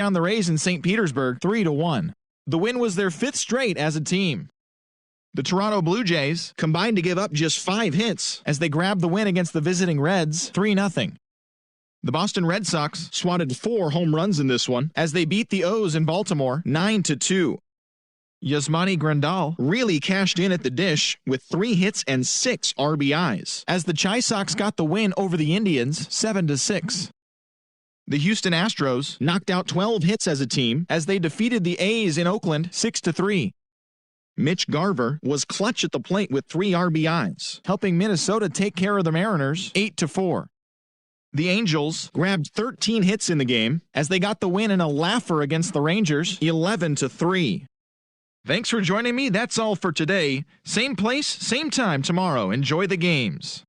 down the Rays in St. Petersburg 3-1. The win was their 5th straight as a team. The Toronto Blue Jays combined to give up just 5 hits as they grabbed the win against the visiting Reds 3-0. The Boston Red Sox swatted 4 home runs in this one as they beat the O's in Baltimore 9-2. Yasmani Grandal really cashed in at the dish with 3 hits and 6 RBIs as the Chi Sox got the win over the Indians 7-6. The Houston Astros knocked out 12 hits as a team as they defeated the A's in Oakland 6-3. Mitch Garver was clutch at the plate with 3 RBIs, helping Minnesota take care of the Mariners 8-4. The Angels grabbed 13 hits in the game as they got the win in a laugher against the Rangers 11-3. Thanks for joining me. That's all for today. Same place, same time tomorrow. Enjoy the games.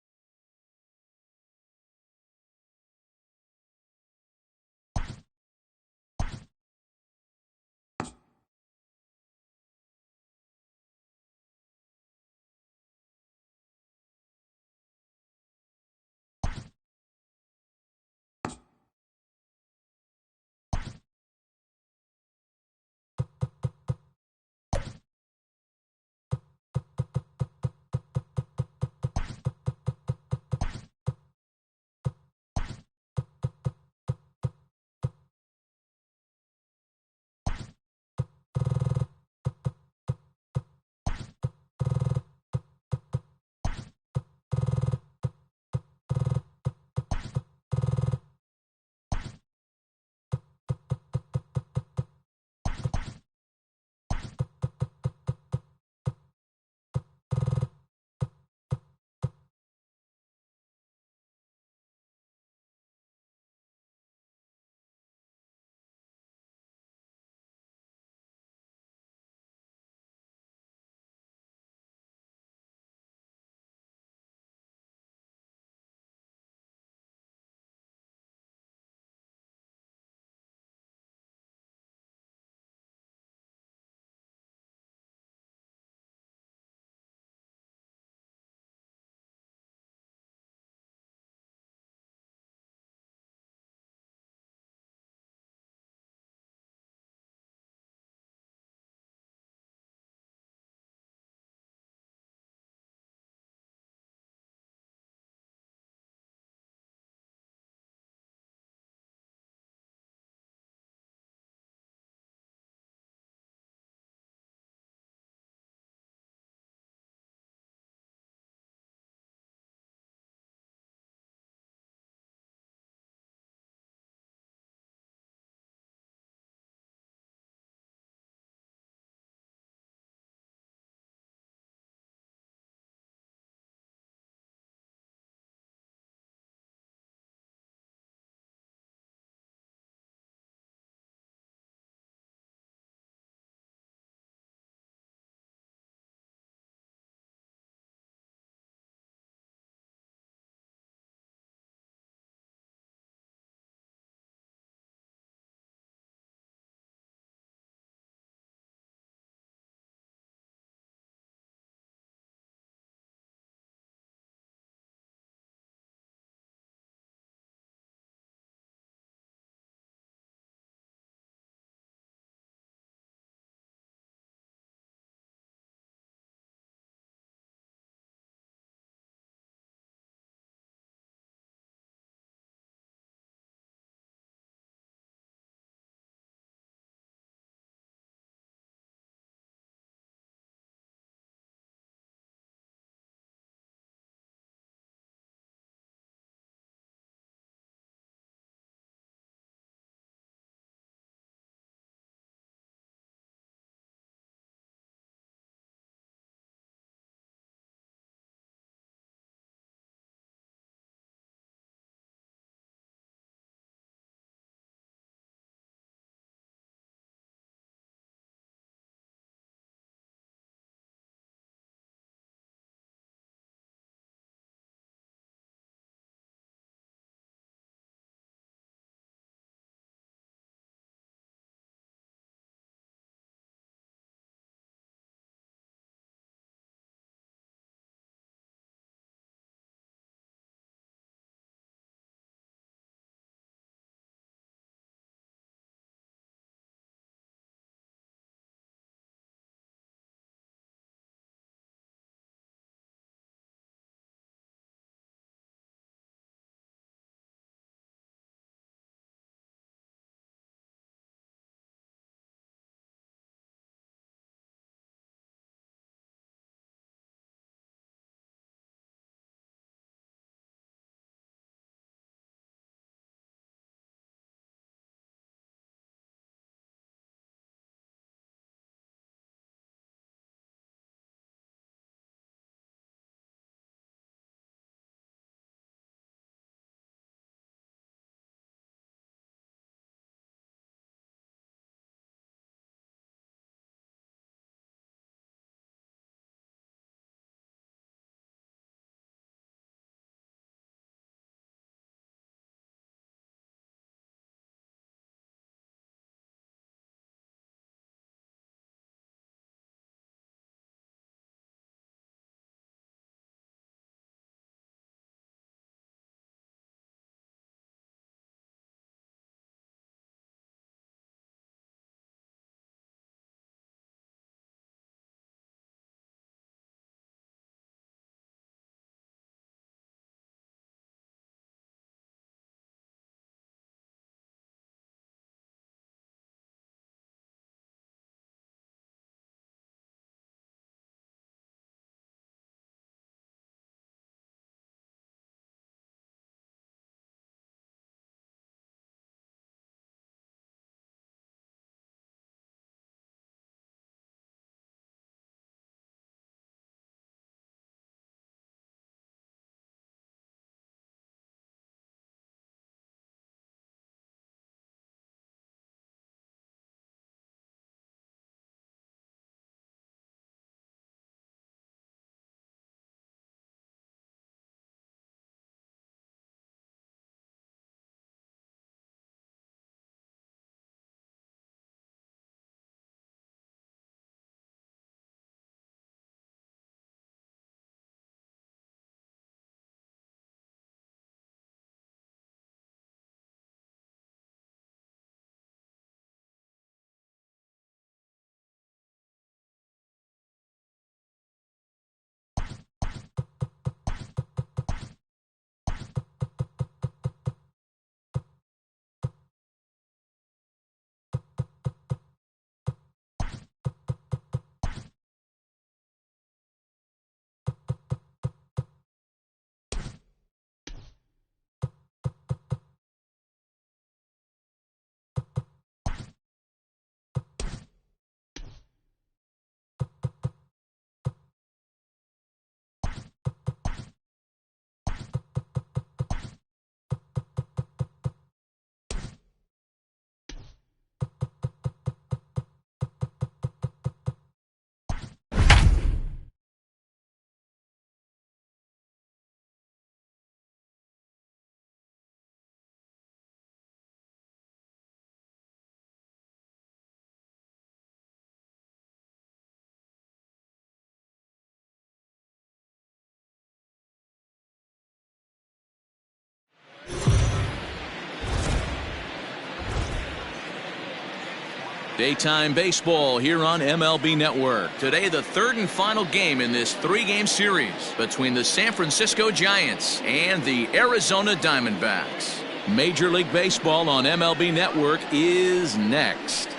Daytime baseball here on MLB Network. Today, the third and final game in this three-game series between the San Francisco Giants and the Arizona Diamondbacks. Major League Baseball on MLB Network is next.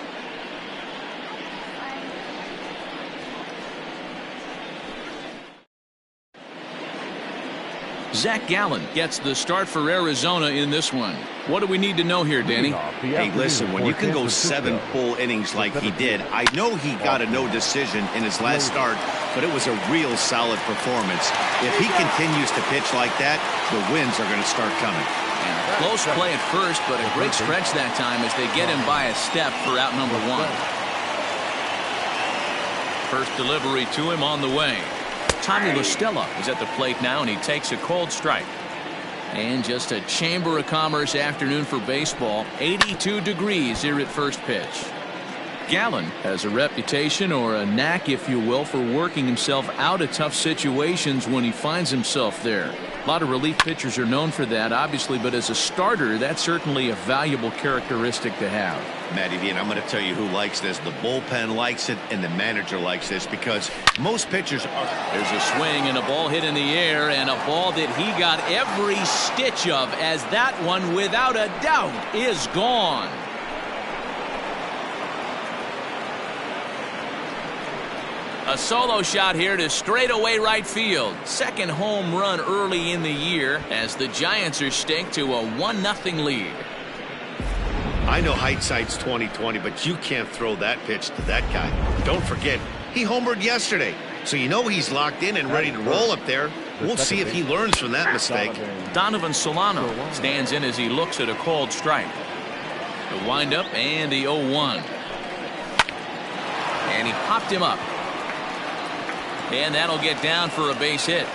Zach Gallen gets the start for Arizona in this one. What do we need to know here, Danny? Hey, listen, when you can go 7 full innings like he did, I know he got a no decision in his last start, but it was a real solid performance. If he continues to pitch like that, the wins are going to start coming. And close play at first, but a great stretch that time as they get him by a step for out number 1. First delivery to him on the way. Tommy LaStella is at the plate now, and he takes a cold strike. And just a Chamber of Commerce afternoon for baseball. 82 degrees here at first pitch. Gallen has a reputation, or a knack if you will, for working himself out of tough situations when he finds himself there. A lot of relief pitchers are known for that, obviously, but as a starter, that's certainly a valuable characteristic to have. Matty V, and I'm going to tell you who likes this. The bullpen likes it, and the manager likes this, because most pitchers are... There's a swing and a ball hit in the air, and a ball that he got every stitch of, as that one, without a doubt, is gone. A solo shot here to straightaway right field. Second home run early in the year as the Giants are staked to a 1-0 lead. I know hindsight's 20/20, but you can't throw that pitch to that guy. Don't forget, he homered yesterday, so you know he's locked in and ready to roll up there. We'll see if he learns from that mistake. Donovan Solano stands in as he looks at a called strike. The windup and the 0-1. And he popped him up. And that'll get down for a base hit.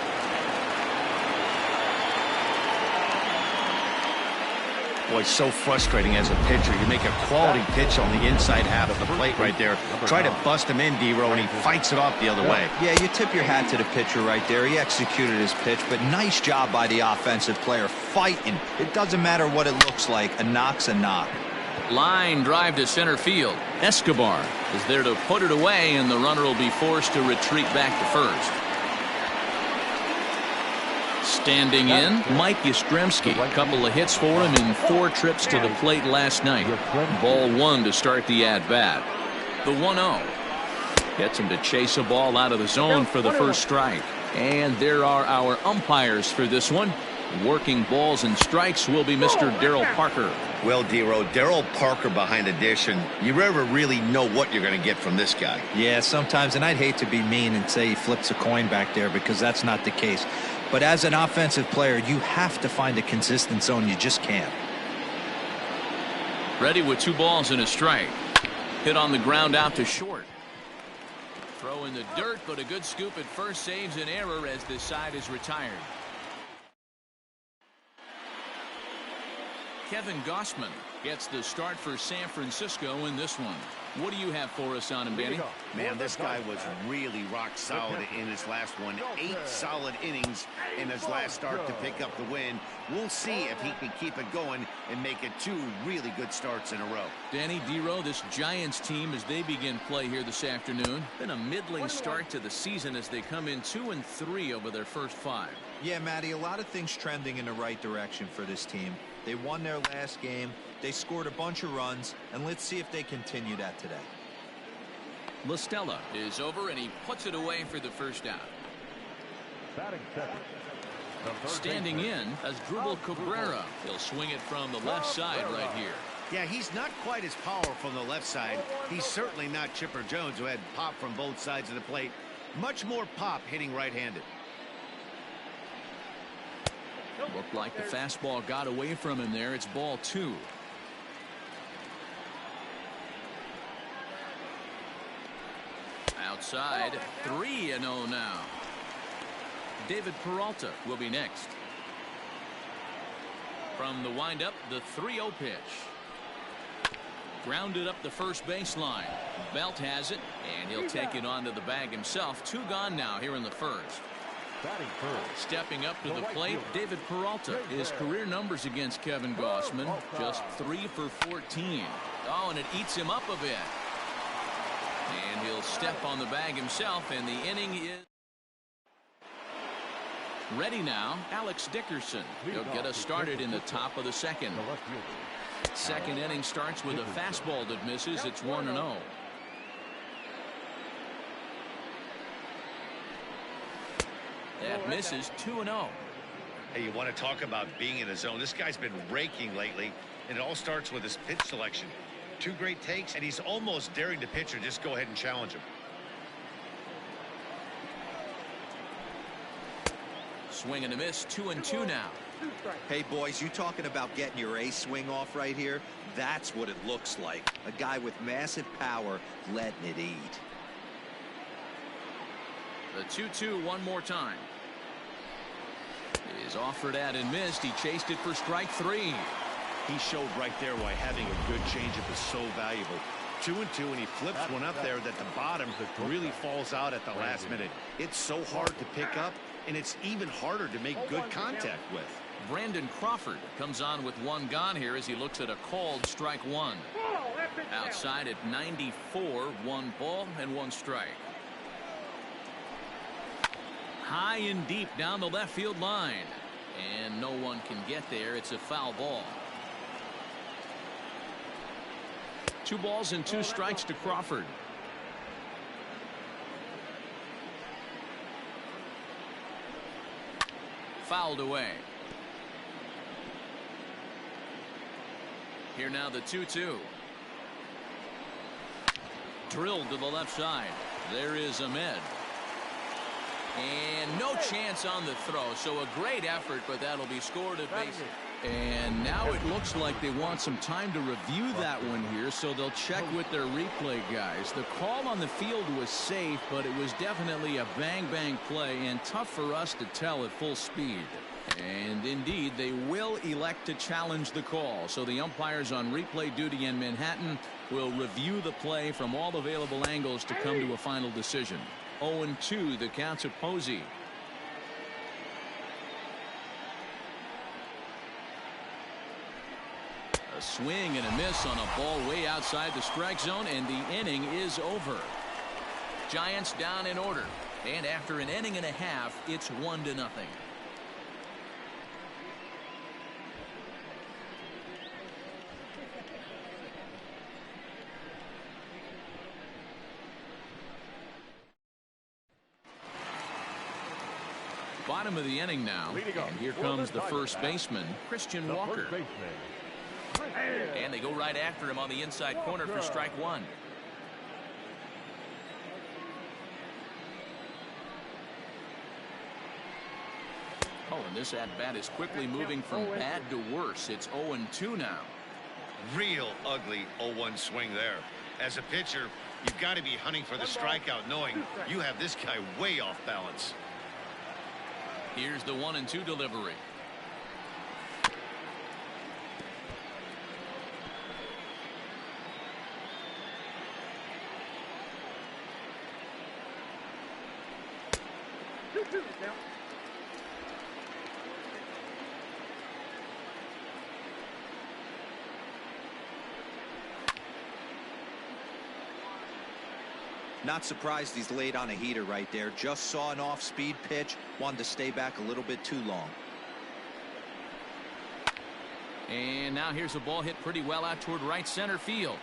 Boy, it's so frustrating as a pitcher. You make a quality pitch on the inside half of the plate right there. Try to bust him in, D-Row, and he fights it off the other way. Yeah, you tip your hat to the pitcher right there. He executed his pitch, but nice job by the offensive player fighting. It doesn't matter what it looks like. A knock's a knock. Line drive to center field. Escobar is there to put it away, and the runner will be forced to retreat back to first. Standing in, Mike Yastrzemski. A couple of hits for him in 4 trips to the plate last night. Ball 1 to start the at-bat. The 1-0 gets him to chase a ball out of the zone for the first strike. And there are our umpires for this one. Working balls and strikes will be Mr. Darryl Parker. Well, D-Row, Darryl Parker behind a dish, and you never really know what you're going to get from this guy. Yeah, sometimes, and I'd hate to be mean and say he flips a coin back there, because that's not the case. But as an offensive player, you have to find a consistent zone. You just can't. Ready with 2 balls and a strike. Hit on the ground out to short. Throw in the dirt, but a good scoop at first saves an error as this side is retired. Kevin Gausman gets the start for San Francisco in this one. What do you have for us on him, Benny? Man, this guy was really rock solid in his last one. 8 solid innings in his last start to pick up the win. We'll see if he can keep it going and make it 2 really good starts in a row. Danny, D-Row, this Giants team, as they begin play here this afternoon, been a middling start to the season as they come in 2-3 over their first 5. Yeah, Matty, a lot of things trending in the right direction for this team. They won their last game. They scored a bunch of runs, and let's see if they continue that today. LaStella is over, and he puts it away for the first out. Standing in as Dribble Cabrera. He'll swing it from the left side right here. Yeah, he's not quite as powerful on the left side. He's certainly not Chipper Jones, who had pop from both sides of the plate. Much more pop hitting right-handed. Looked like the fastball got away from him there. It's ball 2. Outside, 3-0 now. David Peralta will be next. From the windup, the 3-0 pitch. Grounded up the first baseline. Belt has it, and he'll take it onto the bag himself. 2 gone now here in the first. Stepping up to the plate, David Peralta. His career numbers against Kevin Gausman, just 3 for 14. Oh, and it eats him up a bit. And he'll step on the bag himself, and the inning is ready now. Alex Dickerson. He'll get us started in the top of the second. Second inning starts with a fastball that misses. It's 1-0. That misses. 2-0. Hey, you want to talk about being in the zone? This guy's been raking lately, and it all starts with his pitch selection. Two great takes, and he's almost daring the pitcher just go ahead and challenge him. Swing and a miss. 2-2 now. Hey, boys, you talking about getting your ace swing off right here? That's what it looks like. A guy with massive power letting it eat. The 2-2 one more time. Is offered at and missed. He chased it for strike 3. He showed right there why having a good changeup is so valuable. 2-2, and he flips one up there that the bottom really falls out at the last minute. It's so hard to pick up, and it's even harder to make good contact with. Brandon Crawford comes on with one gone here as he looks at a called strike 1. Outside at 94, 1 ball and 1 strike. High and deep down the left field line, and no one can get there. It's a foul ball. 2 balls and 2 strikes to Crawford. Fouled away. Here now the 2-2. Drilled to the left side. There is Ahmed. And no chance on the throw. So a great effort, but that'll be scored at base. And now it looks like they want some time to review that one here, so they'll check with their replay guys. The call on the field was safe, but it was definitely a bang-bang play and tough for us to tell at full speed. And indeed, they will elect to challenge the call. So the umpires on replay duty in Manhattan will review the play from all available angles to come to a final decision. 0-2, the count to Posey. A swing and a miss on a ball way outside the strike zone, and the inning is over. Giants down in order, and after an inning and a half, it's 1-0. Bottom of the inning now, and here comes the first baseman, Christian Walker. And they go right after him on the inside corner for strike 1. Oh, and this at-bat is quickly moving from bad to worse. It's 0-2 now. Real ugly 0-1 swing there. As a pitcher, you've got to be hunting for the strikeout, knowing you have this guy way off balance. Here's the 1-2 delivery. Not surprised he's laid on a heater right there. Just saw an off-speed pitch. Wanted to stay back a little bit too long. And now here's a ball hit pretty well out toward right center field.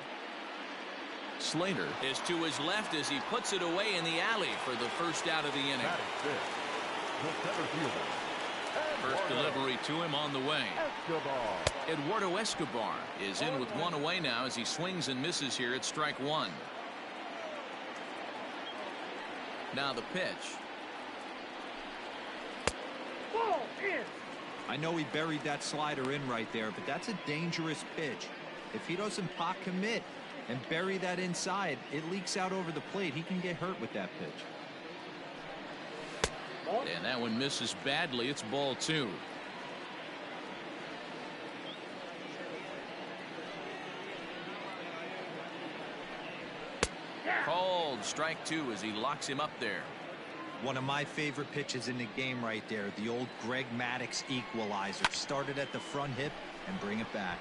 Slater is to his left as he puts it away in the alley for the first out of the inning. First delivery to him on the way. Eduardo Escobar is in with one away now as he swings and misses here at strike 1. Now the pitch. I know he buried that slider in right there, but that's a dangerous pitch. If he doesn't pot commit and bury that inside, it leaks out over the plate. He can get hurt with that pitch. And that one misses badly. It's ball 2. Called strike 2 as he locks him up there. One of my favorite pitches in the game right there. The old Greg Maddux equalizer. Started at the front hip and bring it back.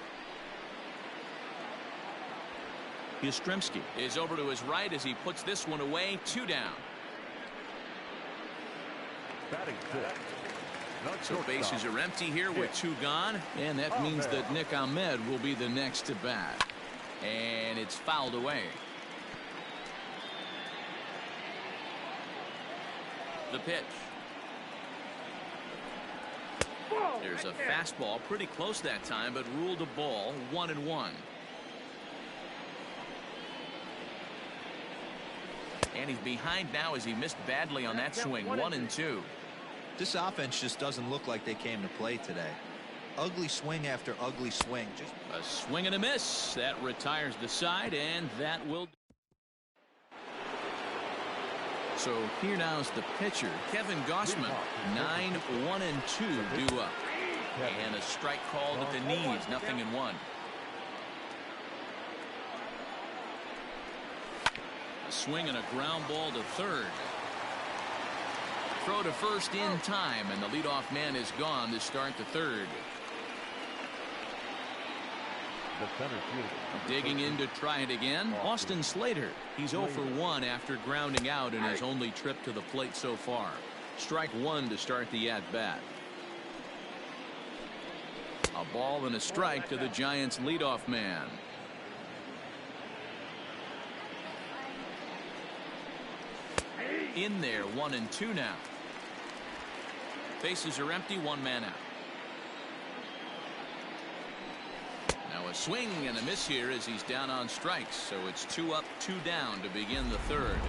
Yastrzemski is over to his right as he puts this one away. 2 down. Batting fifth. So bases are empty here with 2 gone, and that means that Nick Ahmed will be the next to bat. And it's fouled away. The pitch. There's a fastball pretty close that time, but ruled a ball. 1-1. And he's behind now as he missed badly on that swing. 1-2. This offense just doesn't look like they came to play today. Ugly swing after ugly swing. Just a swing and a miss. That retires the side, and that will. So here now is the pitcher, Kevin Gossman. 9-1-2 due up. And a strike called at the knees. 0-1. A swing and a ground ball to third. Throw to first in time, and the leadoff man is gone to start the third. Digging in to try it again, Austin Slater. He's 0 for 1 after grounding out in his only trip to the plate so far. Strike 1 to start the at-bat. A ball and a strike to the Giants' leadoff man. In there, 1-2 now. Bases are empty, 1 man out. Now a swing and a miss here as he's down on strikes, so it's 2 up, 2 down to begin the third.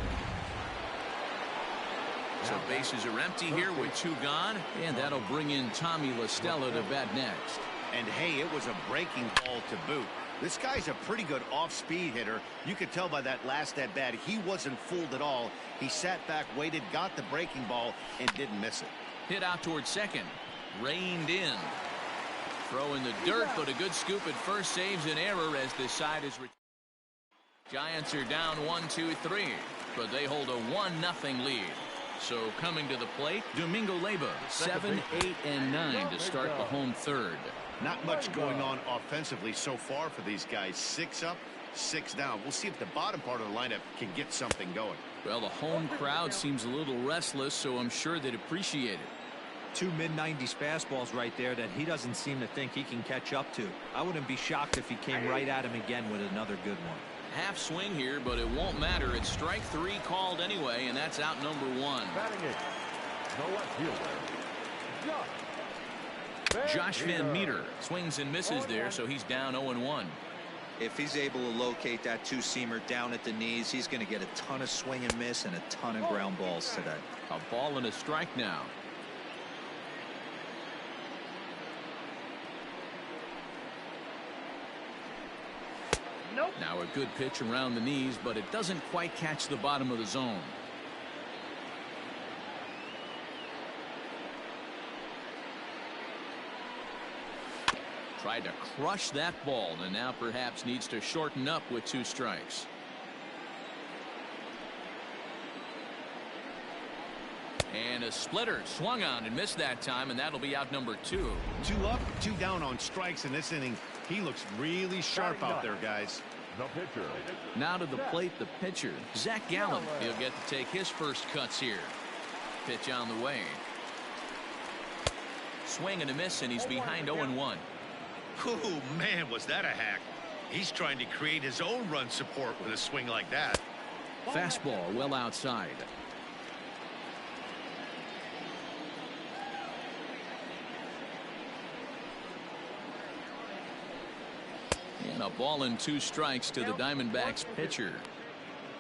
So bases are empty here with 2 gone, and that'll bring in Tommy La Stella to bat next. And hey, it was a breaking ball to boot. This guy's a pretty good off-speed hitter. You could tell by that last at-bat he wasn't fooled at all. He sat back, waited, got the breaking ball, and didn't miss it. Hit out towards second. Reined in. Throw in the dirt, but a good scoop at first saves an error as this side is. Giants are down 1-2-3, but they hold a 1-0 lead. So coming to the plate, Domingo Leyba, 7, 8, and 9 to start the home third. Not much going on offensively so far for these guys. 6 up, 6 down. We'll see if the bottom part of the lineup can get something going. Well, the home crowd seems a little restless, so I'm sure they'd appreciate it. 2 mid-90s fastballs right there that he doesn't seem to think he can catch up to. I wouldn't be shocked if he came right at him again with another good one. Half swing here, but it won't matter. It's strike 3 called anyway, and that's out number 1. Josh Van Meter swings and misses there, so he's down 0-1. If he's able to locate that 2-seamer down at the knees, he's going to get a ton of swing and miss and a ton of ground balls today. A ball and a strike now. Now a good pitch around the knees, but it doesn't quite catch the bottom of the zone. Tried to crush that ball, and now perhaps needs to shorten up with 2 strikes. And a splitter swung on and missed that time, and that'll be out number 2. 2 up, 2 down on strikes in this inning. He looks really sharp out there, guys. The pitcher. Now to the plate, the pitcher, Zach Gallen. He'll get to take his first cuts here. Pitch on the way. Swing and a miss, and he's behind 0-1. Oh, man, was that a hack. He's trying to create his own run support with a swing like that. Fastball well outside. And a ball and 2 strikes to the Diamondbacks pitcher.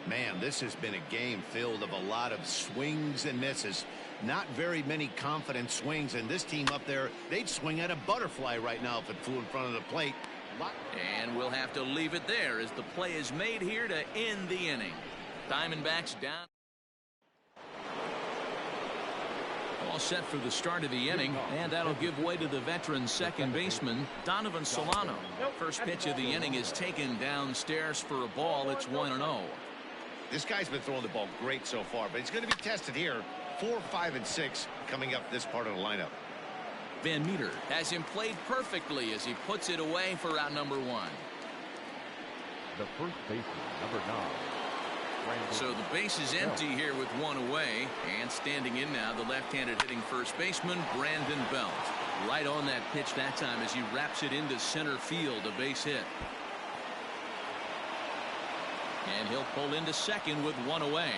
Man, this has been a game filled of a lot of swings and misses. Not very many confident swings, and this team up there, they'd swing at a butterfly right now if it flew in front of the plate. And we'll have to leave it there as the play is made here to end the inning. Diamondbacks down. All set for the start of the inning, and that'll give way to the veteran second baseman, Donovan Solano. First pitch of the inning is taken downstairs for a ball. It's 1-0. This guy's been throwing the ball great so far, but he's going to be tested here. 4, 5, and 6 coming up this part of the lineup. Van Meter has him played perfectly as he puts it away for out number 1. The first baseman, number 9. So the base is empty here with one away, and standing in now, the left-handed hitting first baseman, Brandon Belt. Right on that pitch that time as he wraps it into center field, a base hit. And he'll pull into second with one away.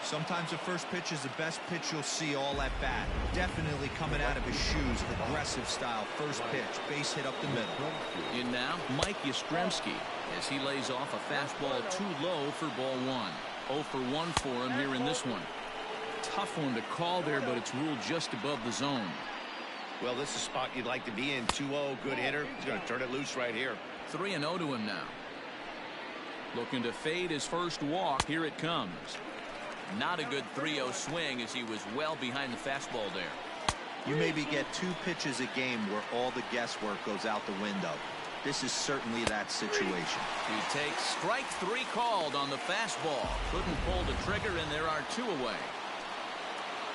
Sometimes the first pitch is the best pitch you'll see all at bat. Definitely coming out of his shoes, aggressive style. First pitch, base hit up the middle. In now, Mike Yastrzemski as he lays off a fastball too low for ball one. 0 for 1 for him here in this one. Tough one to call there, but it's ruled just above the zone. Well, this is a spot you'd like to be in. 2-0, good hitter. He's going to turn it loose right here. 3-0 to him now. Looking to fade his first walk. Here it comes. Not a good 3-0 swing as he was well behind the fastball there. You maybe get 2 pitches a game where all the guesswork goes out the window. This is certainly that situation. He takes strike 3 called on the fastball. Couldn't pull the trigger, and there are 2 away.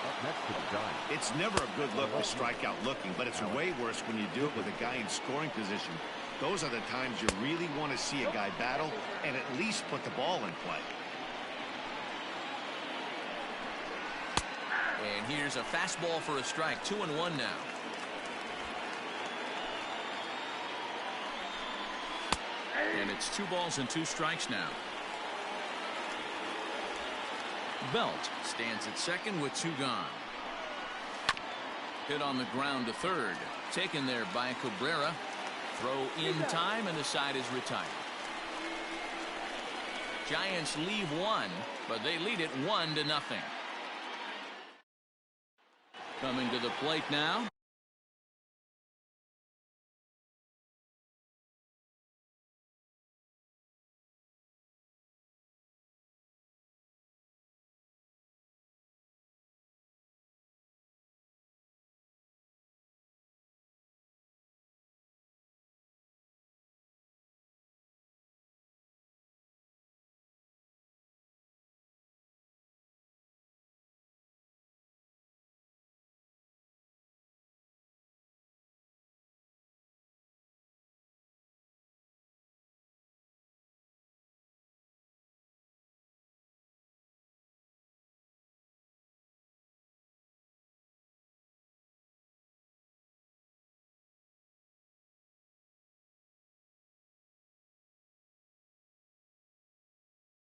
Up next to the Giants. It's never a good look to strike out looking, but it's way worse when you do it with a guy in scoring position. Those are the times you really want to see a guy battle and at least put the ball in play. And here's a fastball for a strike. 2-1 now. And it's 2 balls and 2 strikes now. Belt stands at second with 2 gone. Hit on the ground to third. Taken there by Cabrera. Throw in time, and the side is retired. Giants leave 1, but they lead it 1-0. Coming to the plate now.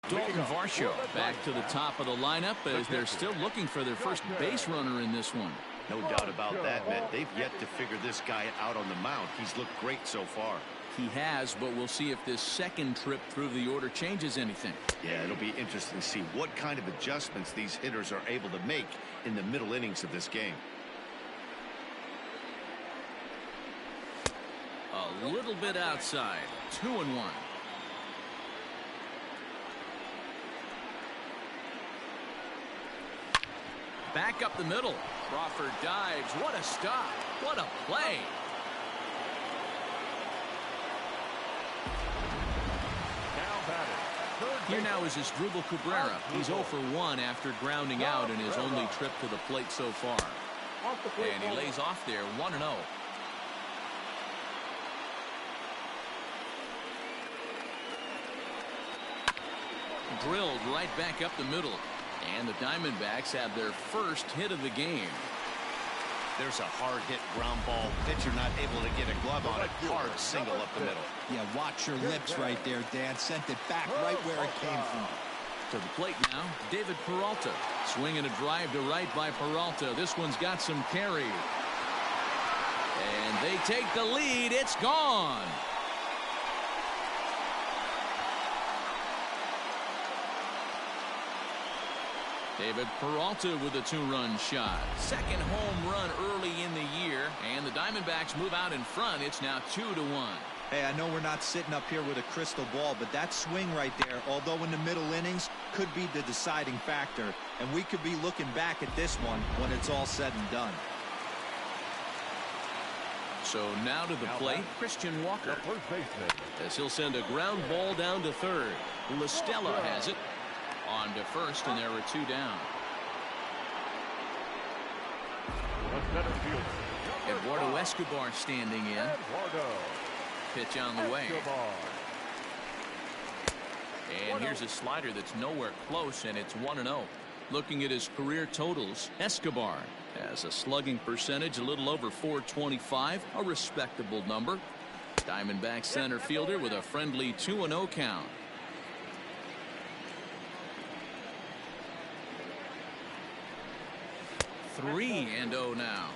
ProphDAvaricious's back to the top of the lineup as they're still looking for their first base runner in this one. No doubt about that, Matt. They've yet to figure this guy out on the mound. He's looked great so far. He has, but we'll see if this second trip through the order changes anything. Yeah, it'll be interesting to see what kind of adjustments these hitters are able to make in the middle innings of this game. A little bit outside. 2-1. Back up the middle. Crawford dives. What a stop. What a play. Here now is Asdrubal Cabrera. He's 0 for 1 after grounding out in his only trip to the plate so far. And he lays off there 1-0. Drilled right back up the middle. And the Diamondbacks have their first hit of the game. There's a hard hit ground ball. Pitcher not able to get a glove on it. Hard single up the middle. Yeah, watch your lips right there, Dan. Sent it back right where it came from. To the plate now, David Peralta. Swinging a drive to right by Peralta. This one's got some carry. And they take the lead. It's gone. David Peralta with a 2-run shot. Second home run early in the year, and the Diamondbacks move out in front. It's now 2-1. Hey, I know we're not sitting up here with a crystal ball, but that swing right there, although in the middle innings, could be the deciding factor. And we could be looking back at this one when it's all said and done. So now to the plate, Christian Walker. First baseman. As he'll send a ground ball down to third. LaStella has it. On to first, and there are 2 down. The center fielder. Eduardo Escobar standing in. Eduardo. Pitch on the way. Escobar. And here's a slider that's nowhere close, and it's 1-0. Looking at his career totals, Escobar has a slugging percentage a little over .425, a respectable number. Diamondback center fielder with a friendly 2-0 count. Three and 0 now.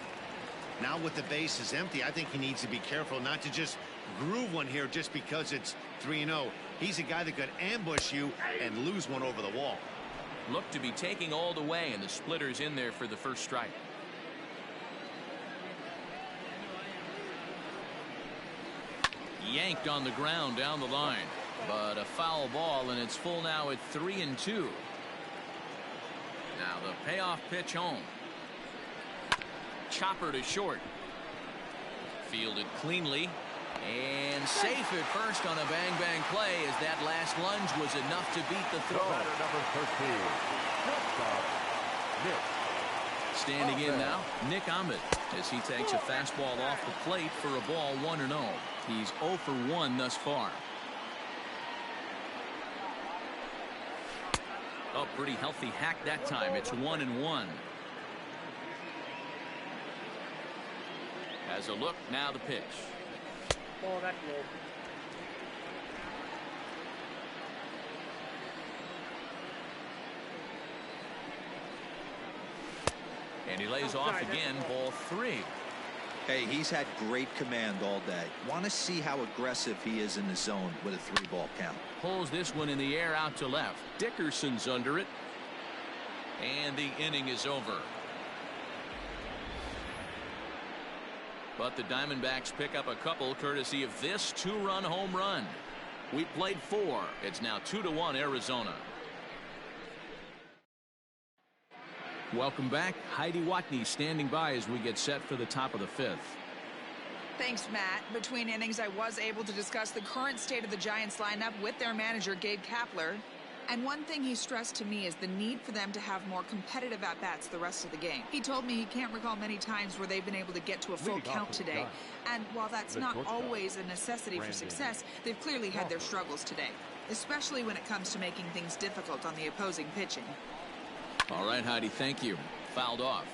Now with the bases empty, I think he needs to be careful not to just groove one here just because it's 3-0. He's a guy that could ambush you and lose one over the wall. Look to be taking all the way, and the splitter's in there for the first strike. Yanked on the ground down the line, but a foul ball, and it's full now at 3-2. Now the payoff pitch home. Chopper to short. Fielded cleanly. And safe at first on a bang-bang play, as that last lunge was enough to beat the throw. Number 13. Standing in now, Nick Ahmed, as he takes a fastball off the plate for a ball 1-0. He's 0 for 1 thus far. Oh, pretty healthy hack that time. It's 1-1. As a look, now the pitch. Oh, that's low. And he lays off again, ball 3. Hey, he's had great command all day. Want to see how aggressive he is in the zone with a 3-ball count. Pulls this one in the air out to left. Dickerson's under it. And the inning is over. But the Diamondbacks pick up a couple courtesy of this 2-run home run. We played 4. It's now 2-1 Arizona. Welcome back. Heidi Watney standing by as we get set for the top of the 5th. Thanks, Matt. Between innings, I was able to discuss the current state of the Giants lineup with their manager, Gabe Kapler. And one thing he stressed to me is the need for them to have more competitive at-bats the rest of the game. He told me he can't recall many times where they've been able to get to a full count today. And while that's not always a necessity for success, they've clearly had their struggles today, especially when it comes to making things difficult on the opposing pitching. All right, Heidi, thank you. Fouled off.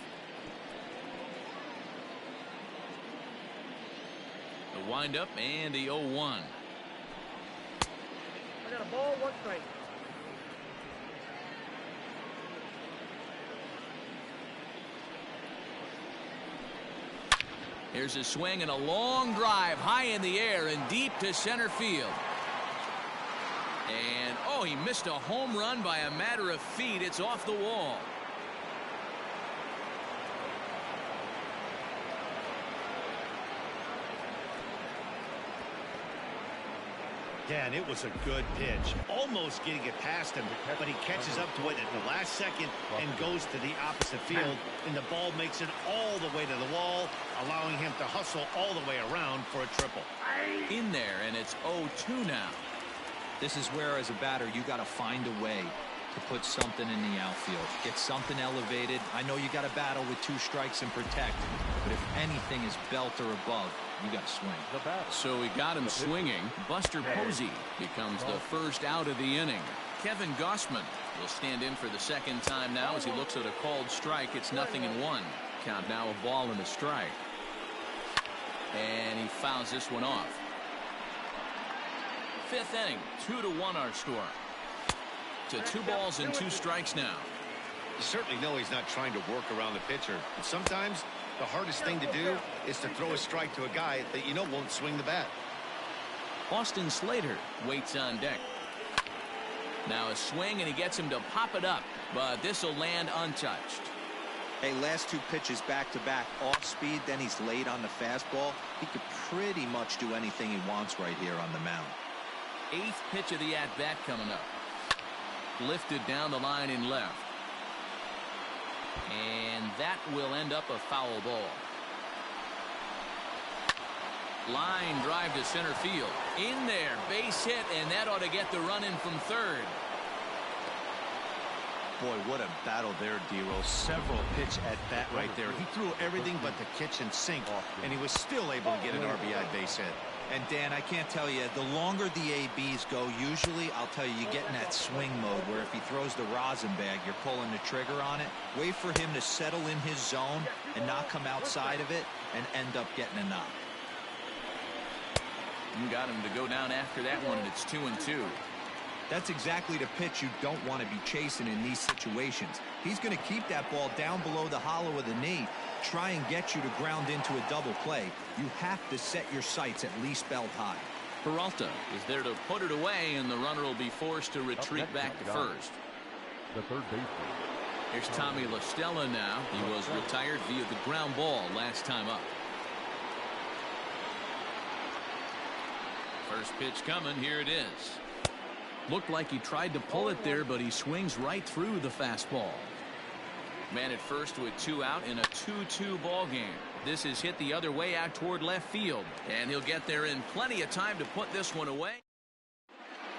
The windup and the 0-1. I got a ball, 1 strike. Here's a swing and a long drive high in the air and deep to center field. And, oh, he missed a home run by a matter of feet. It's off the wall. Yeah, and it was a good pitch. Almost getting it past him, but he catches up to it at the last second and goes to the opposite field, and the ball makes it all the way to the wall, allowing him to hustle all the way around for a triple. In there, and it's 0-2 now. This is where, as a batter, you got to find a way to put something in the outfield. Get something elevated. I know you got to battle with 2 strikes and protect, but if anything is belt or above, you got to swing. So he got him swinging. Buster Posey becomes the first out of the inning. Kevin Gossman will stand in for the second time now as he looks at a called strike. It's 0-1. Count now a ball and a strike. And he fouls this one off. 5th inning, 2-1 our score. To 2 balls and 2 strikes now. You certainly know he's not trying to work around the pitcher. But sometimes the hardest thing to do is to throw a strike to a guy that you know won't swing the bat. Austin Slater waits on deck. Now a swing, and he gets him to pop it up, but this will land untouched. Hey, last 2 pitches back-to-back, off speed, then he's late on the fastball. He could pretty much do anything he wants right here on the mound. 8th pitch of the at-bat coming up. Lifted down the line in left. And that will end up a foul ball. Line drive to center field. In there, base hit, and that ought to get the run in from third. Boy, what a battle there, D-Roll. Several pitch at bat right there. He threw everything but the kitchen sink, and he was still able to get an RBI base hit. And, Dan, I can't tell you, the longer the ABs go, usually, I'll tell you, you get in that swing mode where if he throws the rosin bag, you're pulling the trigger on it. Wait for him to settle in his zone and not come outside of it and end up getting a knock. You got him to go down after that one, and it's 2-2. That's exactly the pitch you don't want to be chasing in these situations. He's going to keep that ball down below the hollow of the knee, try and get you to ground into a double play. You have to set your sights at least belt high. Peralta is there to put it away, and the runner will be forced to retreat back to first. The third baseman. Here's Tommy La Stella now. He was retired via the ground ball last time up. First pitch coming. Here it is. Looked like he tried to pull it there, but he swings right through the fastball. Man at first with 2 out in a 2-2 ball game. This is hit the other way out toward left field, and he'll get there in plenty of time to put this one away.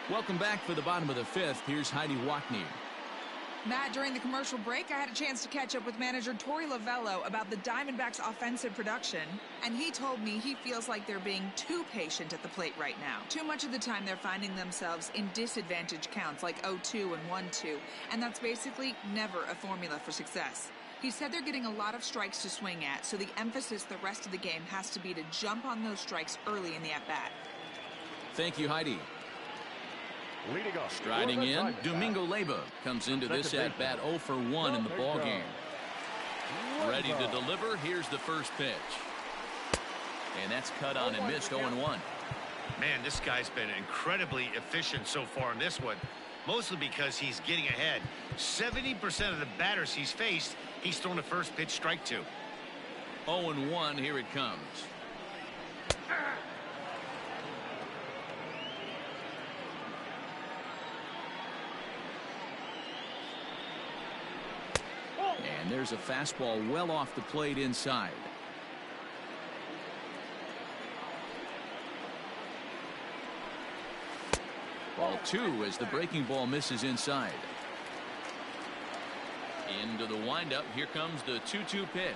Welcome back for the bottom of the 5th. Here's Heidi Watney. Matt, during the commercial break, I had a chance to catch up with manager Torey Lovello about the Diamondbacks' offensive production, and he told me he feels like they're being too patient at the plate right now. Too much of the time they're finding themselves in disadvantage counts like 0-2 and 1-2, and that's basically never a formula for success. He said they're getting a lot of strikes to swing at, so the emphasis the rest of the game has to be to jump on those strikes early in the at-bat. Thank you, Heidi. Leading off. Striding in, Domingo Leyba comes into this at-bat 0 for 1 in the ballgame. Ready to deliver. Here's the first pitch. And that's cut on and missed 0-1. Man, this guy's been incredibly efficient so far in this one, mostly because he's getting ahead. 70% of the batters he's faced, he's thrown the first pitch strike to. 0-1, here it comes. And there's a fastball well off the plate inside. Ball 2 as the breaking ball misses inside. Into the windup. Here comes the 2-2 pitch.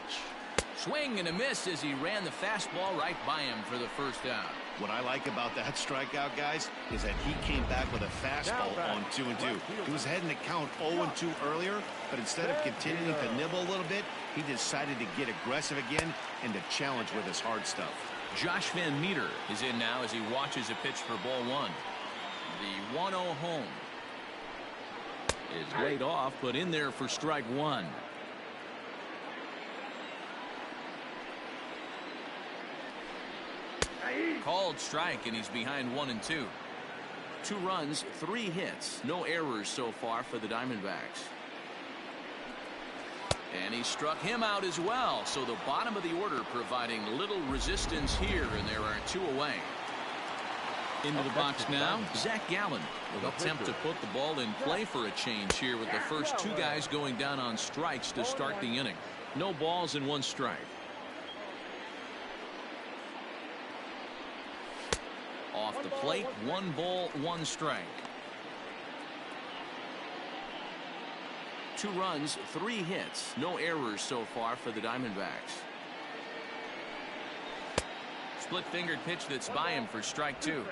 Swing and a miss as he ran the fastball right by him for the first out. What I like about that strikeout, guys, is that he came back with a fastball on 2-2. He was heading to count 0-2 earlier, but instead of continuing to nibble a little bit, he decided to get aggressive again and to challenge with his hard stuff. Josh Van Meter is in now as he watches a pitch for ball 1. The 1-0 home is laid off, but in there for strike 1. Called strike, and he's behind 1-2. 2 runs, 3 hits, no errors so far for the Diamondbacks. And he struck him out as well, so the bottom of the order providing little resistance here, and there are 2 away. Into the box now, Zach Gallen will attempt to put the ball in play for a change here with the first 2 guys going down on strikes to start the inning. No balls and 1 strike. Off the plate, 1 ball, 1 strike. 2 runs, 3 hits, no errors so far for the Diamondbacks. Split-fingered pitch that's by him for strike 2.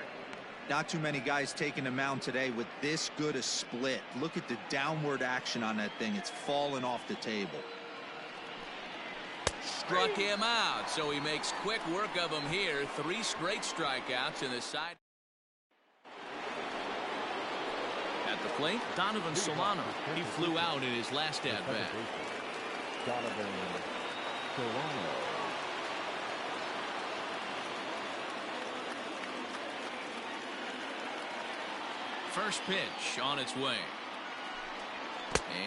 Not too many guys taking the mound today with this good a split. Look at the downward action on that thing. It's falling off the table. Struck him out, so he makes quick work of him here. 3 straight strikeouts in the side. At the plate, Donovan Solano. He flew out in his last at-bat. Donovan Solano. First pitch on its way.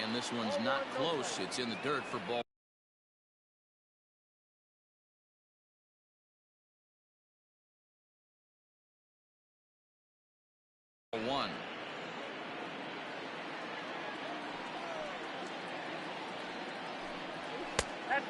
And this one's not close. It's in the dirt for ball. That's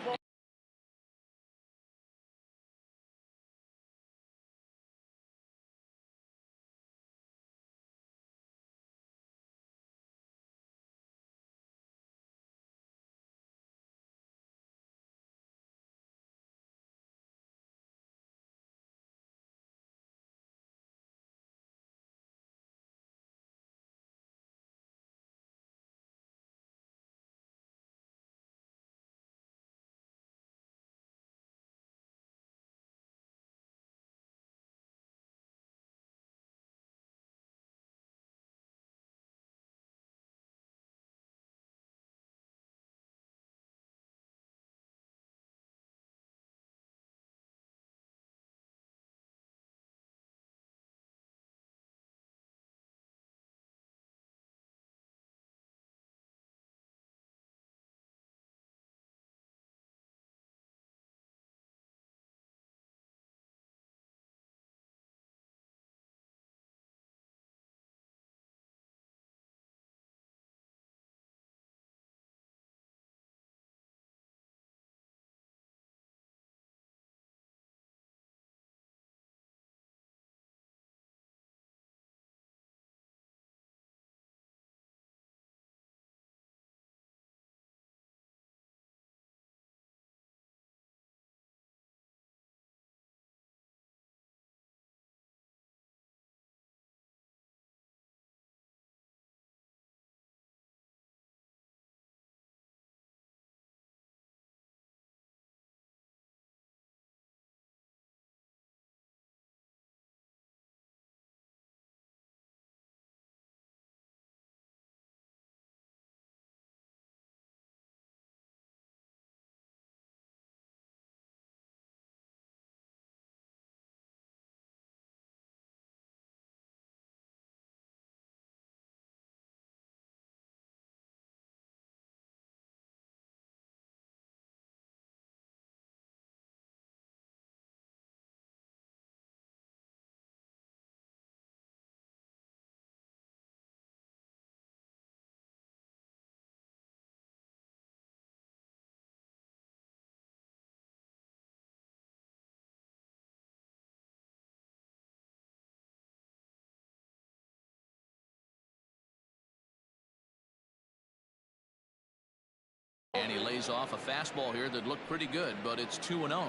And he lays off a fastball here that looked pretty good, but it's 2-0.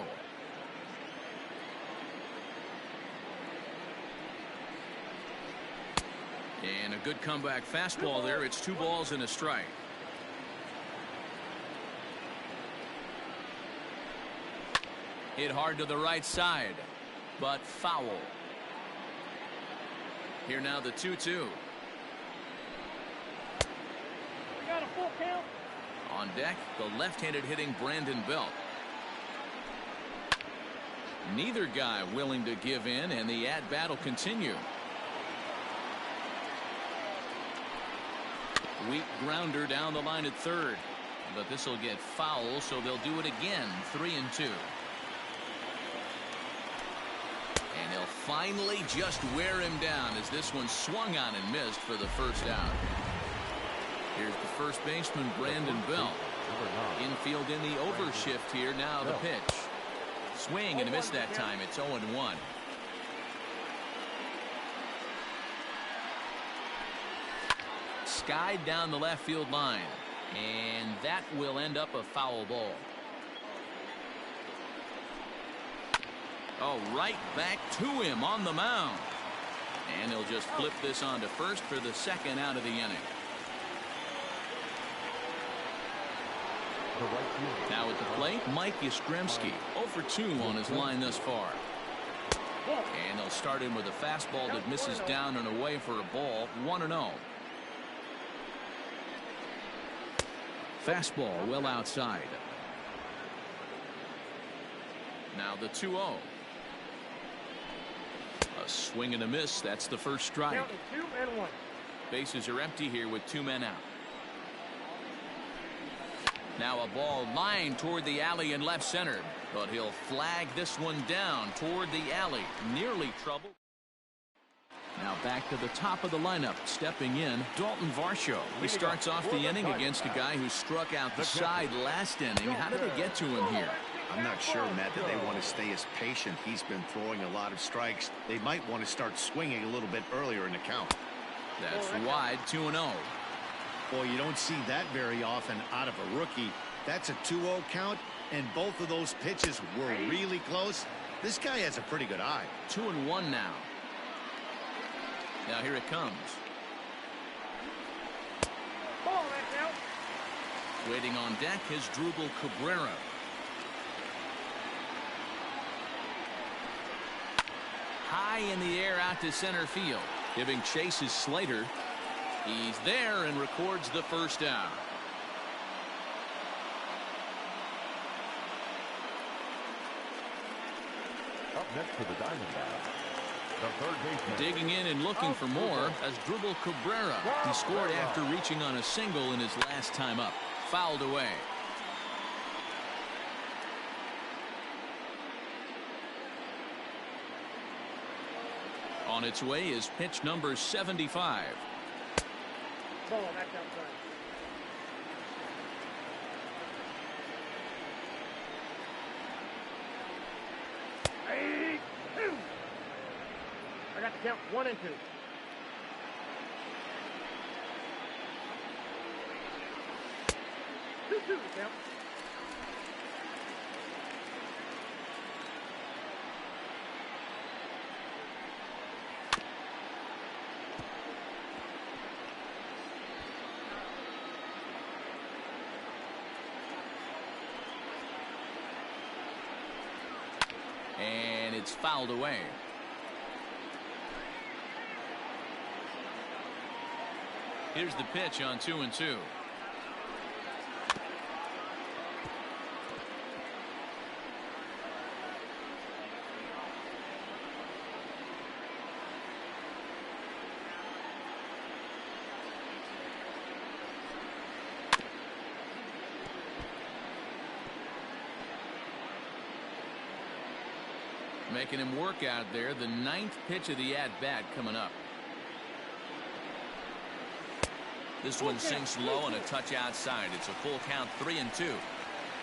And a good comeback fastball there. It's 2 balls and a strike. Hit hard to the right side, but foul. Here now the 2-2. We got a full count. On deck, the left-handed hitting Brandon Belt. Neither guy willing to give in, and the at-bat will continue. Weak grounder down the line at third, but this will get foul, so they'll do it again. 3-2. And he'll finally just wear him down as this one swung on and missed for the first out. Here's the first baseman, Brandon Belt. Infield in the overshift here. Now the pitch. Swing and a miss that time. It's 0-1. Skied down the left field line. And that will end up a foul ball. Oh, right back to him on the mound. And he'll just flip this on to first for the second out of the inning. Now at the plate, Mike Yastrzemski, 0 for 2 on his line thus far. And they'll start in with a fastball that misses down and away for a ball. 1-0. Fastball well outside. Now the 2-0. A swing and a miss. That's the first strike. Count 2-1. Bases are empty here with 2 men out. Now a ball lined toward the alley in left center, but he'll flag this one down toward the alley. Nearly trouble. Now back to the top of the lineup. Stepping in, Dalton Varsho. He starts off the inning against a guy who struck out the side last inning. How did they get to him here? I'm not sure, Matt, that they want to stay as patient. He's been throwing a lot of strikes. They might want to start swinging a little bit earlier in the count. That's wide. 2-0. Boy, you don't see that very often out of a rookie. That's a 2-0 count, and both of those pitches were really close. This guy has a pretty good eye. 2-1 now. Now here it comes. Ball, that's out. Waiting on deck is Drupal Cabrera. High in the air out to center field. Giving chase is Slater. He's there and records the first out. Up next for the Diamondbacks, the third baseman. Digging in and looking for more as Drupal Cabrera. He scored after reaching on a single in his last time up. Fouled away. On its way is pitch number 75. Ball, that's outside. Hey, 2. I got the count 1 and 2. Two, count. And it's fouled away. Here's the pitch on 2-2. Making him work out there. The 9th pitch of the at-bat coming up. This one sinks low and a touch outside. It's a full count, 3-2.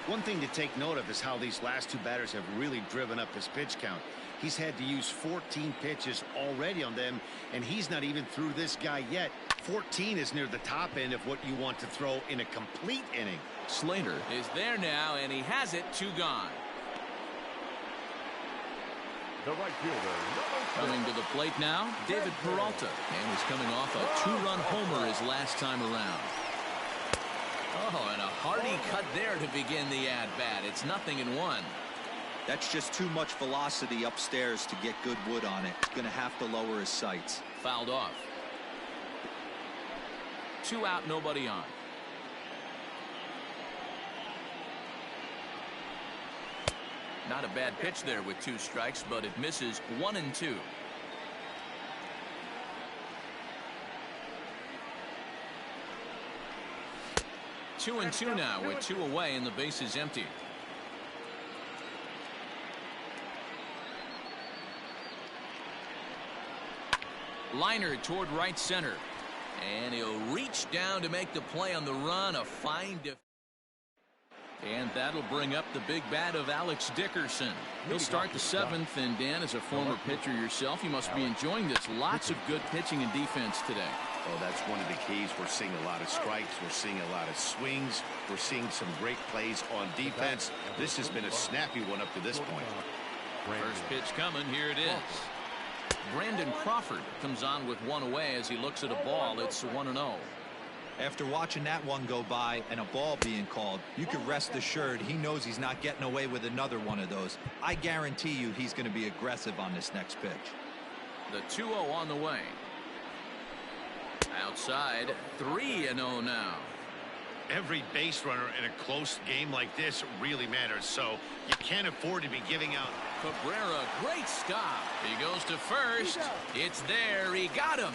One thing to take note of is how these last 2 batters have really driven up his pitch count. He's had to use 14 pitches already on them, and he's not even through this guy yet. 14 is near the top end of what you want to throw in a complete inning. Slater is there now, and he has it. 2 gone. The right fielder, Coming to the plate now, David Peralta. And he's coming off a 2-run homer his last time around. Oh, and a hearty cut there to begin the at-bat. It's 0-1. That's just too much velocity upstairs to get good wood on it. He's going to have to lower his sights. Fouled off. 2 out, nobody on. Not a bad pitch there with 2 strikes, but it misses. 1-2. Two and two now with 2 away and the base is empty. Liner toward right center. And he'll reach down to make the play on the run. A fine defense. And that'll bring up the big bat of Alex Dickerson. He'll start the 7th. And Dan, as a former pitcher yourself, you must be enjoying this. Lots of good pitching and defense today. Oh, that's one of the keys. We're seeing a lot of strikes. We're seeing a lot of swings. We're seeing some great plays on defense. This has been a snappy one up to this point. First pitch coming. Here it is. Brandon Crawford comes on with 1 away as he looks at a ball. It's 1-0. After watching that one go by and a ball being called, you can rest assured he knows he's not getting away with another one of those. I guarantee you he's going to be aggressive on this next pitch. The 2-0 on the way. Outside, 3-0 now. Every base runner in a close game like this really matters, so you can't afford to be giving out. Cabrera, great stop. He goes to first. It's there. He got him.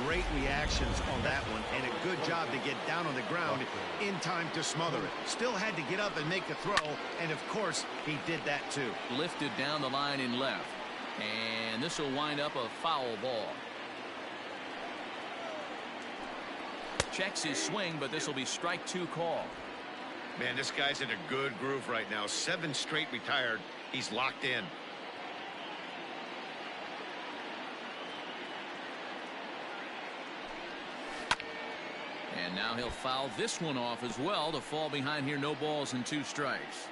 Great reactions on that one, and a good job to get down on the ground in time to smother it. Still had to get up and make the throw, and of course, he did that too. Lifted down the line in left. And this will wind up a foul ball. Checks his swing, but this will be strike 2 call. Man, this guy's in a good groove right now. 7 straight retired. He's locked in. And now he'll foul this one off as well to fall behind here. No balls and 2 strikes.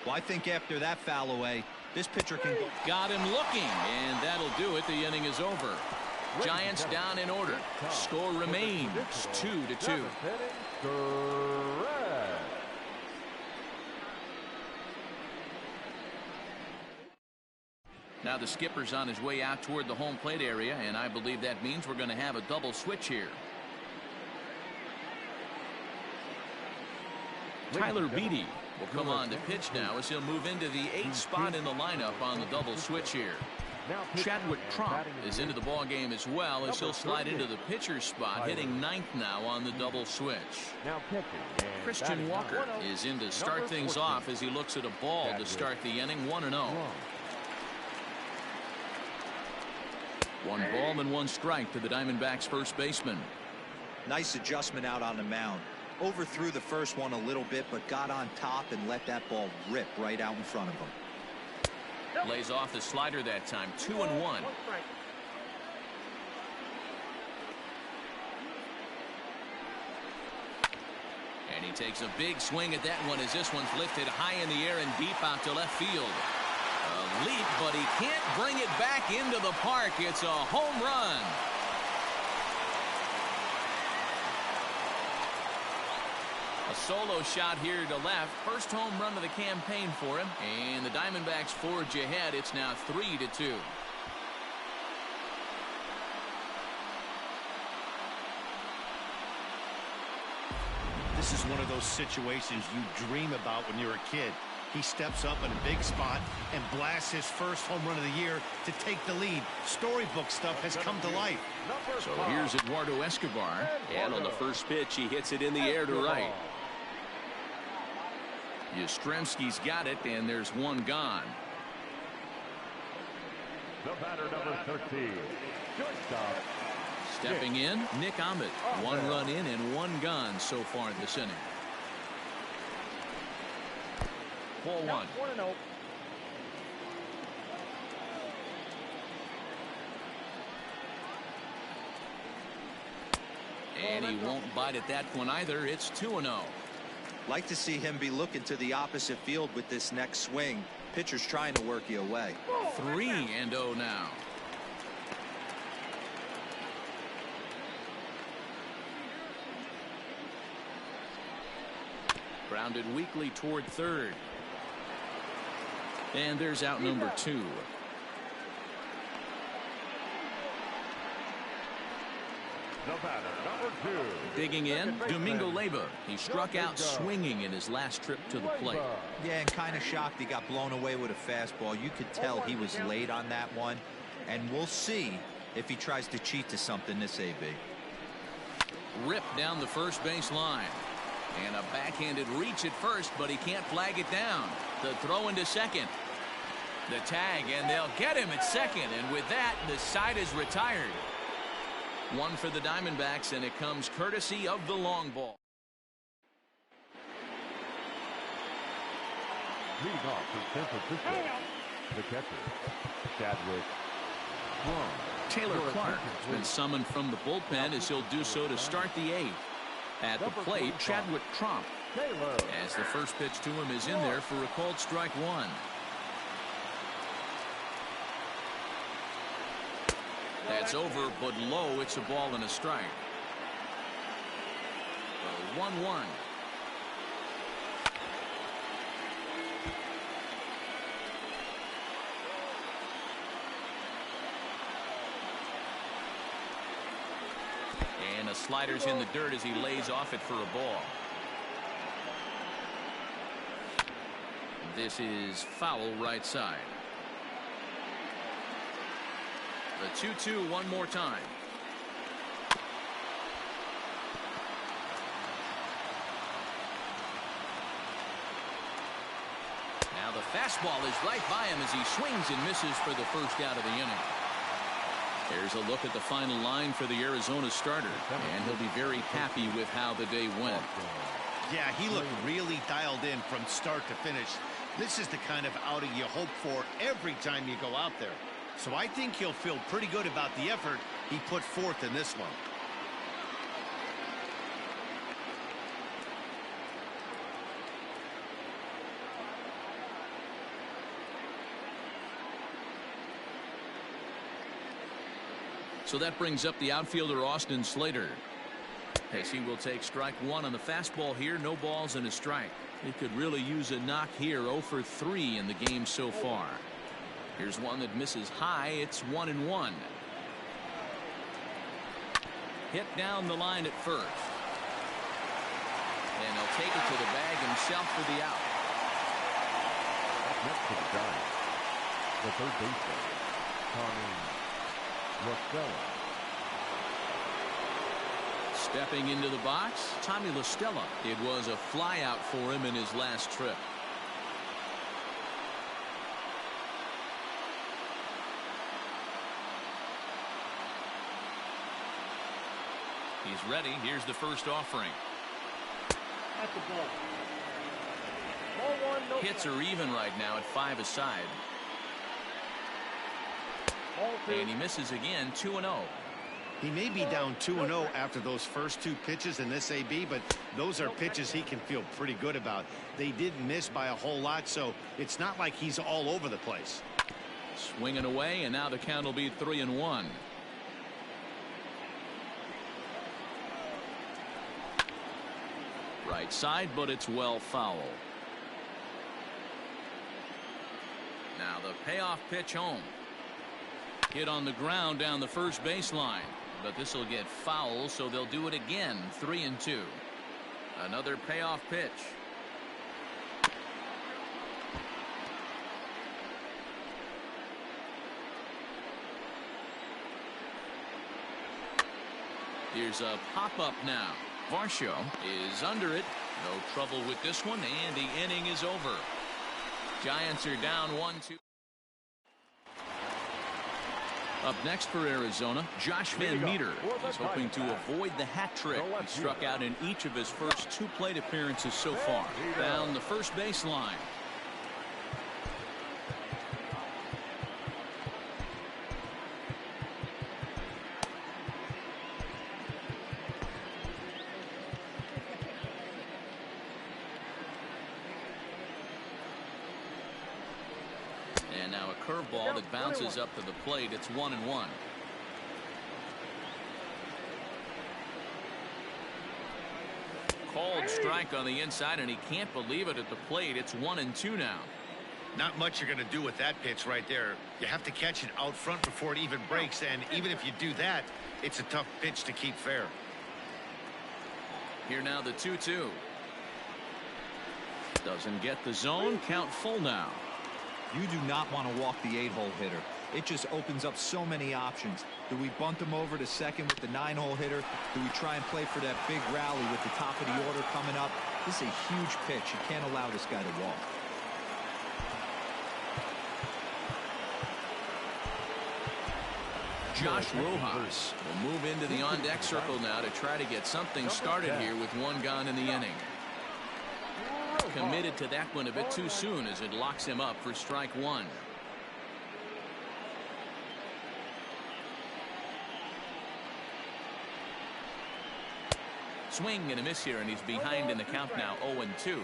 Well, I think after that foul away, this pitcher can go. Got him looking, and that'll do it. The inning is over. Giants down in order. Score remains 2-2. Now the skipper's on his way out toward the home plate area, and I believe that means we're going to have a double switch here. Tyler Beatty will come on to pitch now as he'll move into the 8th spot in the lineup on the double switch here. Chadwick Tromp is into the ball game as well as he'll slide into the pitcher's spot, hitting 9th now on the double switch. Christian Walker is in to start things off as he looks at a ball to start the inning. 1-0. 1 ball and 1 strike to the Diamondbacks first baseman. Nice adjustment out on the mound. Overthrew the first one a little bit, but got on top and let that ball rip right out in front of him. Lays off the slider that time. 2-1. And he takes a big swing at that one as this one's lifted high in the air and deep out to left field. A leap, but he can't bring it back into the park. It's a home run. A solo shot here to left. First home run of the campaign for him. And the Diamondbacks forge ahead. It's now 3-2. This is one of those situations you dream about when you're a kid. He steps up in a big spot and blasts his first home run of the year to take the lead. Storybook stuff has come to life. So here's Eduardo Escobar. And on the first pitch, he hits it in the air to right. Yastrzemski's got it, and there's 1 gone. The batter, number 13, shortstop. Stepping in, Nick Ahmed. 1 run in and 1 gone so far in this inning. 4-1. And he won't bite at that one either. It's 2-0. Like to see him be looking to the opposite field with this next swing. Pitcher's trying to work you away. 3-0 now. Grounded weakly toward third. And there's out number 2. The batter, number 2. Digging in, Domingo Leyva. He struck out swinging in his last trip to the plate. Yeah, and kind of shocked he got blown away with a fastball. You could tell he was late on that one. And we'll see if he tries to cheat to something this AB. Ripped down the first base line. And a backhanded reach at first, but he can't flag it down. The throw into second. The tag, and they'll get him at second. And with that, the side is retired. One for the Diamondbacks, and it comes courtesy of the long ball. Leading off for San Francisco, the catcher, Chadwick Plum. Taylor Clark has been summoned from the bullpen as he'll do so to start the 8th. At the plate, Chadwick Tromp. As the first pitch to him is in there for a called strike 1. That's over, but low. It's a ball and a strike. 1-1. And a slider's in the dirt as he lays off it for a ball. This is foul right side. The 2-2 one more time. Now the fastball is right by him as he swings and misses for the first out of the inning. There's a look at the final line for the Arizona starter, and he'll be very happy with how the day went. Yeah, he looked really dialed in from start to finish. This is the kind of outing you hope for every time you go out there. So I think he'll feel pretty good about the effort he put forth in this one. So that brings up the outfielder Austin Slater, as he will take strike 1 on the fastball here. No balls and a strike. He could really use a knock here. 0 for 3 in the game so far. Here's one that misses high. It's 1-1. Hit down the line at first. And he'll take it to the bag himself for the out. Next to the Giants, the third baseman, Tommy Rostella. Stepping into the box, Tommy La Stella. It was a fly out for him in his last trip. He's ready. Here's the first offering. At the ball. Ball 1, no Hits are even right now at 5 aside. Ball 2. And he misses again. 2-0. He may be down 2-0 after those first 2 pitches in this AB, but those are pitches he can feel pretty good about. They didn't miss by a whole lot, so it's not like he's all over the place. Swinging away, and now the count will be 3-1. Right side, but it's well foul. Now the payoff pitch home. Hit on the ground down the first baseline, but this will get foul, so they'll do it again. 3-2. Another payoff pitch. Here's a pop-up now. Varsho is under it. No trouble with this one, and the inning is over. Giants are down 1-2. Up next for Arizona, Josh Van Meter. He's hoping to avoid the hat trick. He struck out in each of his first 2 plate appearances so far. Down the first baseline. curveball that bounces up to the plate. It's 1-1. Called strike on the inside, and he can't believe it at the plate. It's 1-2 now. Not much you're going to do with that pitch right there. You have to catch it out front before it even breaks, and even if you do that, it's a tough pitch to keep fair. Here now the 2-2. Doesn't get the zone. Count full now. You do not want to walk the 8-hole hitter. It just opens up so many options. Do we bunt him over to second with the 9-hole hitter? Do we try and play for that big rally with the top of the order coming up? This is a huge pitch. You can't allow this guy to walk. Josh Rojas will move into the on-deck circle now to try to get something started here with one gone in the inning. Committed to that one a bit too soon as it locks him up for strike one. Swing and a miss here, and he's behind in the count now, 0-2.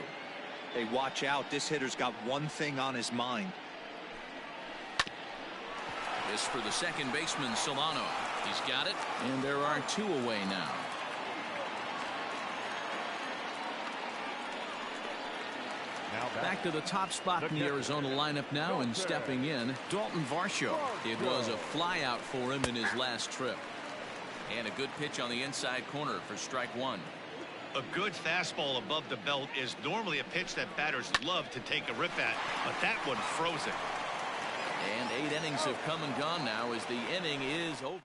Hey, watch out. This hitter's got one thing on his mind. This for the second baseman, Solano. He's got it, and there are two away now. Back to the top spot in the Arizona lineup now, and stepping in, Dalton Varsho. It was a flyout for him in his last trip. And a good pitch on the inside corner for strike one. A good fastball above the belt is normally a pitch that batters love to take a rip at, but that one froze it. And 8 innings have come and gone now as the inning is over.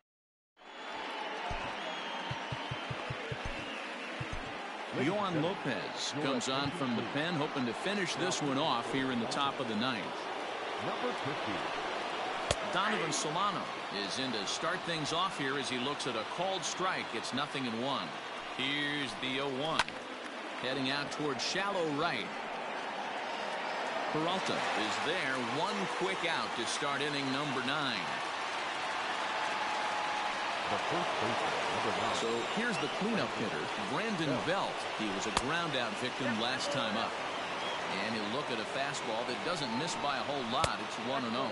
Yohan Lopez comes on from the pen, hoping to finish this one off here in the top of the ninth. Number 50. Donovan Solano is in to start things off here as he looks at a called strike. It's 0-1. Here's the 0-1. Heading out towards shallow right. Peralta is there. One quick out to start inning number 9. So here's the cleanup hitter, Brandon Belt. He was a ground out victim last time up. And he'll look at a fastball that doesn't miss by a whole lot. It's 1-0.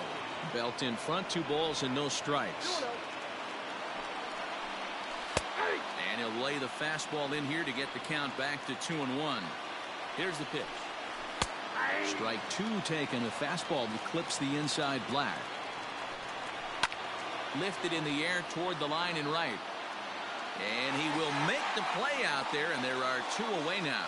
Belt in front, 2 balls and no strikes. And he'll lay the fastball in here to get the count back to 2-1. Here's the pitch. Strike 2 taken. A fastball that clips the inside black. Lifted in the air toward the line and right. And he will make the play out there, and there are 2 away now.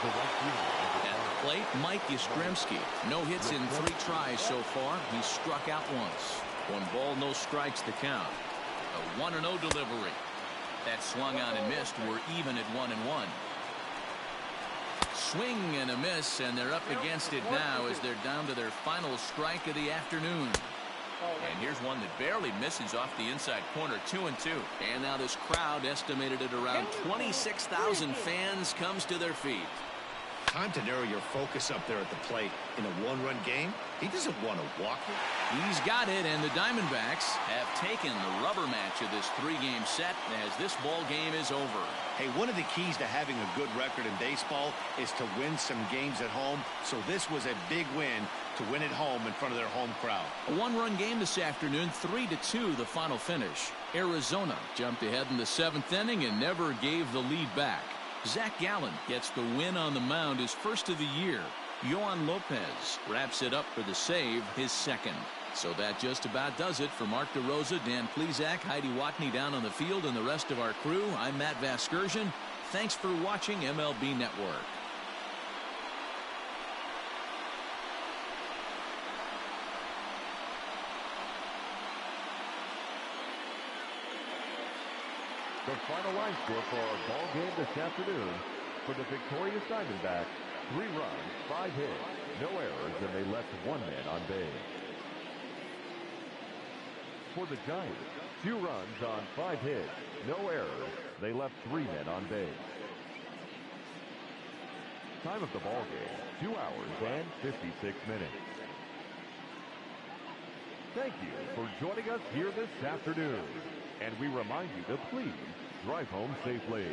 At the plate, Mike Yastrzemski. No hits in 3 tries so far. He struck out once. 1 ball, no strikes to count. A 1-0 delivery. That swung on and missed. We're even at 1-1. Swing and a miss, and they're up against it now as they're down to their final strike of the afternoon. And here's one that barely misses off the inside corner, 2-2. And now this crowd, estimated at around 26,000 fans, comes to their feet. Time to narrow your focus up there at the plate. In a 1-run game, he doesn't want to walk it. He's got it, and the Diamondbacks have taken the rubber match of this 3-game set as this ball game is over. Hey, one of the keys to having a good record in baseball is to win some games at home. So this was a big win to win at home in front of their home crowd. A 1-run game this afternoon, 3-2 the final finish. Arizona jumped ahead in the 7th inning and never gave the lead back. Zach Gallen gets the win on the mound, his first of the year. Yohan Lopez wraps it up for the save, his second. So that just about does it. For Mark DeRosa, Dan Plesac, Heidi Watney down on the field, and the rest of our crew, I'm Matt Vasgersian. Thanks for watching MLB Network. The final line score for our ball game this afternoon: for the victorious Diamondbacks, 3 runs, 5 hits, no errors, and they left 1 man on base. For the Giants, 2 runs on 5 hits, no errors, they left 3 men on base. Time of the ball game, 2 hours and 56 minutes. Thank you for joining us here this afternoon. And we remind you to please drive home safely.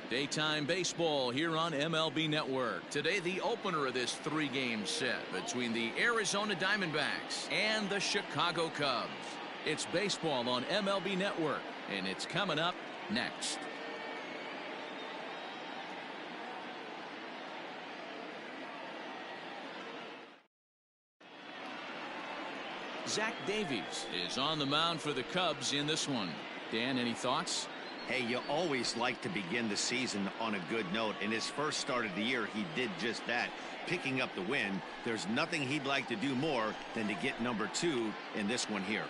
Daytime baseball here on MLB Network. Today, the opener of this three-game set between the Arizona Diamondbacks and the Chicago Cubs. It's baseball on MLB Network, and it's coming up next. Zach Davies is on the mound for the Cubs in this one. Dan, any thoughts? Hey, you always like to begin the season on a good note. In his first start of the year, he did just that, picking up the win. There's nothing he'd like to do more than to get number 2 in this one here.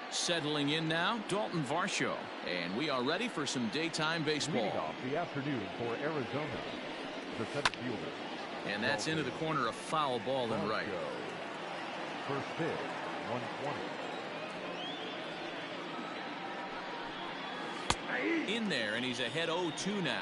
Settling in now, Dalton Varsho. And we are ready for some daytime baseball. Leading off the afternoon for Arizona, the center fielder. And that's into the corner, a foul ball and right. First pitch, 120. In there, and he's ahead 0-2 now.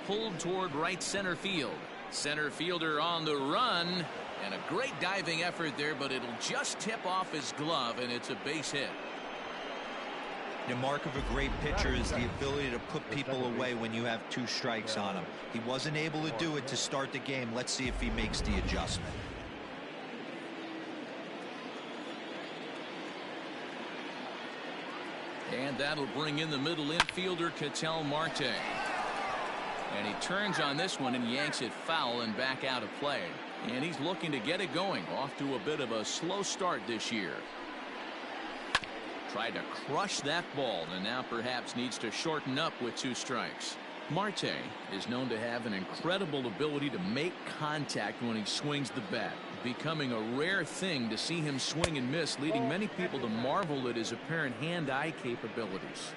Pulled toward right center field. Center fielder on the run, and a great diving effort there, but it'll just tip off his glove, and it's a base hit. The mark of a great pitcher is the ability to put people away when you have 2 strikes on him. He wasn't able to do it to start the game. Let's see if he makes the adjustment. And that'll bring in the middle infielder, Ketel Marte. And he turns on this one and yanks it foul and back out of play. And he's looking to get it going, off to a bit of a slow start this year. Tried to crush that ball, and now perhaps needs to shorten up with 2 strikes. Marte is known to have an incredible ability to make contact when he swings the bat, becoming a rare thing to see him swing and miss, leading many people to marvel at his apparent hand-eye capabilities.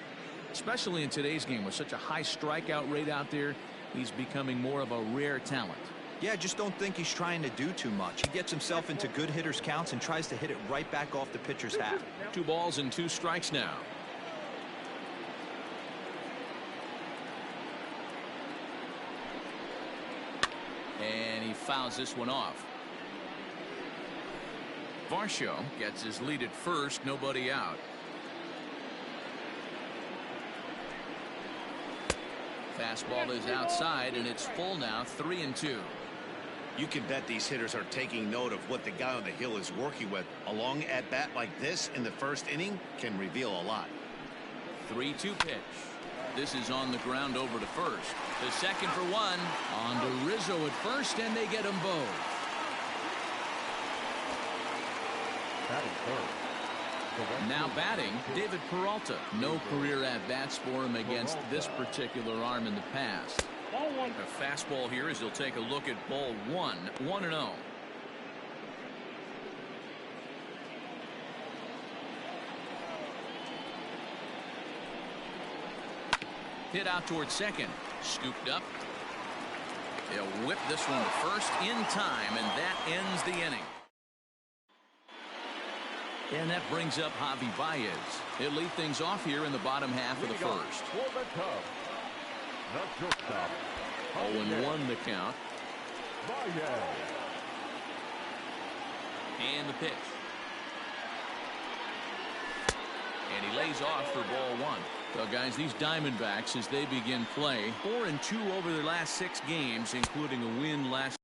Especially in today's game with such a high strikeout rate out there, he's becoming more of a rare talent. Yeah, I just don't think he's trying to do too much. He gets himself into good hitters' counts and tries to hit it right back off the pitcher's hat. 2 balls and 2 strikes now. And he fouls this one off. Varsho gets his lead at first, nobody out. Fastball is outside, and it's full now, 3-2. You can bet these hitters are taking note of what the guy on the hill is working with. A long at bat like this in the first inning can reveal a lot. 3-2 pitch. This is on the ground over to first. The second for 1. On to Rizzo at first, and they get them both. Now batting, David Peralta. No career at-bats for him against this particular arm in the past. A fastball here as he'll take a look at ball 1. 1-0. Hit out towards second. Scooped up. They'll whip this one to first in time, and that ends the inning. And that brings up Javi Baez. He'll lead things off here in the bottom half of the first. 0-1 the count. And the pitch. And he lays off for ball 1. Well, guys, these Diamondbacks, as they begin play, 4-2 over their last 6 games, including a win last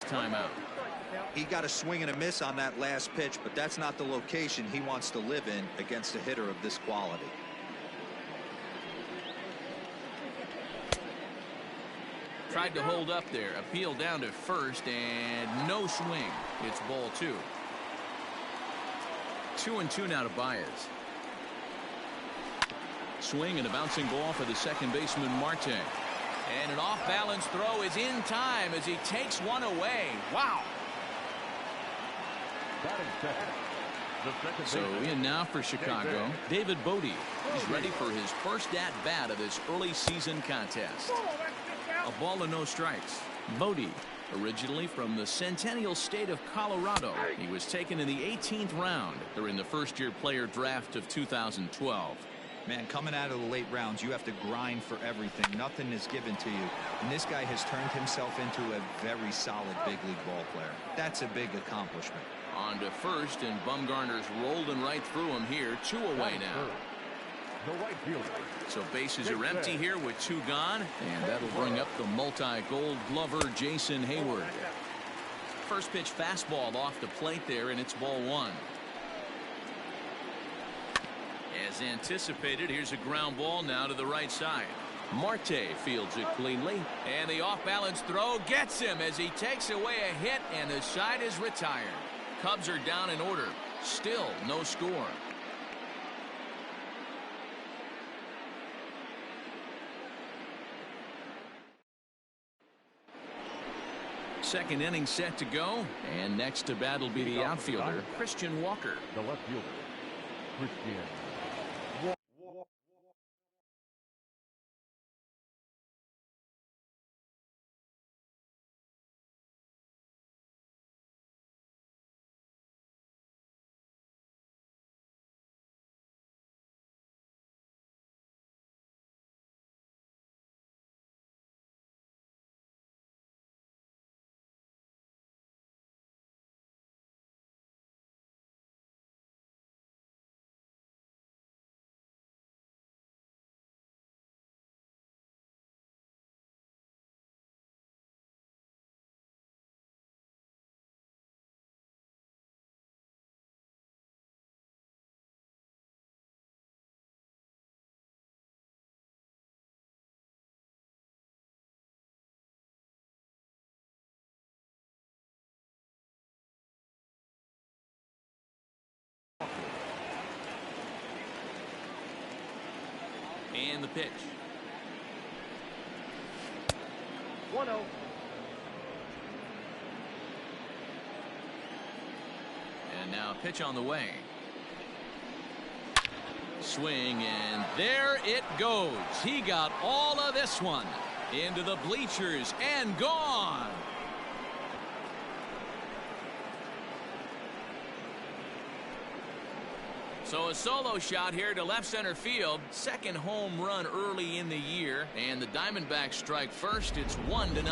timeout. He got a swing and a miss on that last pitch, but that's not the location he wants to live in against a hitter of this quality. Tried to hold up there. Appeal down to first, and no swing. It's ball 2. 2-2 now to Baez. Swing and a bouncing ball for the second baseman, Marte. And an off-balance throw is in time as he takes one away. Wow. So in now for Chicago, David Bodie. He's ready for his first at-bat of this early season contest. A ball and no strikes. Bodie, originally from the Centennial State of Colorado. He was taken in the 18th round during the first-year player draft of 2012. Man, coming out of the late rounds, you have to grind for everything. Nothing is given to you. And this guy has turned himself into a very solid big league ball player. That's a big accomplishment. On to first, and Bumgarner's rolling right through him here. 2 away now. So bases are empty here with 2 gone, and that'll bring up the multi-gold glover Jason Hayward. First pitch fastball off the plate there, and it's ball 1. As anticipated, here's a ground ball now to the right side. Marte fields it cleanly, and the off-balance throw gets him as he takes away a hit, and the side is retired. Cubs are down in order. Still no score. Second inning set to go, and next to bat will be the outfielder, Christian Walker. The left fielder, Christian. And the pitch. 1-0. And now pitch on the way. Swing, and there it goes. He got all of this one into the bleachers and gone. So a solo shot here to left center field. Second home run early in the year, and the Diamondbacks strike first. It's 1-0.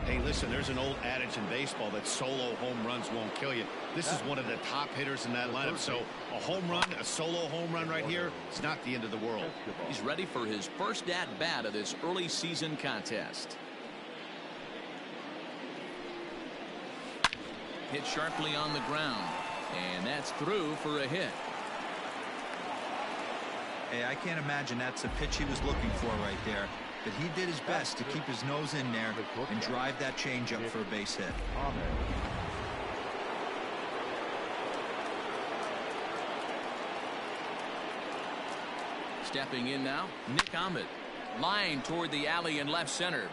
Hey, listen, there's an old adage in baseball that solo home runs won't kill you. This is one of the top hitters in that lineup. So a home run, a solo home run right here, it's not the end of the world. He's ready for his first at-bat of this early season contest. Hit sharply on the ground, and that's through for a hit. Hey, I can't imagine that's a pitch he was looking for right there. But he did his best to keep his nose in there and drive that changeup for a base hit. Stepping in now, Nick Ahmed. Line toward the alley in left center.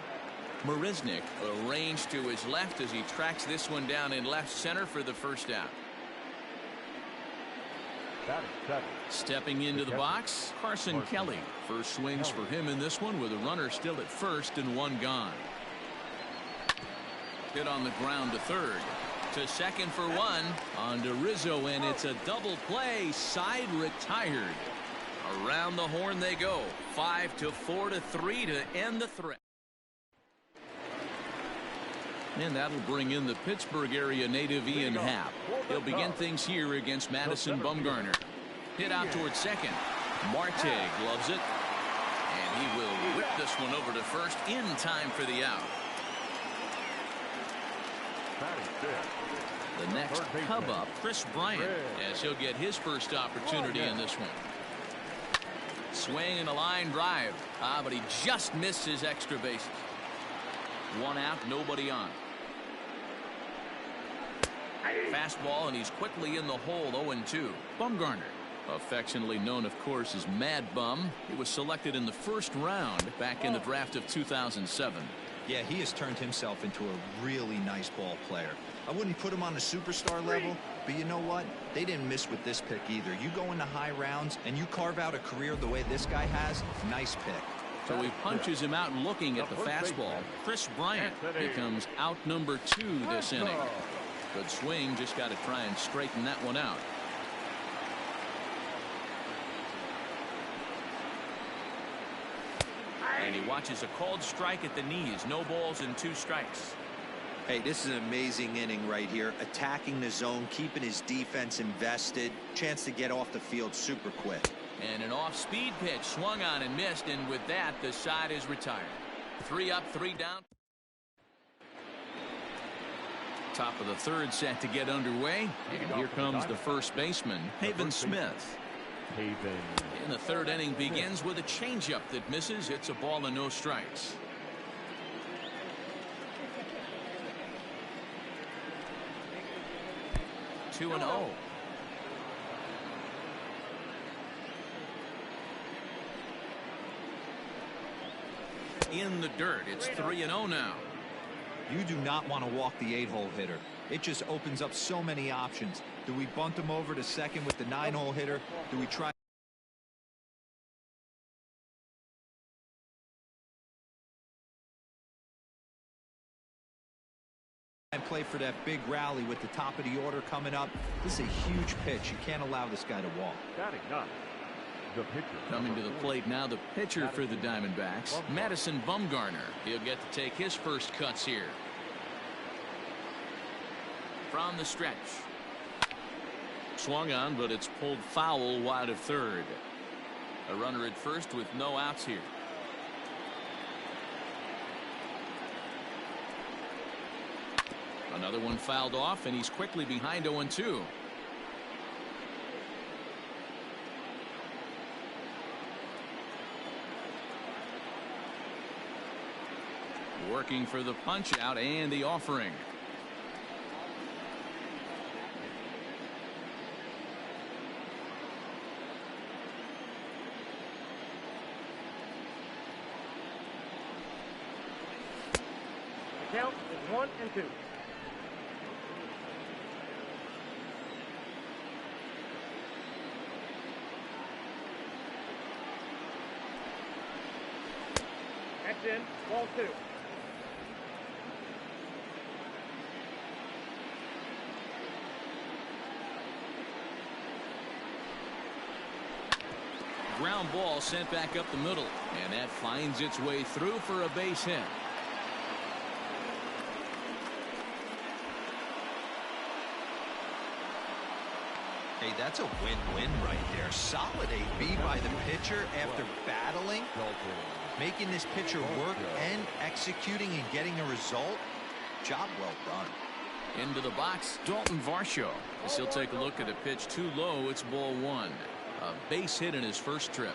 Marisnik arranged to his left as he tracks this one down in left center for the first out. Stepping into the box, Carson Kelly. First swings for him in this one with a runner still at first and 1 gone. Hit on the ground to third. To second for 1. On to Rizzo, and it's a double play. Side retired. Around the horn they go. 5-4-3 to end the threat. And that'll bring in the Pittsburgh area native Ian Happ. He'll begin things here against Madison Bumgarner. Hit out towards second. Marte gloves it. And he will whip this one over to first in time for the out. The next Cub up, Chris Bryant, as he'll get his first opportunity in this one. Swing and a line drive. But he just missed his extra bases. One out, nobody on. Fastball, and he's quickly in the hole, 0-2. Bumgarner, affectionately known, of course, as Mad Bum. He was selected in the first round back in the draft of 2007. Yeah, he has turned himself into a really nice ball player. I wouldn't put him on the superstar level, but you know what? They didn't miss with this pick either. You go into high rounds and you carve out a career the way this guy has, nice pick. So he punches him out looking at the fastball. Chris Bryant becomes out number 2 this inning. Good swing, just got to try and straighten that one out. And he watches a called strike at the knees. No balls and 2 strikes. Hey, this is an amazing inning right here. Attacking the zone, keeping his defense invested. Chance to get off the field super quick. And an off-speed pitch swung on and missed, and with that, the side is retired. 3 up, 3 down. Top of the third set to get underway. And here comes the first baseman, Haven Smith. In the third inning begins with a changeup that misses. It's a ball and no strikes. Two and 0. In the dirt, it's 3-0 now. You do not want to walk the 8-hole hitter. It just opens up so many options. Do we bunt him over to second with the 9-hole hitter? Do we try and play for that big rally with the top of the order coming up? This is a huge pitch. You can't allow this guy to walk. Coming to the plate now, the pitcher for the Diamondbacks, Madison Bumgarner. He'll get to take his first cuts here. From the stretch. Swung on, but it's pulled foul wide of third. A runner at first with no outs here. Another one fouled off, and he's quickly behind 0-2. Working for the punch out and the offering. The count is 1-2. That's in. Ball 2. Ground ball sent back up the middle, and that finds its way through for a base hit. Hey, that's a win-win right there. Solid AB by the pitcher after battling, making this pitcher work and executing and getting a result. Job well done. Into the box, Dalton Varsho. As he'll take a look at a pitch too low. It's ball 1. A base hit in his first trip.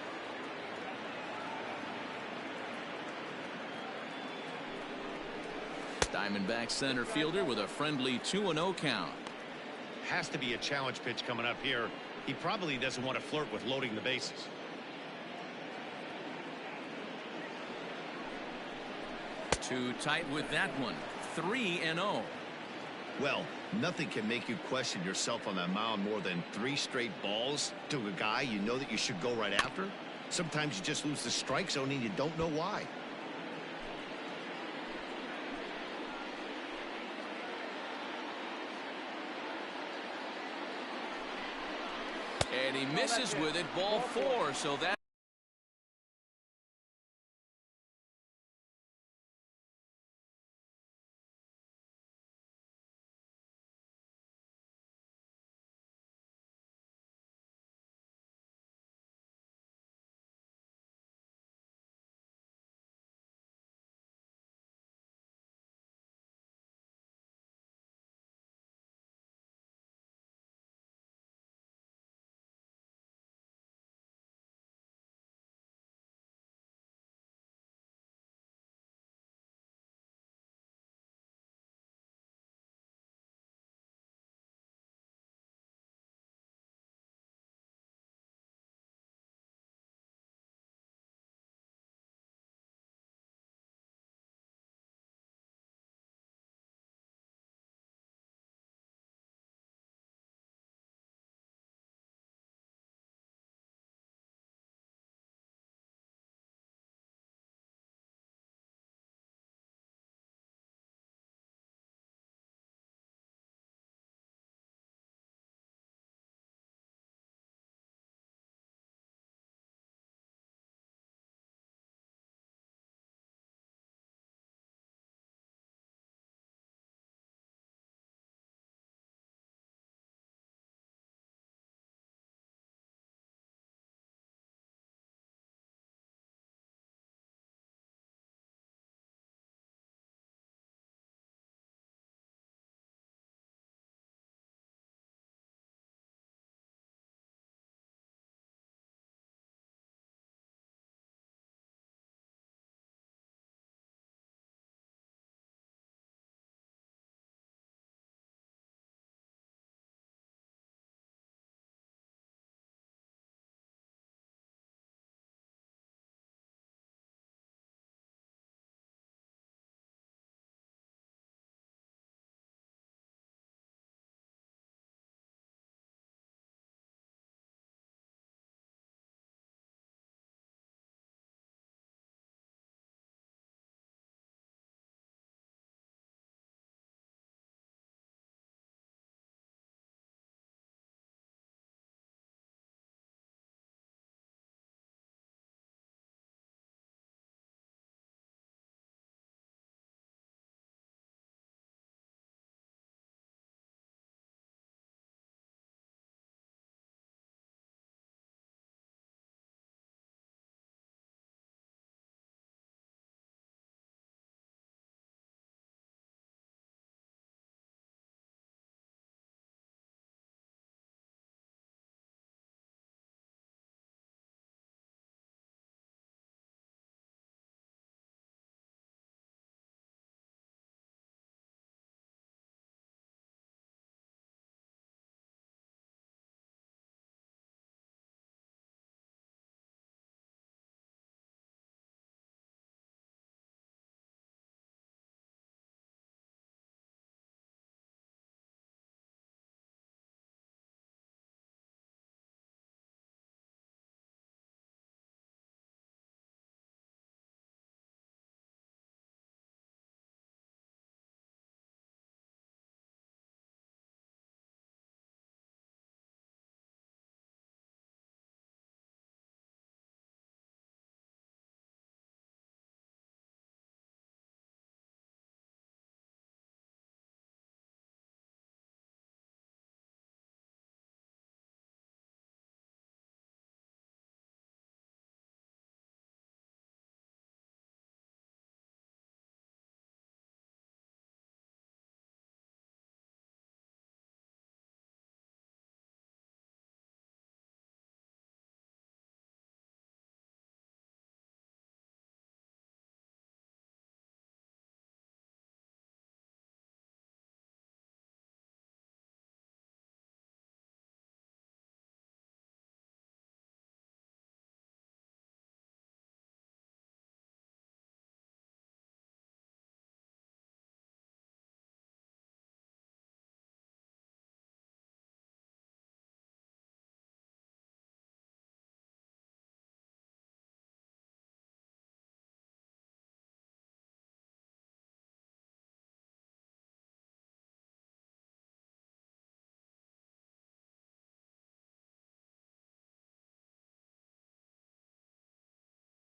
Diamondback center fielder with a friendly 2-0 count. Has to be a challenge pitch coming up here. He probably doesn't want to flirt with loading the bases. Too tight with that one. 3-0. Well, nothing can make you question yourself on that mound more than 3 straight balls to a guy you know that you should go right after. Sometimes you just lose the strike zone and you don't know why. And he misses with it, ball 4. So that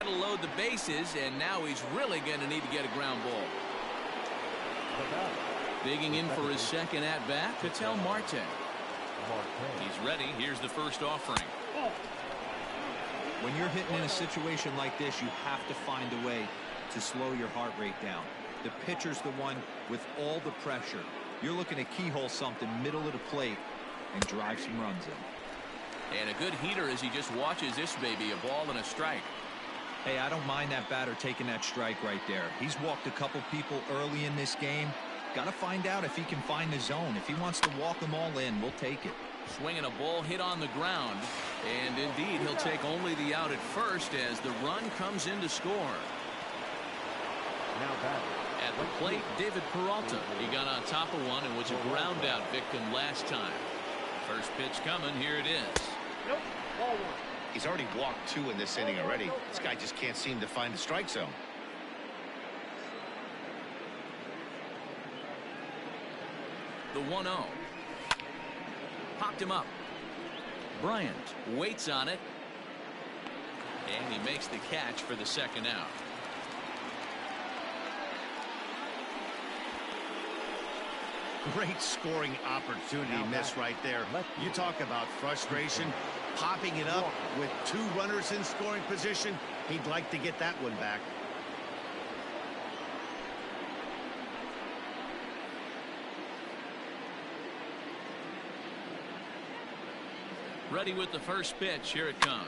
to load the bases, and now he's really going to need to get a ground ball. Digging in for his second at-bat, Ketel Marte. He's ready. Here's the first offering. When you're hitting in a situation like this, you have to find a way to slow your heart rate down. The pitcher's the one with all the pressure. You're looking to keyhole something middle of the plate and drive some runs in. And a good heater as he just watches this baby, a ball and a strike. Hey, I don't mind that batter taking that strike right there. He's walked a couple people early in this game. Got to find out if he can find the zone. If he wants to walk them all in, we'll take it. Swinging a ball hit on the ground. And indeed, he'll take only the out at first as the run comes in to score. At the plate, David Peralta. He got on top of one and was a ground out victim last time. First pitch coming. Here it is. Nope. Ball one. He's already walked 2 in this inning already. This guy just can't seem to find the strike zone. The 1-0. Popped him up. Bryant waits on it. And he makes the catch for the second out. Great scoring opportunity missed right there. You talk about frustration. Popping it up with 2 runners in scoring position. He'd like to get that one back. Ready with the first pitch. Here it comes.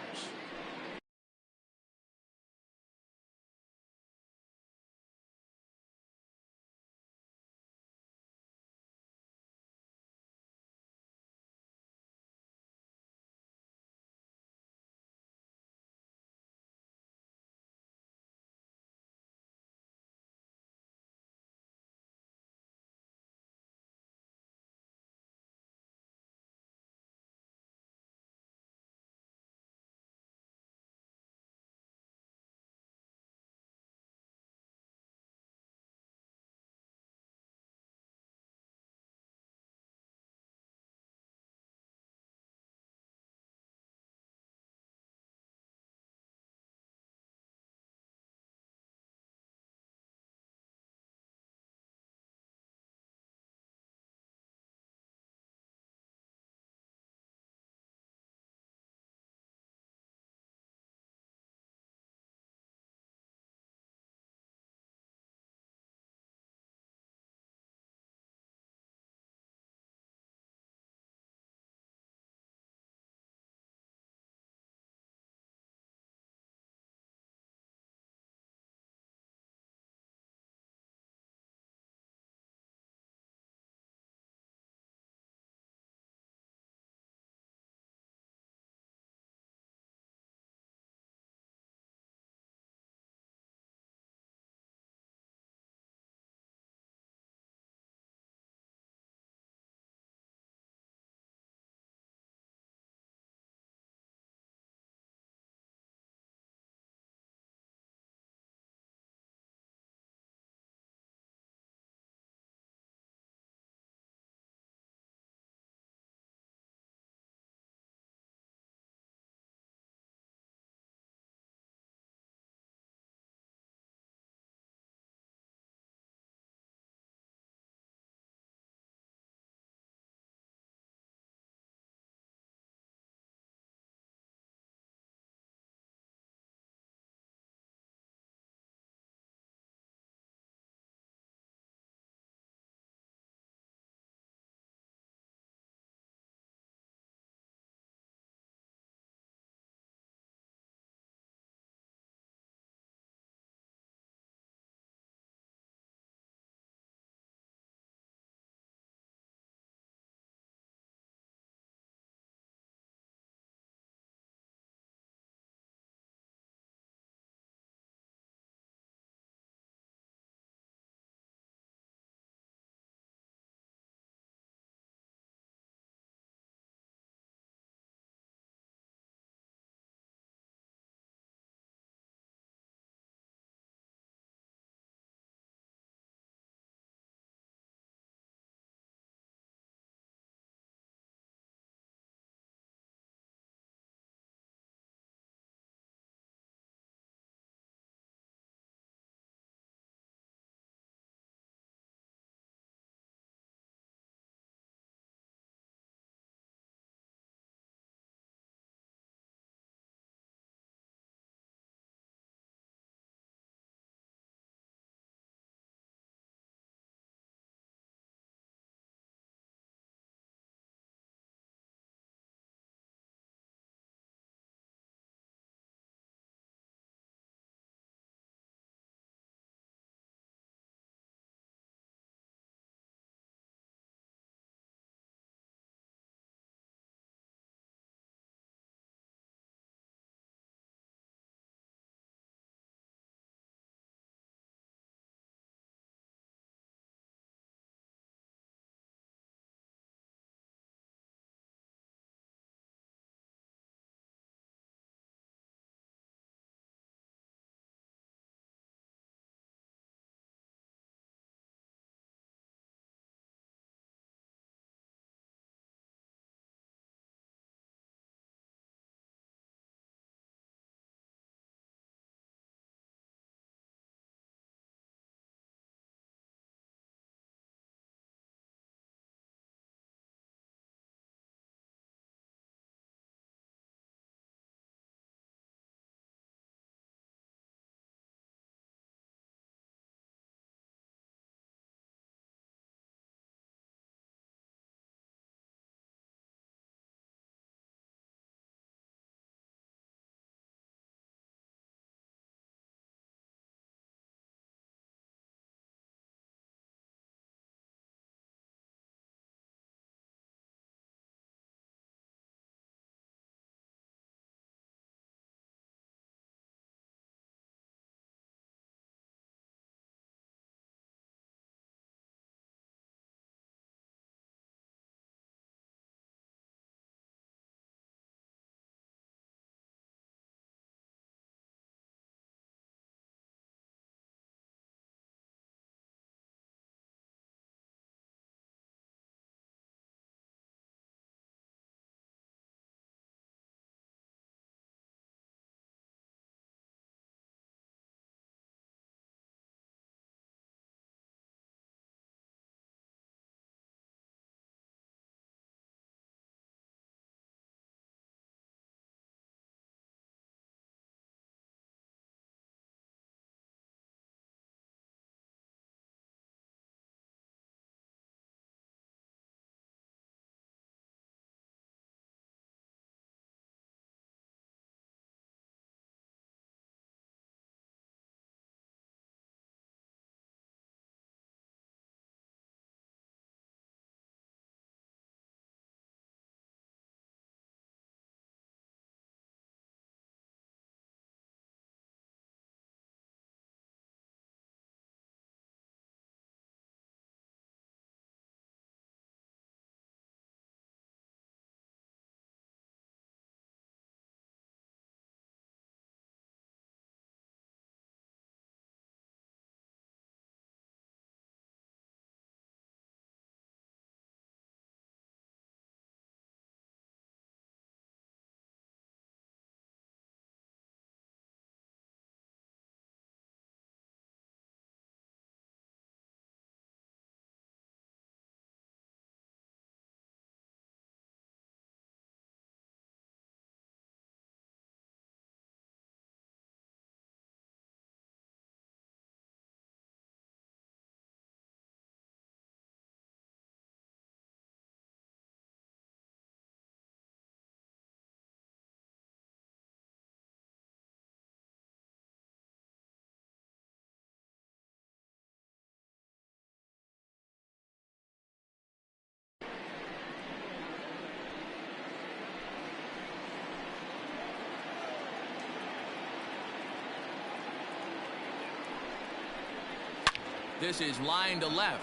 This is line to left.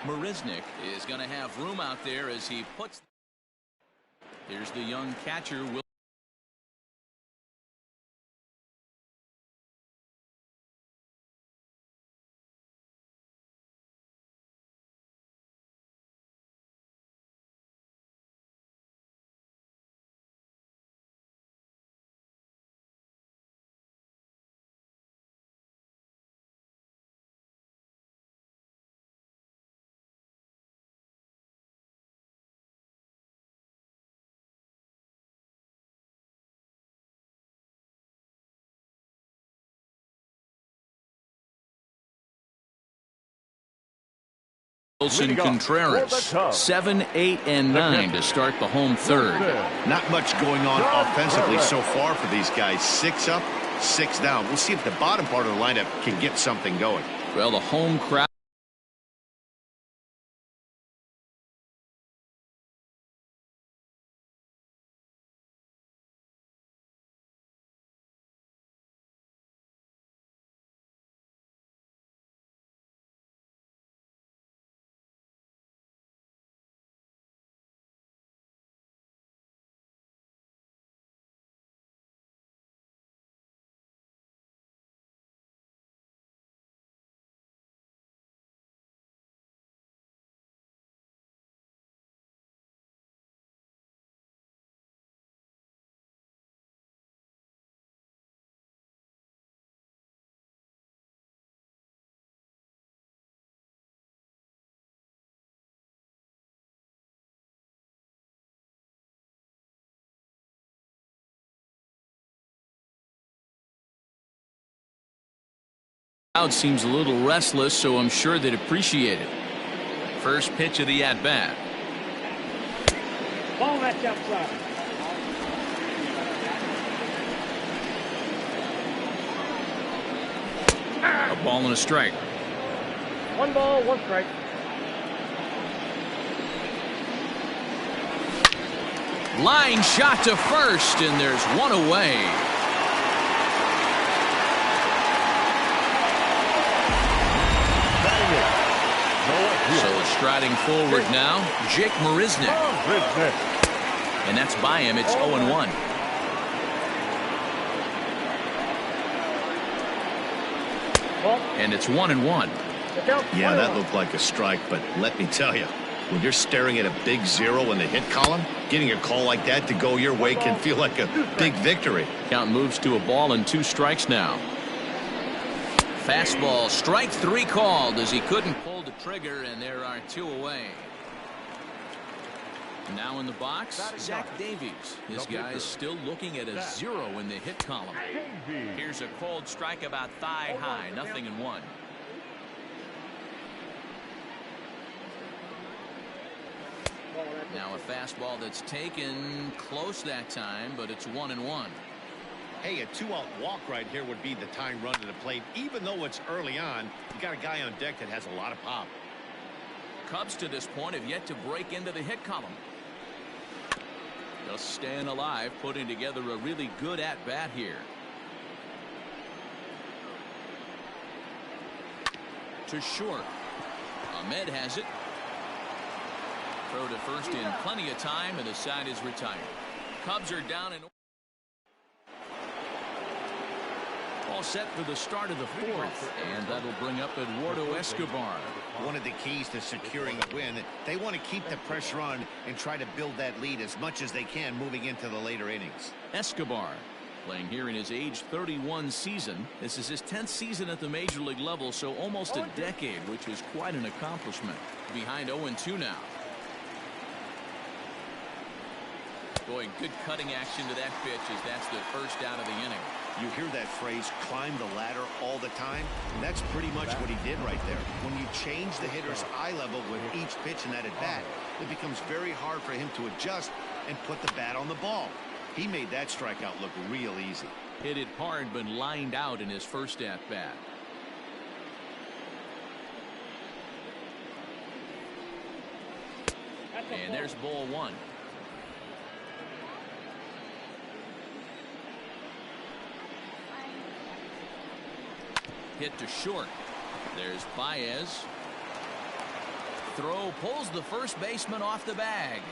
Marisnik is going to have room out there as he puts. Here's the young catcher. Wilson Contreras, 7, 8, and 9 to start the home third. Not much going on offensively so far for these guys. 6 up, 6 down. We'll see if the bottom part of the lineup can get something going. Well, the home crowd. Crowd seems a little restless, so I'm sure they'd appreciate it. First pitch of the at-bat. Ball that's outside. A ball and a strike. 1 ball, 1 strike. Line shot to first, and there's one away. So striding forward now, Jake Marisnik. And that's by him. It's 0-1. And it's 1-1. Yeah, that looked like a strike, but let me tell you, when you're staring at a big 0 in the hit column, getting a call like that to go your way can feel like a big victory. Count moves to a ball and 2 strikes now. Fastball, strike 3 called as he couldn't pull the trigger, and there are 2 away. Now in the box, Zach Davies. This guy's still looking at a 0 in the hit column. Here's a cold strike about thigh high, 0-1. Now a fastball that's taken close that time, but it's 1-1. Hey, a 2-out walk right here would be the time run to the plate. Even though it's early on, you got a guy on deck that has a lot of pop. Cubs to this point have yet to break into the hit column. Just staying alive, putting together a really good at-bat here. To short. Ahmed has it. Throw to first in plenty of time, and the side is retired. Cubs are down in. All set for the start of the 4th, and that'll bring up Eduardo Escobar. One of the keys to securing a win, they want to keep the pressure on and try to build that lead as much as they can moving into the later innings. Escobar playing here in his age 31 season. This is his 10th season at the major league level, so almost a decade, which is quite an accomplishment. Behind 0-2 now. Boy, good cutting action to that pitch as that's the first out of the inning. You hear that phrase, climb the ladder all the time? That's pretty much what he did right there. When you change the hitter's eye level with each pitch in that at-bat, it becomes very hard for him to adjust and put the bat on the ball. He made that strikeout look real easy. Hit it hard, but lined out in his first at-bat. And there's ball 1. Hit to short. There's Baez. Throw pulls the first baseman off the bag.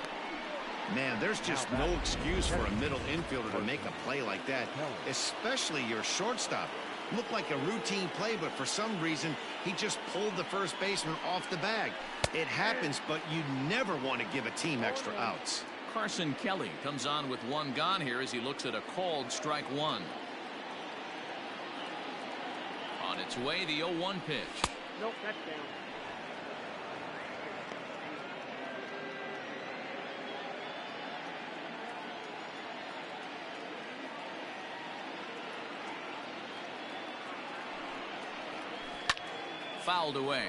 Man, there's just no excuse for a middle infielder to make a play like that, especially your shortstop. Looked like a routine play, but for some reason, he just pulled the first baseman off the bag. It happens, but you never want to give a team extra outs. Carson Kelly comes on with one gone here as he looks at a called strike one. On its way, the 0-1 pitch. Nope, that's down. Fouled away.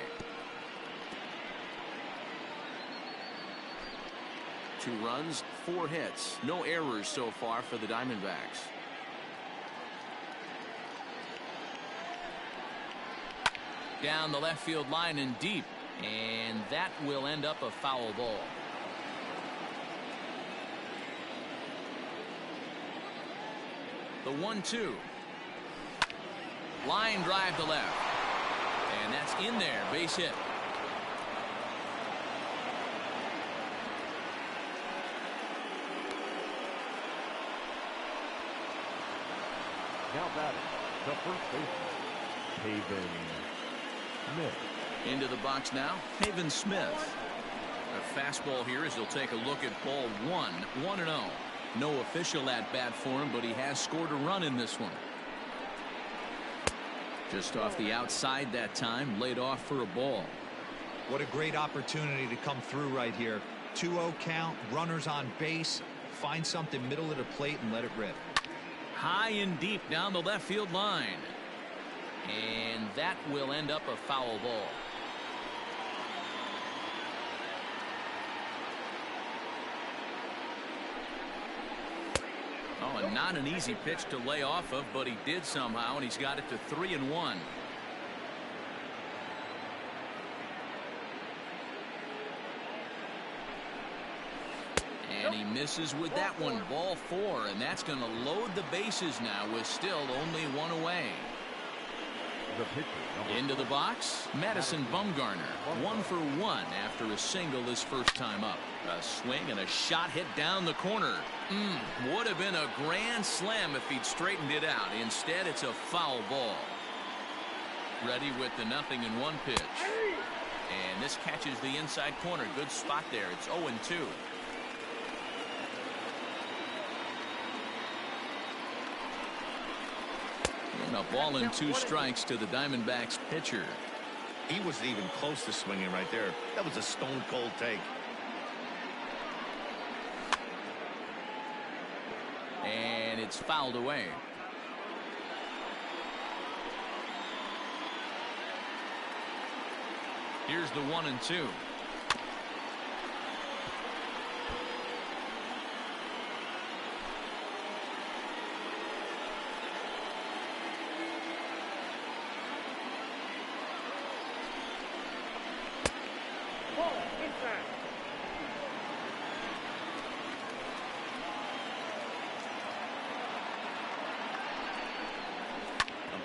2 runs, 4 hits. No errors so far for the Diamondbacks. Down the left field line and deep. And that will end up a foul ball. The 1-2. Line drive to left. And that's in there. Base hit. Now batting, the first baseman, Haven Smith. Into the box now, Haven Smith. A fastball here as he'll take a look at ball 1, 1-0. No official at bat for him, but he has scored a run in this one. Just off the outside that time, laid off for a ball. What a great opportunity to come through right here. 2-0 count, runners on base. Find something middle of the plate and let it rip. High and deep down the left field line. And that will end up a foul ball. Oh, and not an easy pitch to lay off of, but he did somehow, and he's got it to 3-1. And he misses with that one. Ball 4, and that's going to load the bases now with still only 1 away. Into the box, Madison Bumgarner. 1 for 1 after a single his first time up. A swing and a shot hit down the corner. Would have been a grand slam if he'd straightened it out. Instead, it's a foul ball. Ready with the 0-1 pitch. And this catches the inside corner. Good spot there. It's 0-2. And a ball and 2 strikes to the Diamondbacks pitcher. He wasn't even close to swinging right there. That was a stone cold take. And it's fouled away. Here's the 1-2.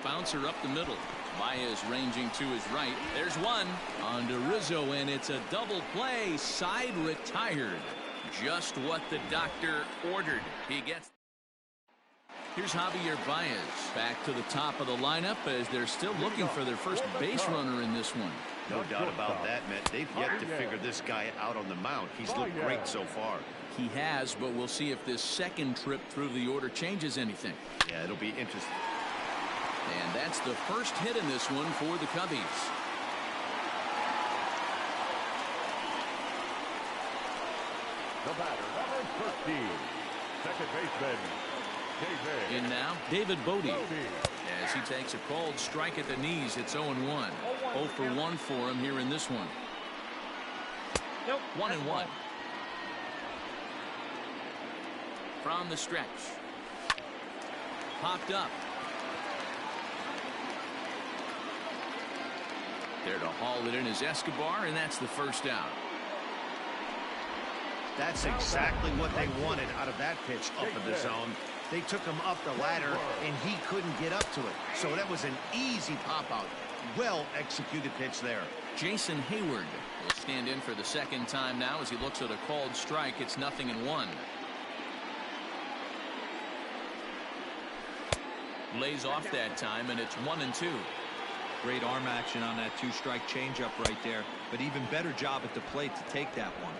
Bouncer up the middle. Baez ranging to his right. There's one on to Rizzo, and it's a double play. Side retired. Just what the doctor ordered. He gets. Here's Javier Baez back to the top of the lineup as they're still looking for their first base runner in this one. No doubt about that, Matt. They've yet to figure this guy out on the mound. He's looked great so far. He has, but we'll see if this second trip through the order changes anything. Yeah, it'll be interesting. And that's the first hit in this one for the Cubbies. The batter, number 13, second baseman, David. In now, David Bodie. As he takes a called strike at the knees, it's 0-1. 0 for 1 for him here in this one. 1-1. From the stretch. Popped up. There to haul it in is Escobar, and that's the first out. That's exactly what they wanted out of that pitch up in the zone. They took him up the ladder, and he couldn't get up to it. So that was an easy pop out. Well-executed pitch there. Jason Hayward will stand in for the second time now as he looks at a called strike. It's 0-1. Lays off that time, and it's 1-2. Great arm action on that two-strike changeup right there, but even better job at the plate to take that one.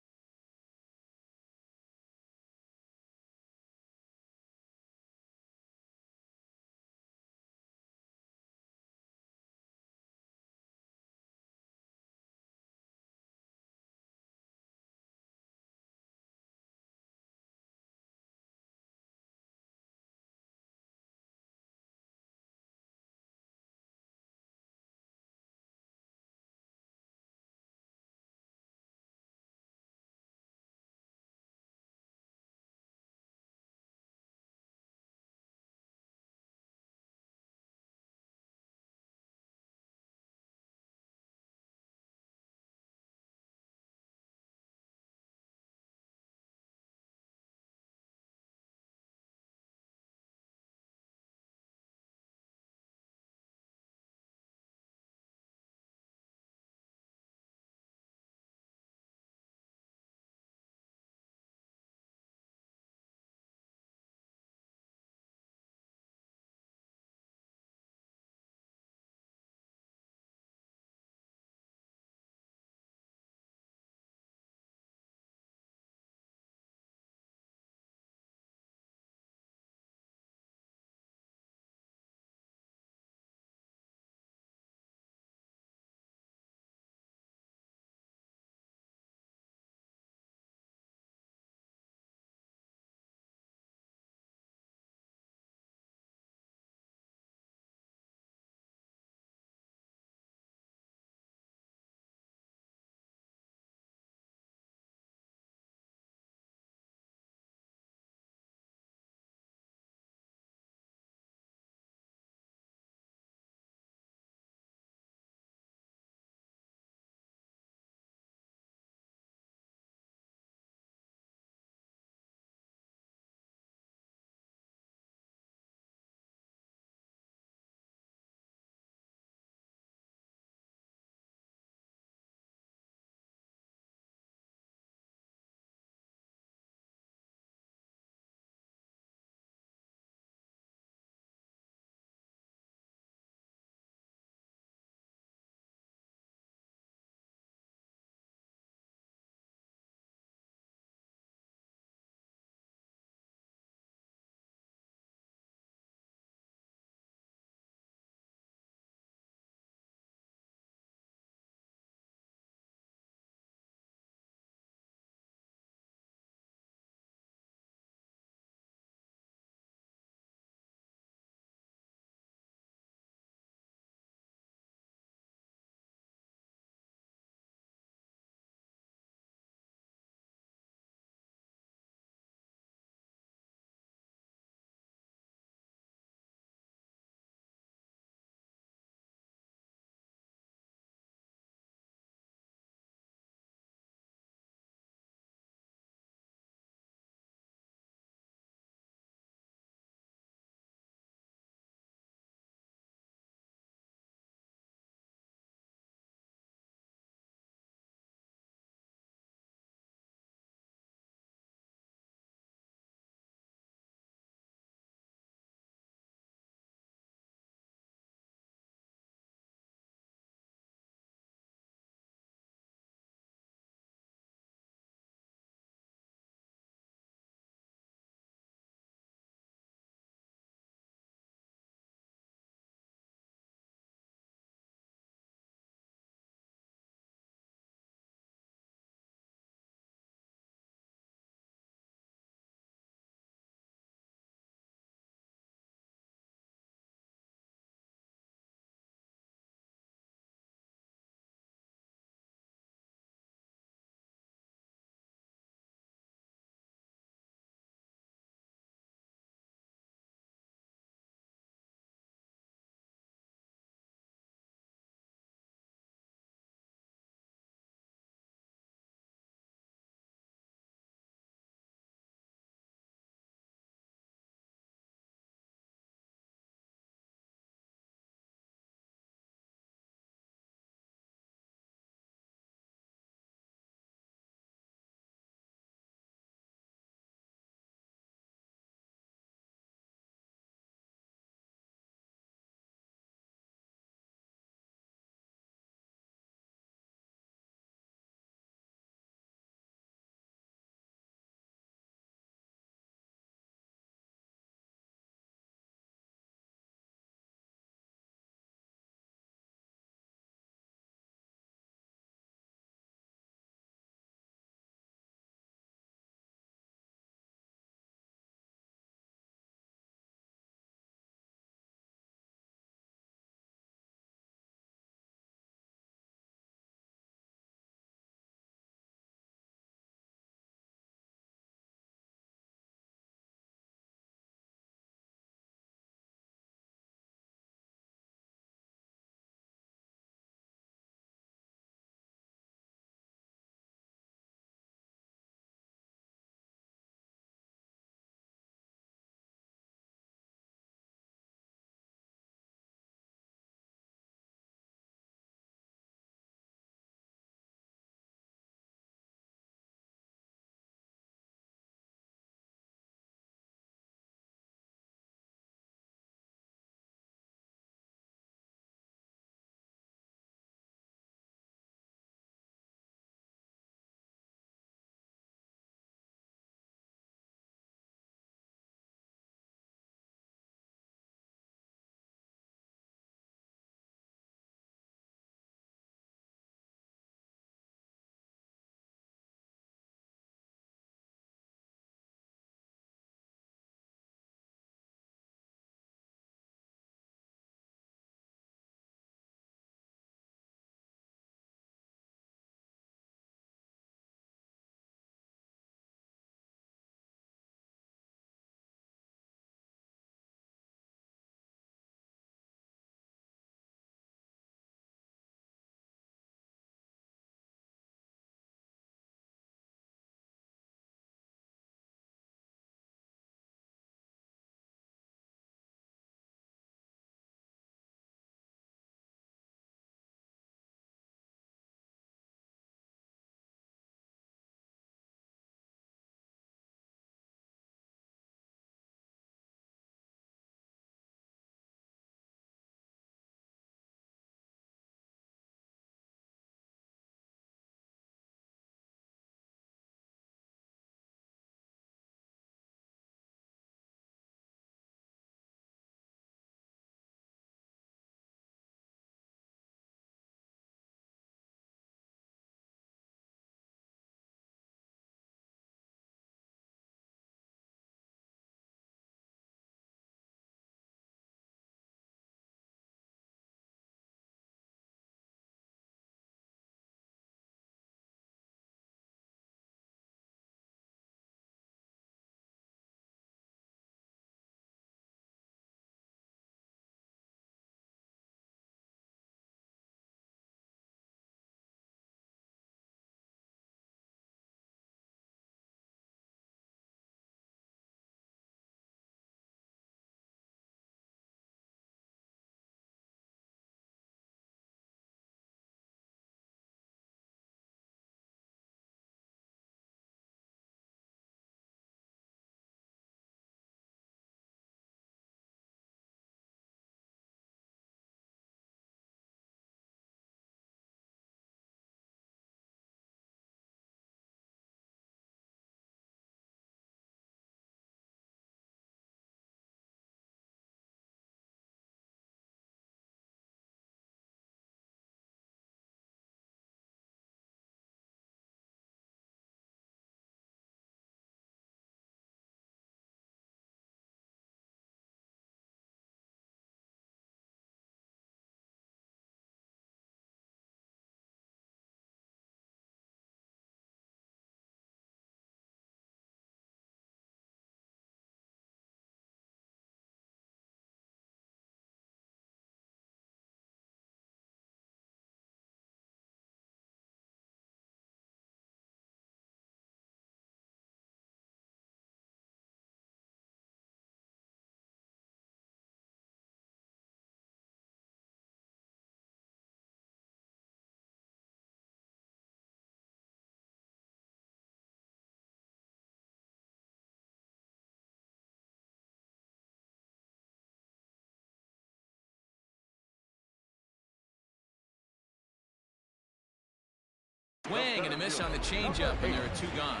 Swing and a miss on the changeup, and there are 2 gone.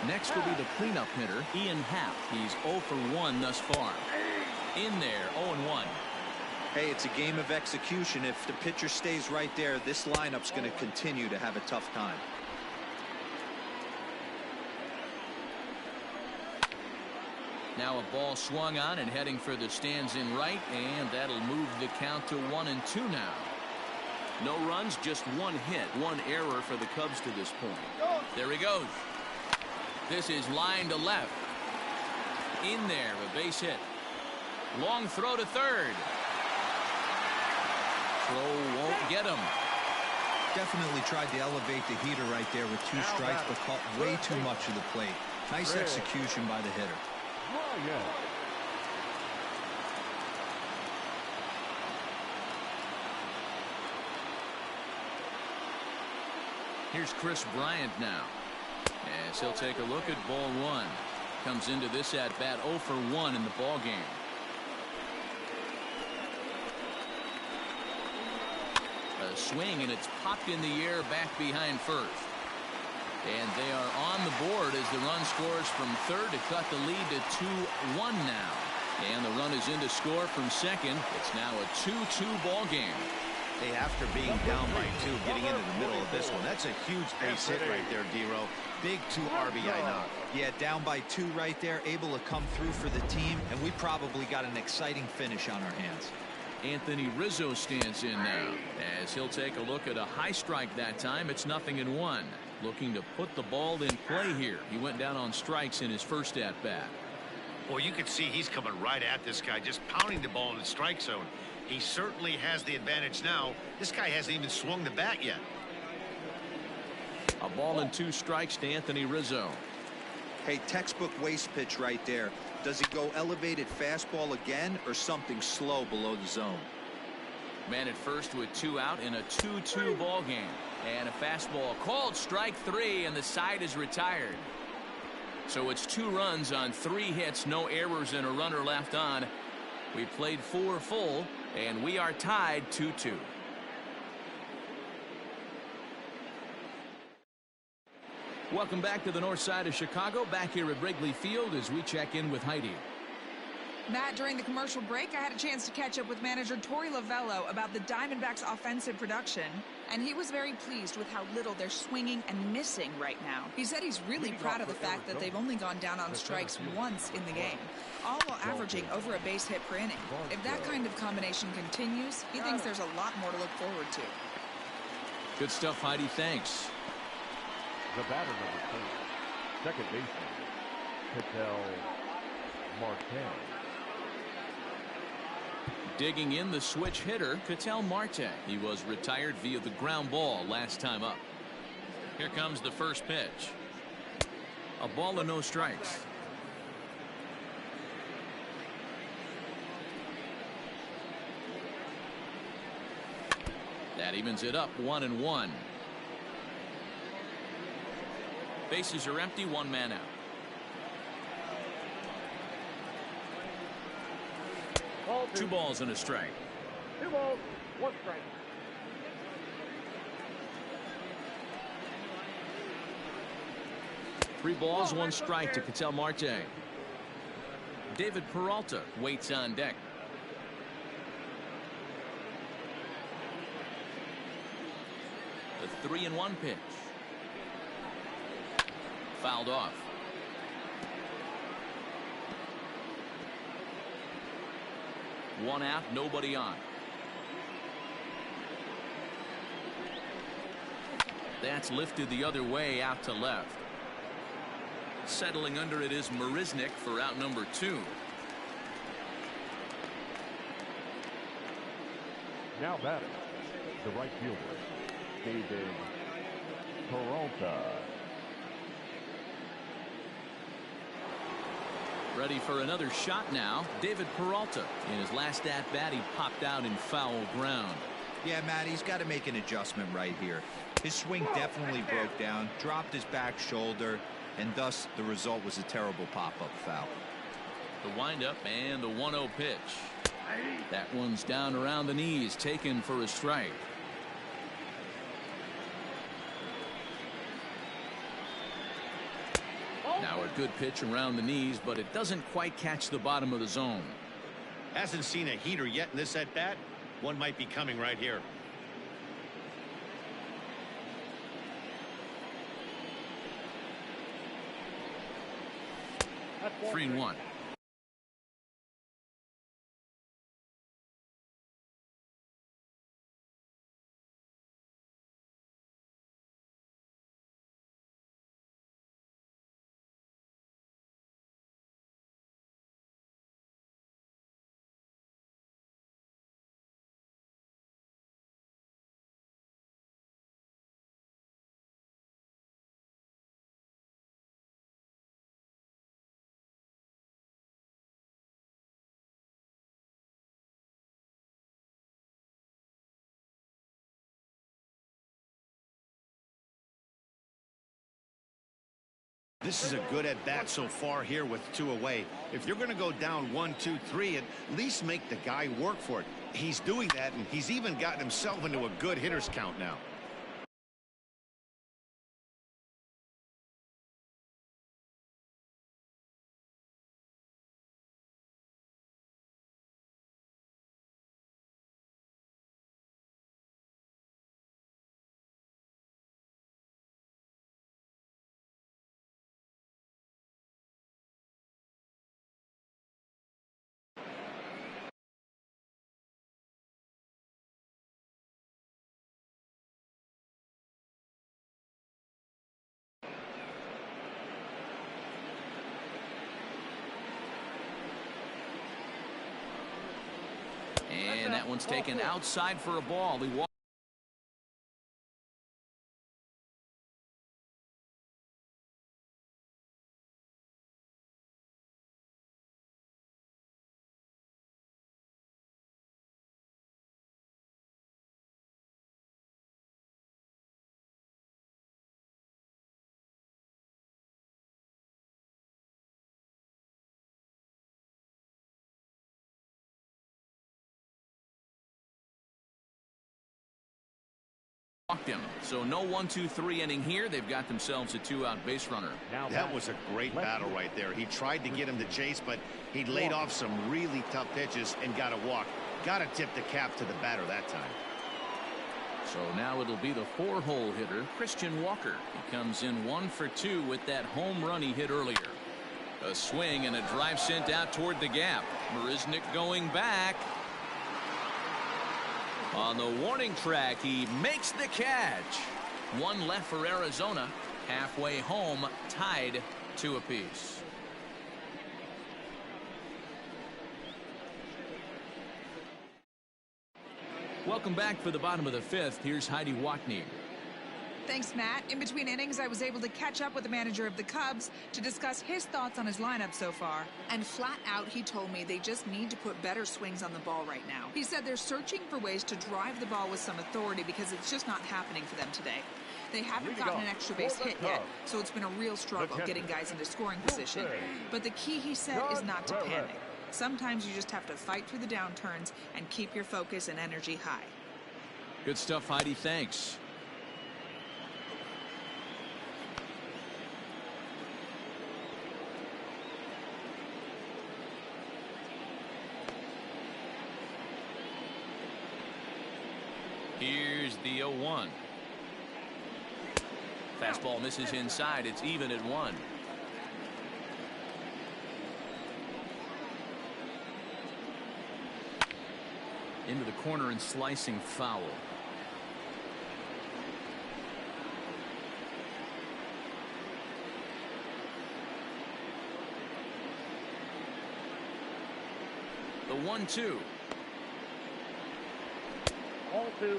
Next will be the cleanup hitter, Ian Happ. He's 0 for 1 thus far. In there, 0-1. Hey, it's a game of execution. If the pitcher stays right there, this lineup's going to continue to have a tough time. Now a ball swung on and heading for the stands in right, and that'll move the count to 1-2 now. No runs, just 1 hit, 1 error for the Cubs to this point. There he goes. This is line to left. In there, a base hit. Long throw to third. Throw won't get him. Definitely tried to elevate the heater right there with 2 strikes, but caught way too much of the plate. Nice execution by the hitter. Here's Chris Bryant now, as he'll take a look at ball 1. Comes into this at bat 0 for 1 in the ball game. A swing, and it's popped in the air back behind first. And they are on the board as the run scores from third to cut the lead to 2-1 now. And the run is in to score from second. It's now a 2-2 ball game. Hey, after being down by 2, getting into the middle of this one, that's a huge base hit right there, D-Row. Big 2 RBI knock. Yeah, down by 2 right there, able to come through for the team, and we probably got an exciting finish on our hands. Anthony Rizzo stands in now, as he'll take a look at a high strike that time. It's 0-1. Looking to put the ball in play here. He went down on strikes in his first at-bat. Well, you can see he's coming right at this guy, just pounding the ball in the strike zone. He certainly has the advantage now. This guy hasn't even swung the bat yet. A ball and 2 strikes to Anthony Rizzo. Hey, textbook waste pitch right there. Does he go elevated fastball again or something slow below the zone? Man at first with 2 out in a 2-2 ball game. And a fastball called strike 3, and the side is retired. So it's 2 runs on 3 hits, no errors, and a runner left on. We played 4 full, and we are tied 2-2. Welcome back to the north side of Chicago, back here at Wrigley Field as we check in with Heidi. Matt, during the commercial break, I had a chance to catch up with manager Torey Lovello about the Diamondbacks' offensive production, and he was very pleased with how little they're swinging and missing right now. He said he's really proud of the fact that they've only gone down on strikes once in the game, all while averaging over a base hit per inning. If that kind of combination continues, he thinks there's a lot more to look forward to. Good stuff, Heidi. Thanks. The batter number 2, second baseman, Ketel Marte. Digging in the switch hitter, Ketel Marte. He was retired via the ground ball last time up. Here comes the first pitch. A ball and no strikes. That evens it up 1-1. Bases are empty, 1 man out. Ball 2 balls and a strike. 2 balls, 1 strike. Three balls, 1 strike to Ketel Marte. David Peralta waits on deck. The 3-1 pitch. Fouled off. One out, nobody on. That's lifted the other way out to left. Settling under it is Marisnik for out number 2. Now batting, the right fielder, David Peralta. Ready for another shot now. David Peralta. In his last at-bat, he popped out in foul ground. Yeah, Matt, he's got to make an adjustment right here. His swing definitely broke down, dropped his back shoulder, and thus the result was a terrible pop-up foul. The windup and the 1-0 pitch. That one's down around the knees, taken for a strike. Now a good pitch around the knees, but it doesn't quite catch the bottom of the zone. Hasn't seen a heater yet in this at bat. One might be coming right here. 3-1. This is a good at-bat so far here with 2 away. If you're going to go down 1, 2, 3, at least make the guy work for it. He's doing that, and he's even gotten himself into a good hitter's count now. And that one's taken outside for a ball. He walked. Him. So no 1-2-3 inning here. They've got themselves a 2-out base runner. That was a great battle right there. He tried to get him to chase, but he laid off some really tough pitches and got a walk. Got to tip the cap to the batter that time. So now it'll be the 4-hole hitter, Christian Walker. He comes in 1 for 2 with that home run he hit earlier. A swing and a drive sent out toward the gap. Marisnick going back. On the warning track, he makes the catch. 1 left for Arizona. Halfway home, tied 2 apiece. Welcome back for the bottom of the 5th. Here's Heidi Watney. Thanks, Matt. In between innings, I was able to catch up with the manager of the Cubs to discuss his thoughts on his lineup so far. And flat out, he told me they just need to put better swings on the ball right now. He said they're searching for ways to drive the ball with some authority because it's just not happening for them today. They haven't gotten an extra base hit yet, so it's been a real struggle getting guys into scoring position. But the key, he said, is not to panic. Sometimes you just have to fight through the downturns and keep your focus and energy high. Good stuff, Heidi. Thanks. Here's the 0-1. Fastball misses inside. It's even at 1. Into the corner and slicing foul. The 1-2. All 2.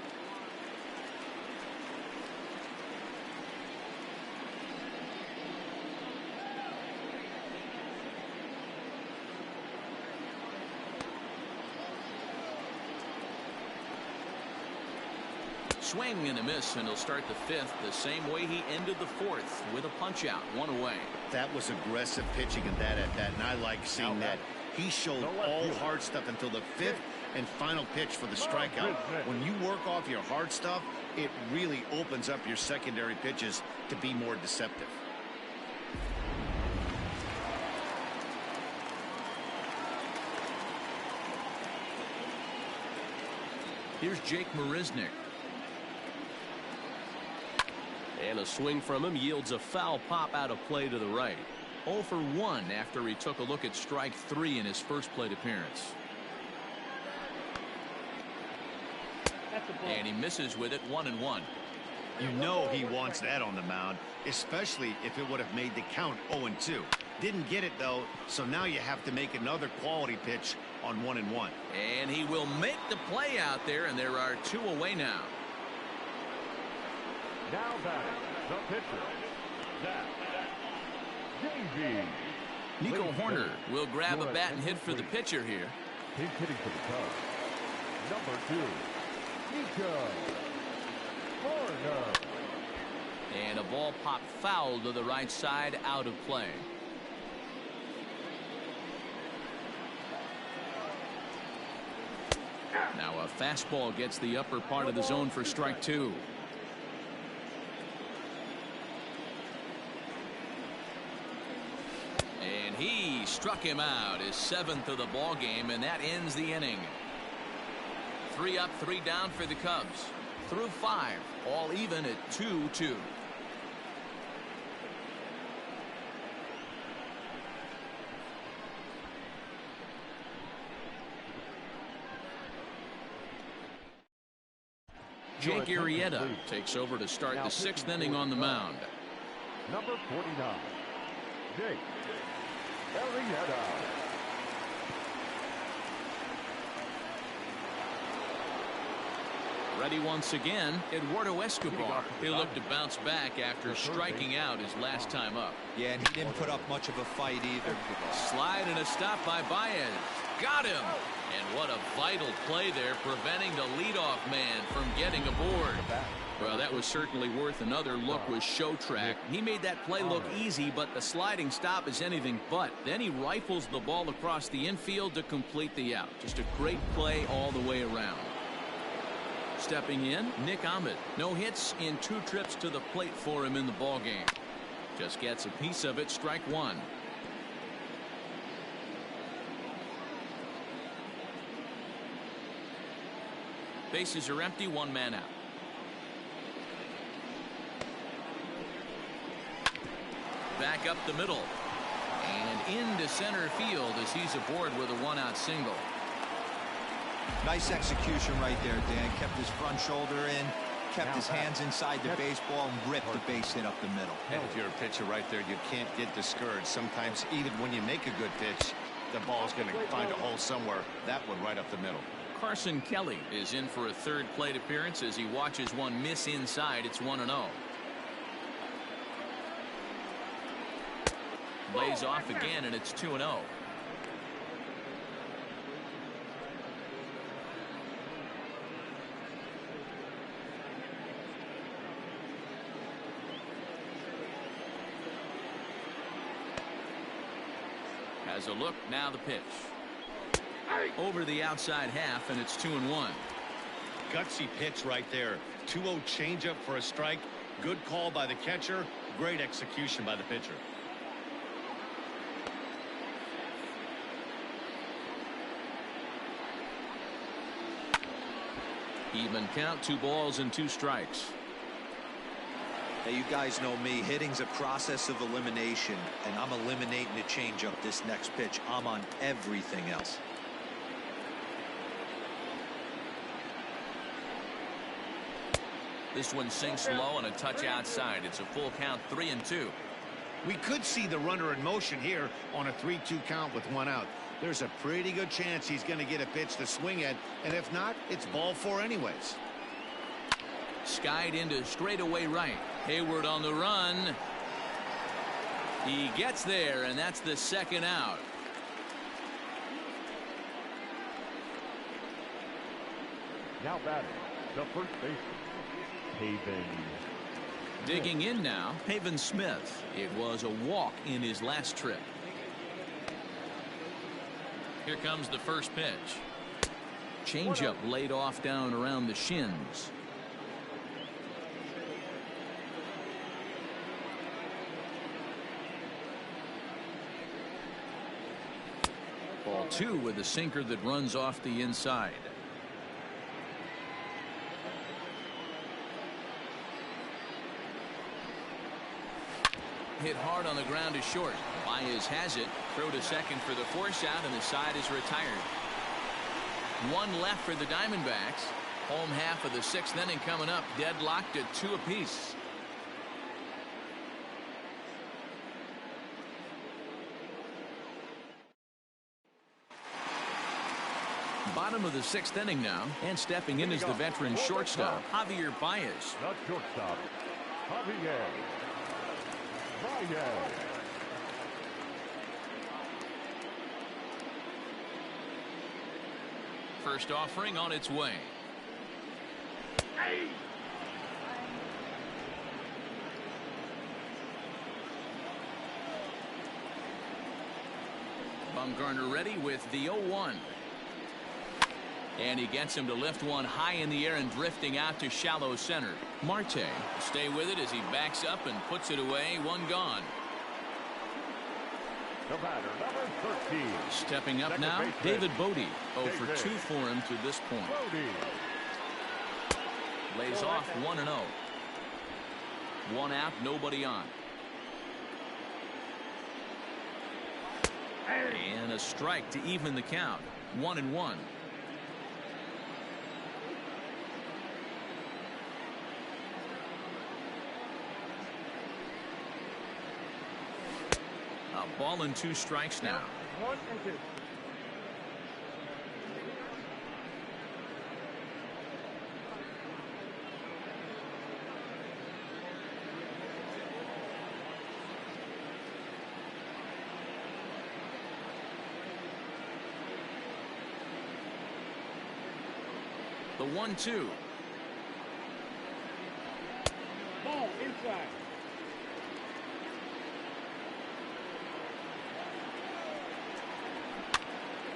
Swing and a miss, and he'll start the 5th the same way he ended the 4th with a punch out, 1 away. That was aggressive pitching in that at bat, and I like seeing that. He showed all hard stuff until the 5th and final pitch for the strikeout. When you work off your hard stuff, it really opens up your secondary pitches to be more deceptive. Here's Jake Marisnick. And a swing from him yields a foul pop out of play to the right. 0 for 1 after he took a look at strike 3 in his first plate appearance. And he misses with it, 1-1. You know he wants that on the mound, especially if it would have made the count 0-2. Didn't get it, though, so now you have to make another quality pitch on 1-1. And he will make the play out there, and there are 2 away now. Now batting, the pitcher, Zach Davey. Nico Horner will grab a bat and hit for the pitcher here. He's hitting for the Cubs. Number 2, Nico Horner. And a ball popped foul to the right side, out of play. Now a fastball gets the upper part of the zone for strike 2. And he struck him out, his 7th of the ball game, and that ends the inning. 3 up, 3 down for the Cubs. Through 5, all even at 2-2. Jake Arrieta takes over to start the 6th inning on the mound. Number 49, Jake Arrieta. Ready once again, Eduardo Escobar. He'll look to bounce back after striking out his last time up. Yeah, and he didn't put up much of a fight either. Slide and a stop by Baez. Got him. And what a vital play there, preventing the leadoff man from getting aboard. Well, that was certainly worth another look with Show Track. He made that play look easy, but the sliding stop is anything but. Then he rifles the ball across the infield to complete the out. Just a great play all the way around. Stepping in, Nick Ahmed. No hits in 2 trips to the plate for him in the ballgame. Just gets a piece of it, strike 1. Bases are empty, 1 man out. Back up the middle. And into center field as he's aboard with a 1-out single. Nice execution right there, Dan. Kept his front shoulder in, kept his hands inside the baseball, and ripped the base hit up the middle. And if you're a pitcher right there, you can't get discouraged. Sometimes even when you make a good pitch, the ball's going to find a hole somewhere. That one right up the middle. Carson Kelly is in for a 3rd plate appearance as he watches one miss inside. It's 1-0. Lays off again, and it's 2-0. Has a look, now the pitch. Over the outside half, and it's 2-1. Gutsy pitch right there. 2-0 changeup for a strike. Good call by the catcher. Great execution by the pitcher. Even count, 2 balls and 2 strikes. Hey, you guys know me. Hitting's a process of elimination, and I'm eliminating the changeup this next pitch. I'm on everything else. This one sinks low and a touch outside. It's a full count, 3-2. We could see the runner in motion here on a 3-2 count with 1 out. There's a pretty good chance he's going to get a pitch to swing at, and if not, it's ball 4 anyways. Skied into straightaway right. Hayward on the run. He gets there, and that's the 2nd out. Now batting, the first baseman, Haven. Digging in now, Haven Smith. It was a walk in his last trip. Here comes the first pitch. Changeup laid off down around the shins. Ball 2 with a sinker that runs off the inside. hit hard on the ground to short. Baez has it. Throw to second for the force out, and the side is retired. One left for the Diamondbacks. Home half of the 6th inning coming up. Deadlocked at 2 apiece. Bottom of the 6th inning now, and stepping in is the veteran shortstop, Javier Baez. The shortstop, Javier Baez. First offering on its way. Bumgarner ready with the 0-1. And he gets him to lift one high in the air and drifting out to shallow center. Marte stay with it as he backs up and puts it away. One gone. The batter, number 13. Stepping up now, David Bodie. 0 for 2 for him to this point. Lays off 1-0. One out, nobody on. And a strike to even the count. 1-1. A ball and 2 strikes now. 1 and 2. The 1-2. Ball inside.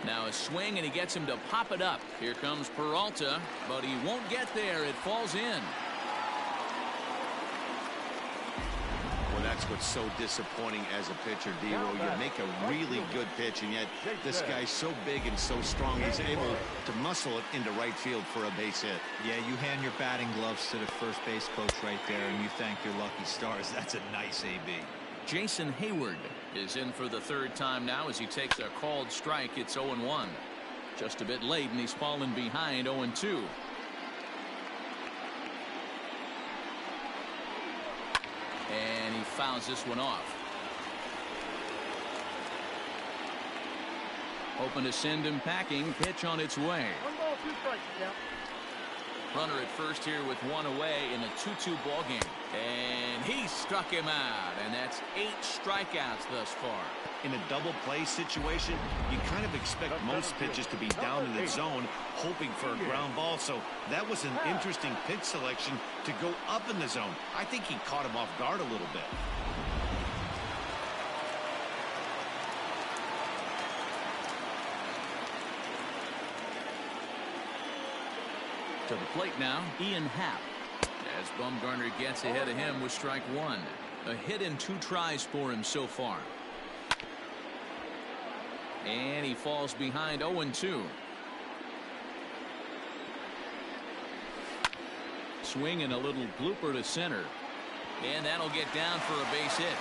Now a swing, and he gets him to pop it up. Here comes Peralta, but he won't get there. It falls in. Well, that's what's so disappointing as a pitcher, Dero. You make a really good pitch, and yet this guy's so big and so strong, he's able to muscle it into right field for a base hit. Yeah, you hand your batting gloves to the first base coach right there, and you thank your lucky stars. That's a nice AB. Jason Hayward is in for the 3rd time now as he takes a called strike. It's 0-1. Just a bit late, and he's fallen behind 0-2. And he fouls this one off. Hoping to send him packing. Pitch on its way. 1 ball, 2 strikes. Yeah. Runner at first here with 1 away in a 2-2 ball game. And he struck him out, and that's 8 strikeouts thus far. In a double play situation, you kind of expect most pitches to be down in the zone, hoping for a ground ball. So that was an interesting pitch selection to go up in the zone. I think he caught him off guard a little bit. To the plate now, Ian Happ. As Bumgarner gets ahead of him with strike 1. A hit in 2 tries for him so far. And he falls behind 0-2. Swing and a little blooper to center. And that'll get down for a base hit.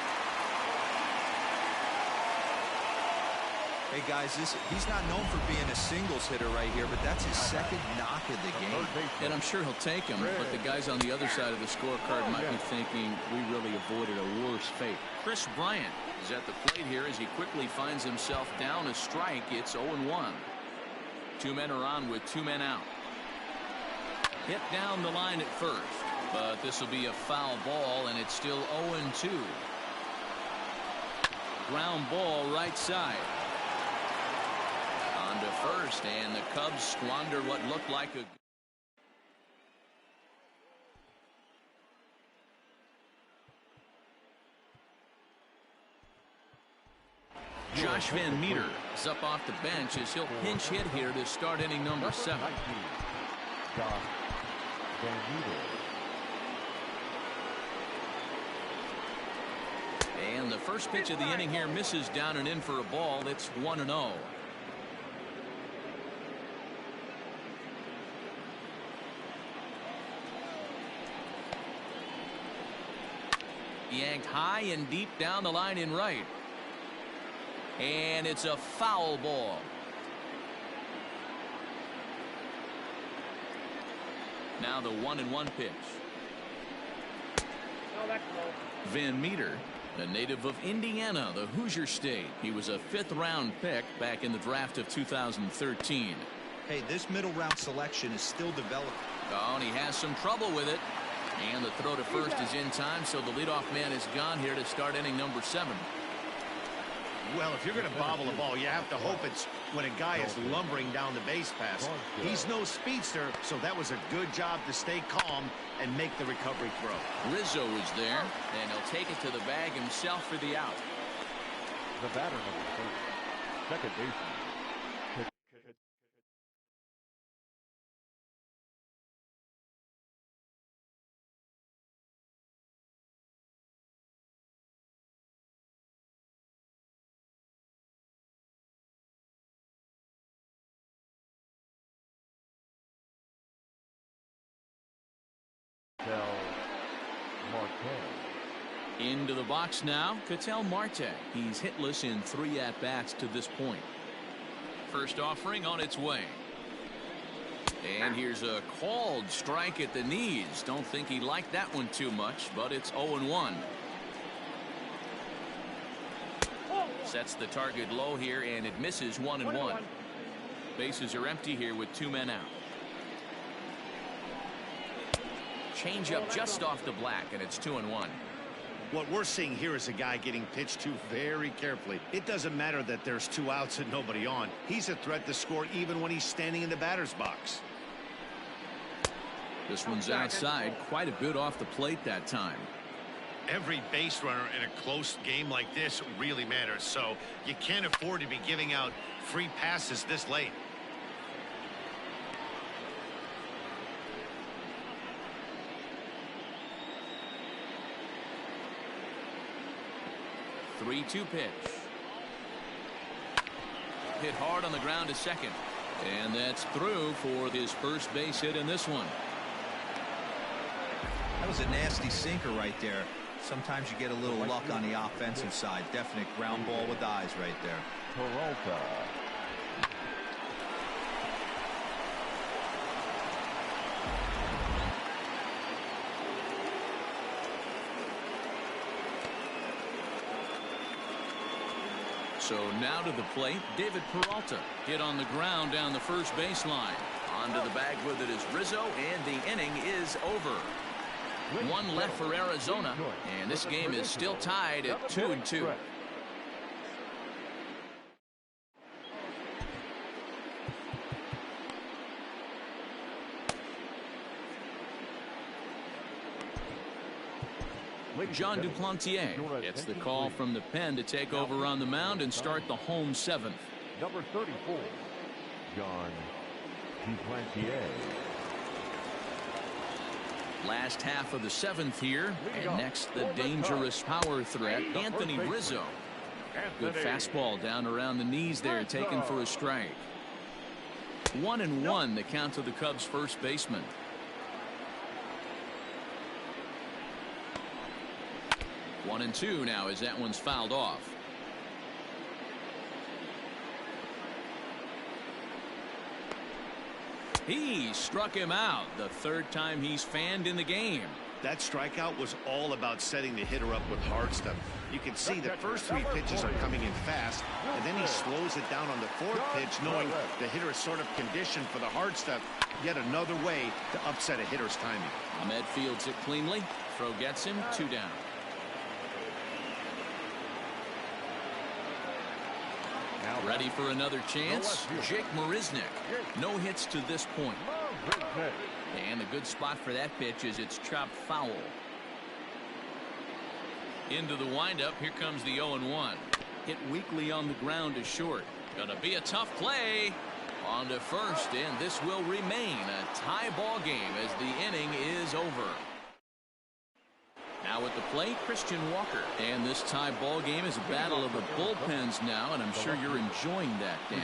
Hey guys, he's not known for being a singles hitter right here, but that's his 2nd knock of the game. And I'm sure he'll take him, but the guys on the other side of the scorecard might be thinking we really avoided a worse fate. Chris Bryant is at the plate here as he quickly finds himself down a strike. It's 0-1. 2 men are on with 2 men out. Hit down the line at first, but this will be a foul ball, and it's still 0-2. Ground ball right side. On to first, and the Cubs squander what looked like a... Josh Van Meter is up off the bench as he'll pinch hit here to start inning number 7. Josh Van Meter. And the first pitch of the inning here misses down and in for a ball. It's 1-0. Yanked high and deep down the line in right. And it's a foul ball. Now the 1-1 pitch. No, that's low. Van Meter, a native of Indiana, the Hoosier State. He was a 5th-round pick back in the draft of 2013. Hey, this middle-round selection is still developing. Oh, and he has some trouble with it. And the throw to first is in time, so the leadoff man is gone here to start inning number 7. Well, if you're going to bobble a ball, you have to hope it's when a guy is lumbering down the base pass. He's no speedster, so that was a good job to stay calm and make the recovery throw. Rizzo is there, and he'll take it to the bag himself for the out. The batter number 3, second baseman. Into the box now, Ketel Marte. He's hitless in 3 at-bats to this point. First offering on its way. And here's a called strike at the knees. Don't think he liked that one too much, but it's 0-1. Sets the target low here, and it misses 1-1. Bases are empty here with 2 men out. Changeup just off the black, and it's 2-1. What we're seeing here is a guy getting pitched to very carefully. It doesn't matter that there's 2 outs and nobody on. He's a threat to score even when he's standing in the batter's box. This one's outside, quite a bit off the plate that time. Every base runner in a close game like this really matters, so you can't afford to be giving out free passes this late. 3-2 pitch. Hit hard on the ground to second. And that's through for his first base hit in this one. That was a nasty sinker right there. Sometimes you get a little luck on the offensive side. Definite ground ball with eyes right there. Peralta. So now to the plate, David Peralta. Hit on the ground down the first baseline. Onto the bag with it is Rizzo, and the inning is over. 1 left for Arizona, and this game is still tied at 2-2. John Duplantier gets the call from the pen to take over on the mound and start the home 7th. Number 34, John Duplantier. Last half of the 7th here, and next the dangerous power threat, Anthony Rizzo. Good fastball down around the knees there, taken for a strike. 1-1 the count to the Cubs first baseman. One and two now as that one's fouled off. He struck him out the 3rd time he's fanned in the game. That strikeout was all about setting the hitter up with hard stuff. You can see the first 3 pitches are coming in fast, and then he slows it down on the 4th pitch, knowing the hitter is sort of conditioned for the hard stuff. Yet another way to upset a hitter's timing. Ahmed fields it cleanly. Throw gets him, 2 down. Ready for another chance? Jake Marisnick. No hits to this point. And a good spot for that pitch is it's chopped foul. Into the windup. Here comes the 0-1. Hit weakly on the ground to short. Gonna be a tough play. On to first, and this will remain a tie ball game as the inning is over. Now at the plate, Christian Walker. And this tie ball game is a battle of the bullpens now, and I'm sure you're enjoying that, Dan.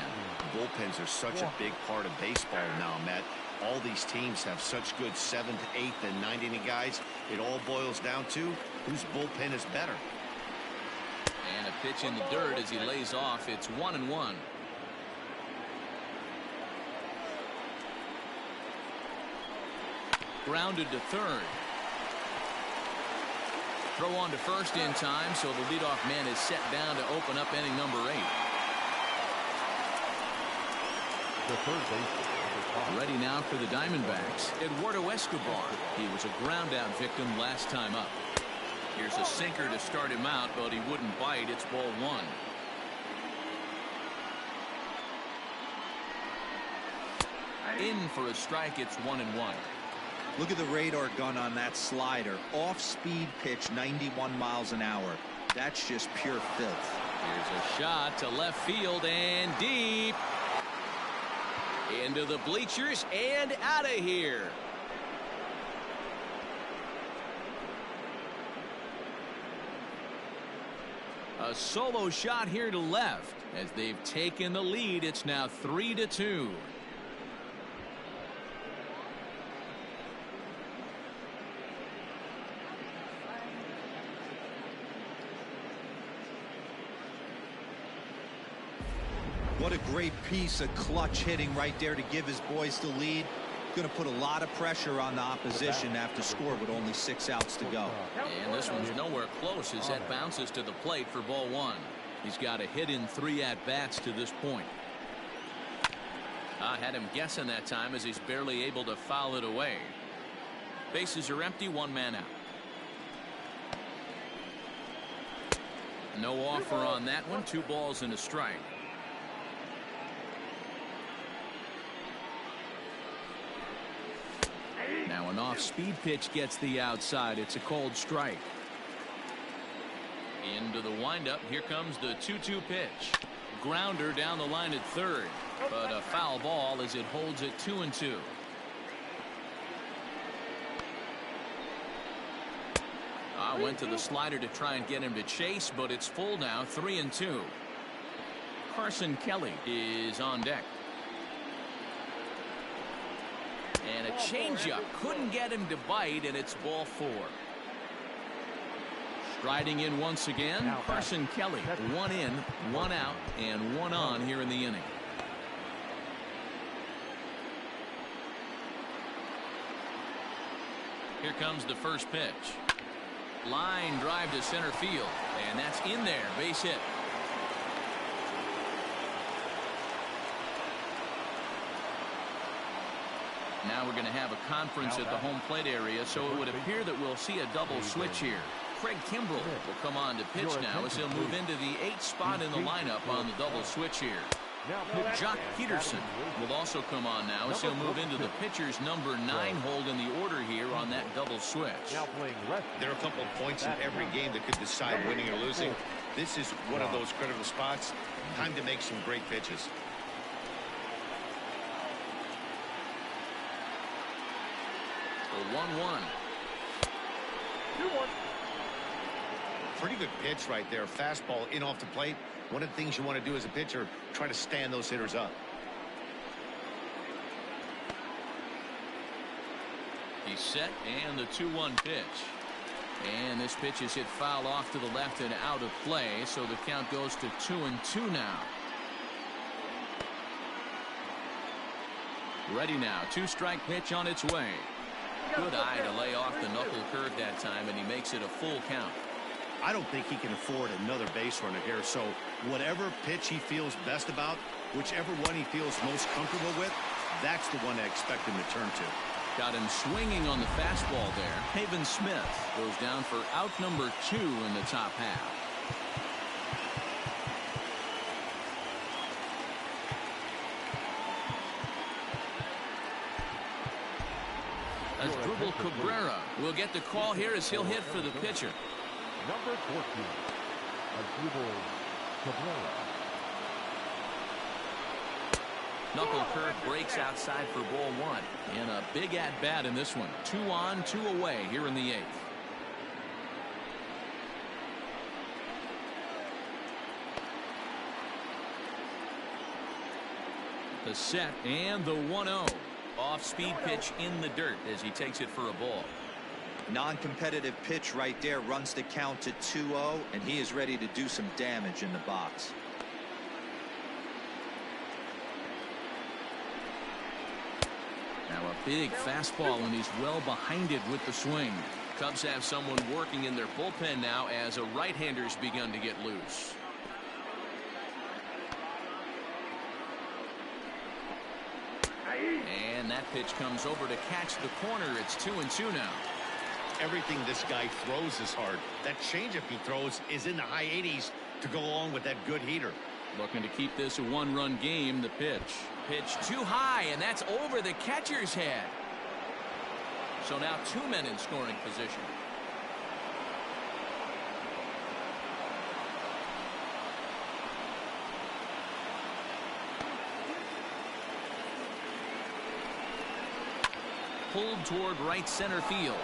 Bullpens are such a big part of baseball now, Matt. All these teams have such good 7th, 8th, and 9th inning guys. It all boils down to whose bullpen is better. And a pitch in the dirt as he lays off. It's 1-1. Grounded to third. Throw on to first in time, so the leadoff man is set down to open up inning number 8. The third baseman. Ready now for the Diamondbacks, Eduardo Escobar. He was a ground out victim last time up. Here's a sinker to start him out, but he wouldn't bite. It's ball 1. In for a strike. It's 1-1. Look at the radar gun on that slider. Off-speed pitch, 91 miles an hour. That's just pure filth. Here's a shot to left field and deep. Into the bleachers and out of here. A solo shot here to left. As they've taken the lead, it's now 3-2. What a great piece of clutch hitting right there to give his boys the lead. Going to put a lot of pressure on the opposition after score with only 6 outs to go. And this one's nowhere close as that bounces to the plate for ball 1. He's got a hit in 3 at-bats to this point. I had him guessing that time as he's barely able to foul it away. Bases are empty, 1 man out. No offer on that one. 2 balls and a strike. Now an off-speed pitch gets the outside. It's a cold strike. Into the windup. Here comes the 2-2 pitch. Grounder down the line at third, but a foul ball as it holds it 2-2. I went to the slider to try and get him to chase, but it's full now. 3-2. Carson Kelly is on deck. And a changeup couldn't get him to bite, and it's ball 4. Striding in once again, Carson Kelly. 1 in, 1 out, and 1 on here in the inning. Here comes the first pitch. Line drive to center field, and that's in there. Base hit. Now we're going to have a conference at the home plate area, so it would appear that we'll see a double switch here. Craig Kimbrell will come on to pitch now as he'll move into the 8th spot in the lineup on the double switch here. Jock Peterson will also come on now as he'll move into the pitcher's number 9 hold in the order here on that double switch. There are a couple of points in every game that could decide winning or losing. This is one of those critical spots. Time to make some great pitches. The 1-1. Pretty good pitch right there. Fastball in off the plate. One of the things you want to do as a pitcher, try to stand those hitters up. He's set, and the 2-1 pitch. And this pitch is hit foul off to the left and out of play, so the count goes to 2-2 now. Ready now. 2-strike pitch on its way. Good eye to lay off the knuckle curve that time, and he makes it a full count. I don't think he can afford another base runner here, so whatever pitch he feels best about, whichever one he feels most comfortable with, that's the one I expect him to turn to. Got him swinging on the fastball there. Haven Smith goes down for out number 2 in the top half. As Drupal Cabrera will get the call here as he'll hit for the pitcher. Number 14, Drupal Cabrera. Knuckle curve breaks outside for ball 1. And a big at-bat in this one. 2 on, 2 away here in the 8th. The set and the 1-0. Off-speed pitch in the dirt as he takes it for a ball. Non-competitive pitch right there, runs the count to 2-0, and he is ready to do some damage in the box. Now a big fastball, and he's well behind it with the swing. Cubs have someone working in their bullpen now as a right-hander's begun to get loose. And that pitch comes over to catch the corner. It's 2-2 now. Everything this guy throws is hard. That changeup he throws is in the high 80s to go along with that good heater. Looking to keep this a one-run game. The pitch too high, and that's over the catcher's head. So now 2 men in scoring position. Pulled toward right center field.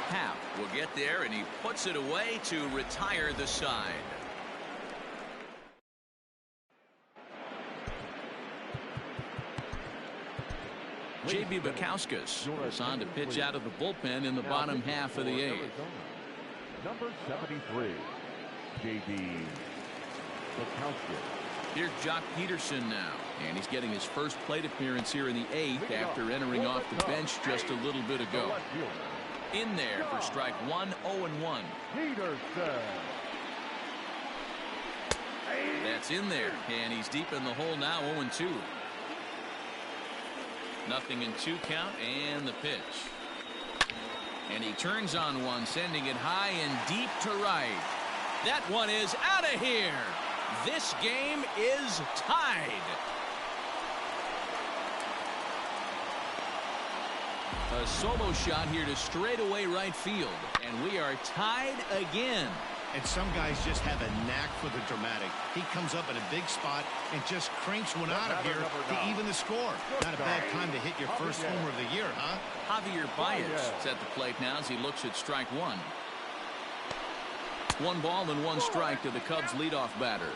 Happ will get there, and he puts it away to retire the side. J.B. Bukowskis is on to pitch out of the bullpen in the bottom half of the eighth. Number 73, J.B. Bukowskis. Here's Jock Peterson now, and he's getting his first plate appearance here in the eighth after entering off the bench just a little bit ago. In there for strike one, 0-1. That's in there, and he's deep in the hole now, 0-2. Nothing in 2 count, and the pitch. And he turns on one, sending it high and deep to right. That one is out of here. This game is tied. A solo shot here to straightaway right field, and we are tied again. And some guys just have a knack for the dramatic. He comes up in a big spot and just cranks one out of here to even the score. Not a bad time to hit your first homer of the year, huh? Javier Baez is at the plate now as he looks at strike one. 1 ball and 1 strike to the Cubs leadoff batter.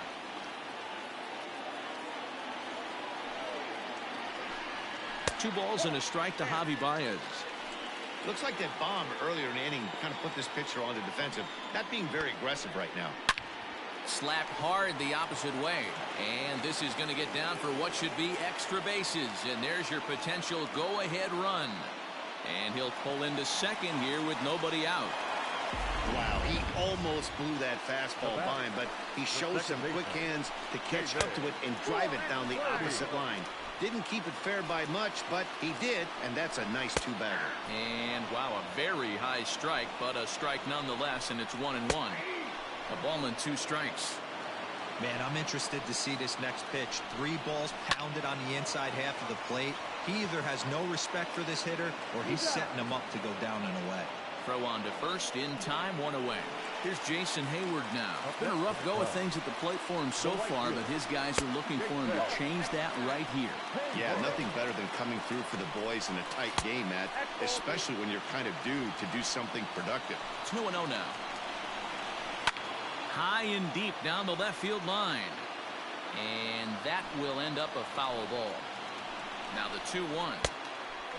Two balls and a strike to Javi Baez. Looks like that bomb earlier in the inning kind of put this pitcher on the defensive. Not being very aggressive right now. Slapped hard the opposite way. And this is going to get down for what should be extra bases. And there's your potential go-ahead run. And he'll pull into second here with nobody out. Wow, he almost blew that fastball by him, but he shows some quick hands to catch up to it and drive it down the opposite line. Didn't keep it fair by much, but he did, and that's a nice 2-bagger. And wow, a very high strike, but a strike nonetheless, and it's 1-1. A ball and 2 strikes. Man, I'm interested to see this next pitch. 3 balls pounded on the inside half of the plate. He either has no respect for this hitter, or he's setting him up to go down and away. Throw on to first, in time, 1 away. Here's Jason Hayward now. Been a rough go of things at the plate for him so far, but his guys are looking for him to change that right here. Yeah, nothing better than coming through for the boys in a tight game, Matt, especially when you're kind of due to do something productive. It's 2-0 now. High and deep down the left field line. And that will end up a foul ball. Now the 2-1.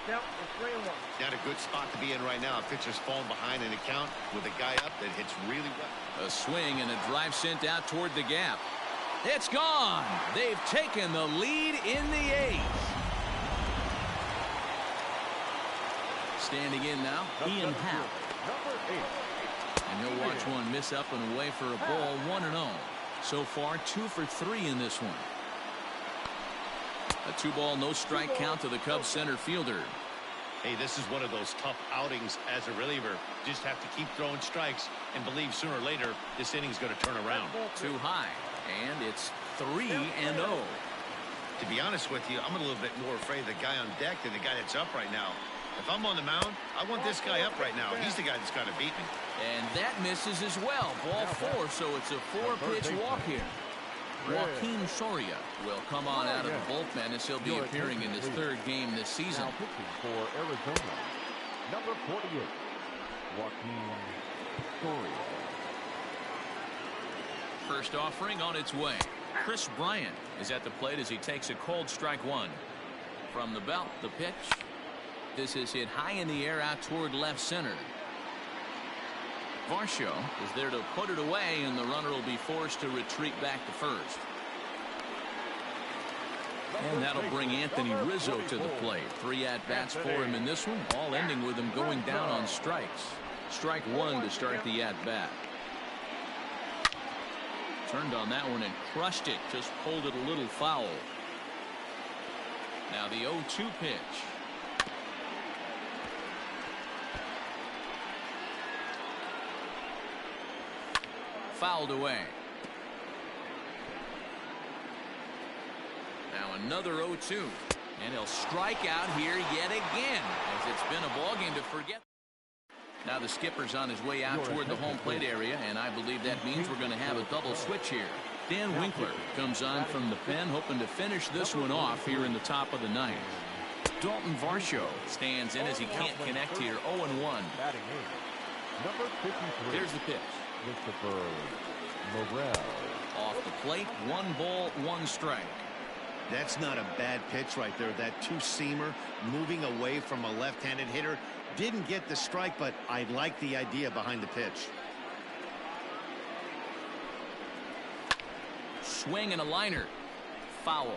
Got a good spot to be in right now. A pitcher's falling behind in the count with a guy up that hits really well. A swing and a drive sent out toward the gap. It's gone. They've taken the lead in the 8th. Standing in now, Ian Happ. And he'll watch one miss up and away for a ball, 1-0. So far, 2 for 3 in this one. A 2-ball, no strike count to the Cubs center fielder. Hey, this is one of those tough outings as a reliever. Just have to keep throwing strikes and believe sooner or later this inning's going to turn around. Too high, and it's 3-0. To be honest with you, I'm a little bit more afraid of the guy on deck than the guy that's up right now. If I'm on the mound, I want this guy up right now. He's the guy that's got to beat me. And that misses as well. Ball 4, so it's a 4-pitch walk here. Joaquin Soria will come on out of the bullpen as he'll be appearing in his 3rd game this season. For Arizona, number 48, Joaquin Soria. First offering on its way. Chris Bryant is at the plate as he takes a cold strike one. From the belt, the pitch. This is hit high in the air out toward left center. Varsho is there to put it away, and the runner will be forced to retreat back to first. And that'll bring Anthony Rizzo to the plate. 3 at-bats for him in this one, all ending with him going down on strikes. Strike one to start the at-bat. Turned on that one and crushed it, just pulled it a little foul. Now the 0-2 pitch. Fouled away. Now another 0-2. And he'll strike out here yet again, as it's been a ball game to forget. Now the skipper's on his way out toward the home plate area, and I believe that means we're going to have a double switch here. Dan Winkler comes on from the pen, hoping to finish this one off here in the top of the ninth. Dalton Varsho stands in as he can't connect here. 0-1. Here's the pitch. Christopher Morel. Off the plate, 1 ball, 1 strike. That's not a bad pitch right there. That two-seamer moving away from a left-handed hitter. Didn't get the strike, but I like the idea behind the pitch. Swing and a liner. Foul.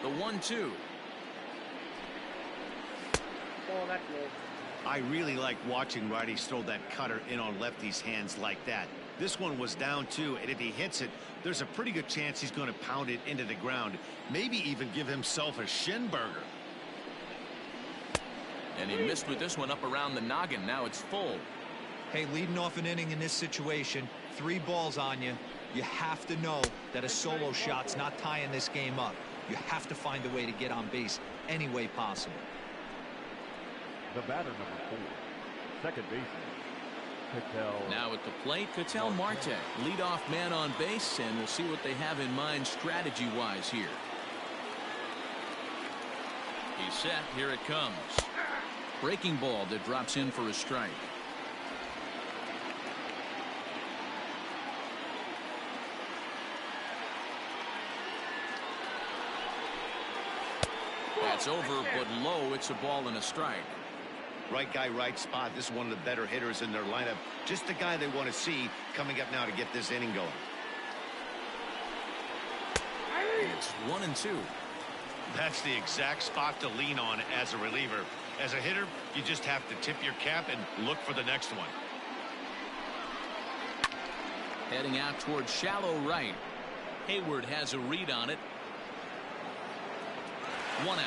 The 1-2. Oh, that's low. I really like watching righties throw that cutter in on lefties' hands like that. This one was down 2, and if he hits it, there's a pretty good chance he's going to pound it into the ground. Maybe even give himself a shin burger. And he missed with this one up around the noggin. Now it's full. Hey, leading off an inning in this situation, 3 balls on you. You have to know that a solo shot's not tying this game up. You have to find a way to get on base any way possible. The batter, number 4, second baseman, Ketel. Now at the plate, Ketel Marte, leadoff man on base, and we'll see what they have in mind strategy-wise here. He's set. Here it comes. Breaking ball that drops in for a strike. That's over, but low. It's a ball and a strike. Right guy, right spot. This is one of the better hitters in their lineup. Just the guy they want to see coming up now to get this inning going. It's 1-2. That's the exact spot to lean on as a reliever. As a hitter, you just have to tip your cap and look for the next one. Heading out towards shallow right. Hayward has a read on it. 1 out.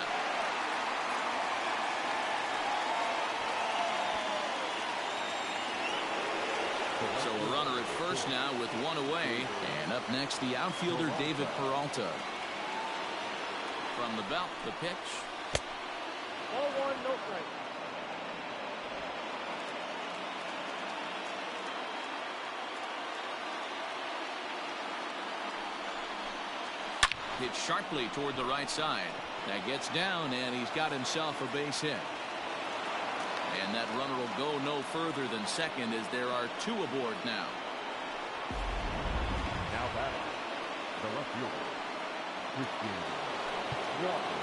So a runner at first now with 1 away. And up next, the outfielder David Peralta. From the belt, the pitch. 0-1, no strike. Hit sharply toward the right side. That gets down, and he's got himself a base hit. And that runner will go no further than second, as there are 2 aboard now. Now batting, the left fielder, Christian Walker.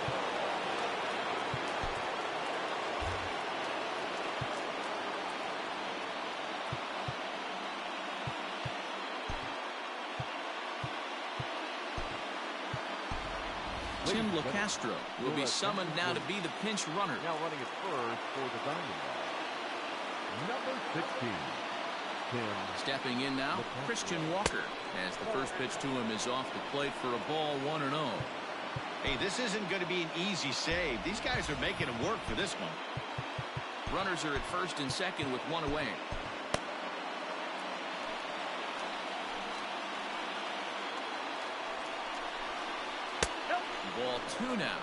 Tim LeCastro will be summoned now to be the pinch runner. Now running at first for the Diamondbacks, number 16, Tim. Stepping in now, Christian Walker, as the first pitch to him is off the plate for a ball, 1-0. Hey, this isn't going to be an easy save. These guys are making him work for this one. Runners are at first and second with 1 away. Ball 2 now.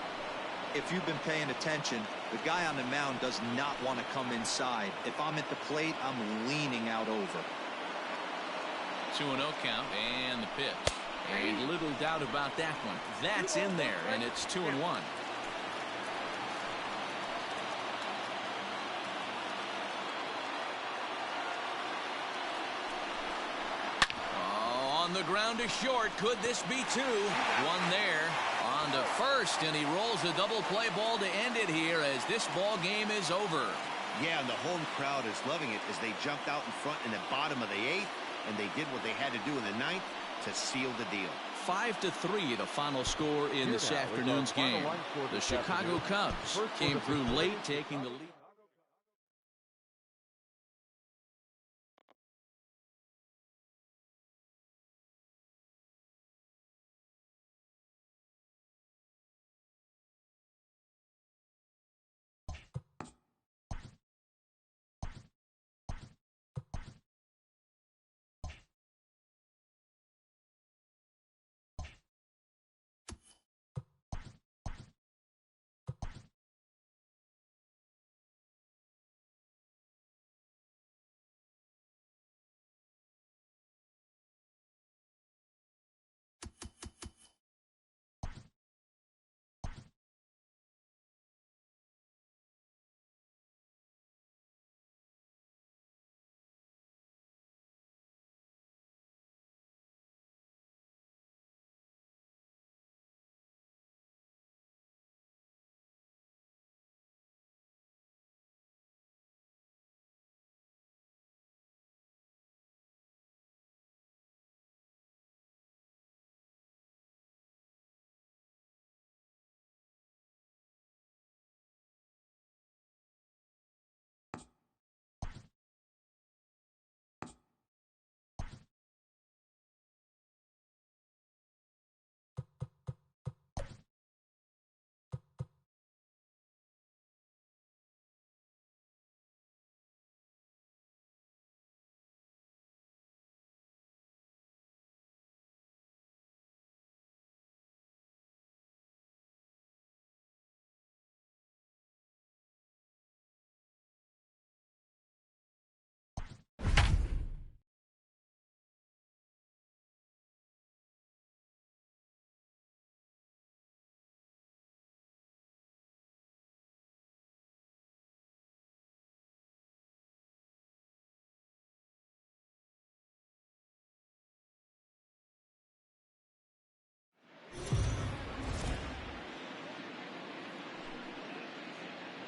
If you've been paying attention, the guy on the mound does not want to come inside. If I'm at the plate, I'm leaning out over. 2-0 count, and the pitch. And little doubt about that one. That's in there, and it's 2-1. On the ground to short. Could this be two? One there. On to first, and he rolls a double play ball to end it here as this ball game is over. Yeah, and the home crowd is loving it as they jumped out in front in the bottom of the 8th, and they did what they had to do in the 9th to seal the deal. 5-3, the final score in this afternoon's game. The Chicago Cubs came through late, taking the lead.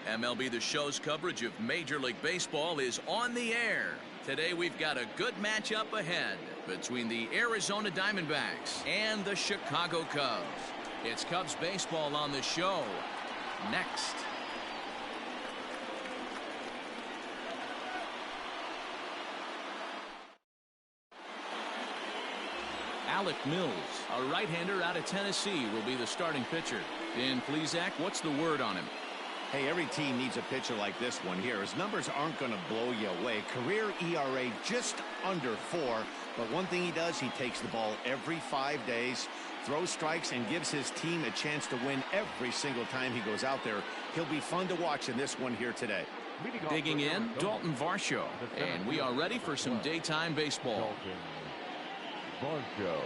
MLB The Show's coverage of Major League Baseball is on the air. Today we've got a good matchup ahead between the Arizona Diamondbacks and the Chicago Cubs. It's Cubs baseball on the show next. Alec Mills, a right-hander out of Tennessee, will be the starting pitcher. Dan Plesac, what's the word on him? Hey, every team needs a pitcher like this one here. His numbers aren't going to blow you away. Career ERA just under 4. But one thing he does, he takes the ball every 5 days, throws strikes, and gives his team a chance to win every single time he goes out there. He'll be fun to watch in this one here today. Digging in, Dalton Varsho. And we are ready for some daytime baseball. Varsho.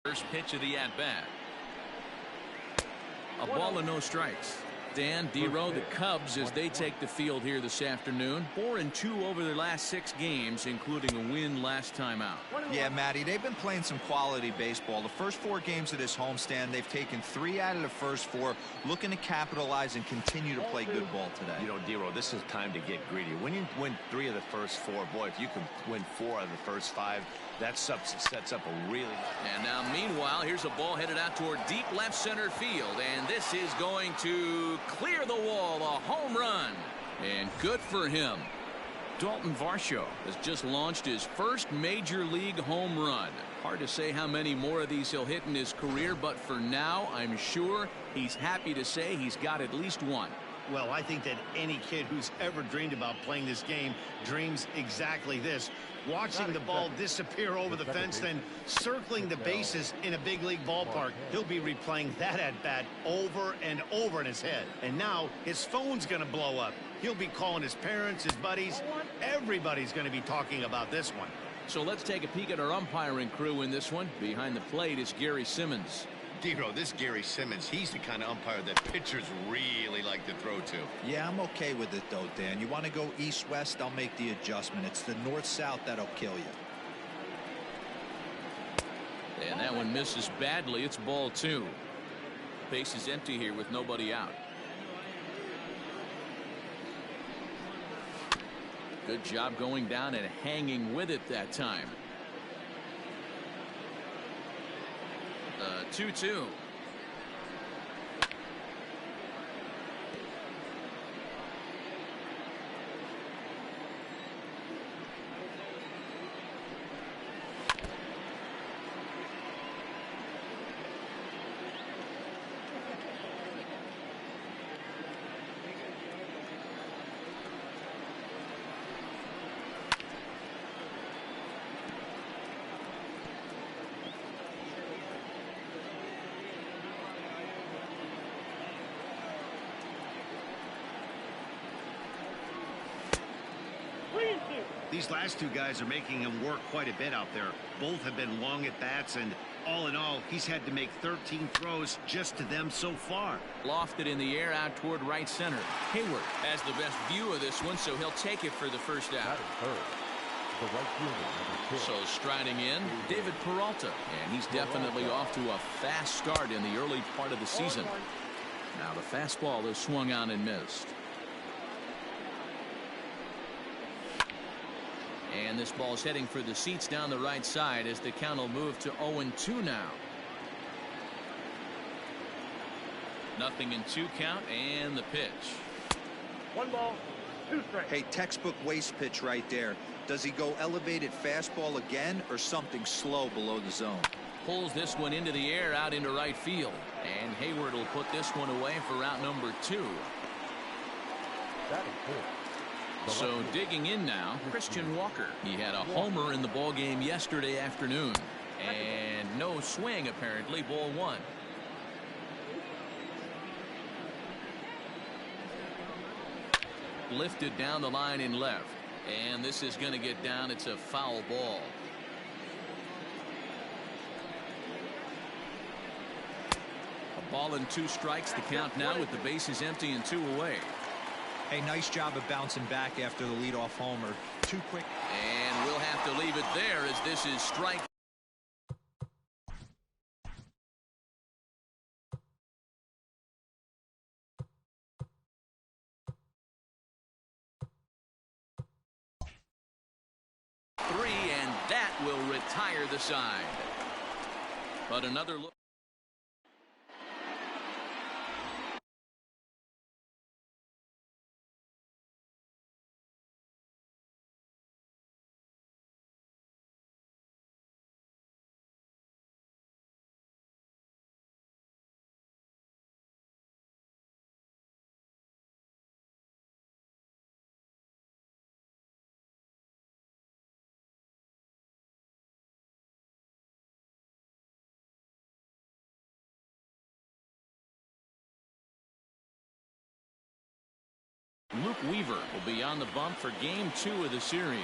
First pitch of the at-bat. A ball and no strikes. Dan, D-Row, the Cubs, as they take the field here this afternoon, 4-2 over their last 6 games, including a win last time out. Yeah, Matty, they've been playing some quality baseball. The first 4 games of this homestand, they've taken 3 out of the first 4, looking to capitalize and continue to play good ball today. You know, D-Row, this is time to get greedy. When you win 3 of the first 4, boy, if you can win 4 of the first 5, that sets up a really... And now, meanwhile, here's a ball headed out toward deep left center field, and this is going to clear the wall, a home run, and good for him. Dalton Varsho has just launched his first major league home run. Hard to say how many more of these he'll hit in his career, but for now, I'm sure he's happy to say he's got at least one. Well, I think that any kid who's ever dreamed about playing this game dreams exactly this. Watching the ball disappear over the fence, then circling the bases in a big league ballpark. He'll be replaying that at-bat over and over in his head. And now his phone's going to blow up. He'll be calling his parents, his buddies. Everybody's going to be talking about this one. So let's take a peek at our umpiring crew in this one. Behind the plate is Gary Simmons. D-Row, this Gary Simmons, he's the kind of umpire that pitchers really like to throw to. Yeah, I'm okay with it, though, Dan. You want to go east-west, I'll make the adjustment. It's the north-south that'll kill you. And that one misses badly. It's ball 2. Base is empty here with nobody out. Good job going down and hanging with it that time. 2-2. These last 2 guys are making him work quite a bit out there. Both have been long at bats, and all in all, he's had to make 13 throws just to them so far. Lofted in the air out toward right center. Hayward has the best view of this one, so he'll take it for the first out. So striding in, David Peralta, and he's definitely off to a fast start in the early part of the season. Now the fastball is swung on and missed. And this ball's heading for the seats down the right side as the count will move to 0-2 now. 0-2 count and the pitch. 1 ball, 2 strikes. Hey, textbook waste pitch right there. Does he go elevated fastball again or something slow below the zone? Pulls this one into the air out into right field. And Hayward will put this one away for route number 2. That is good. So digging in now, Christian Walker. He had a homer in the ball game yesterday afternoon. And no swing, apparently. Ball 1. Lifted down the line in left. And this is going to get down. It's a foul ball. A ball and 2 strikes. The count now with the bases empty and 2 away. Hey, nice job of bouncing back after the leadoff homer. Too quick. And we'll have to leave it there as this is strike. Three, and that will retire the side. But another look. Luke Weaver will be on the bump for game 2 of the series.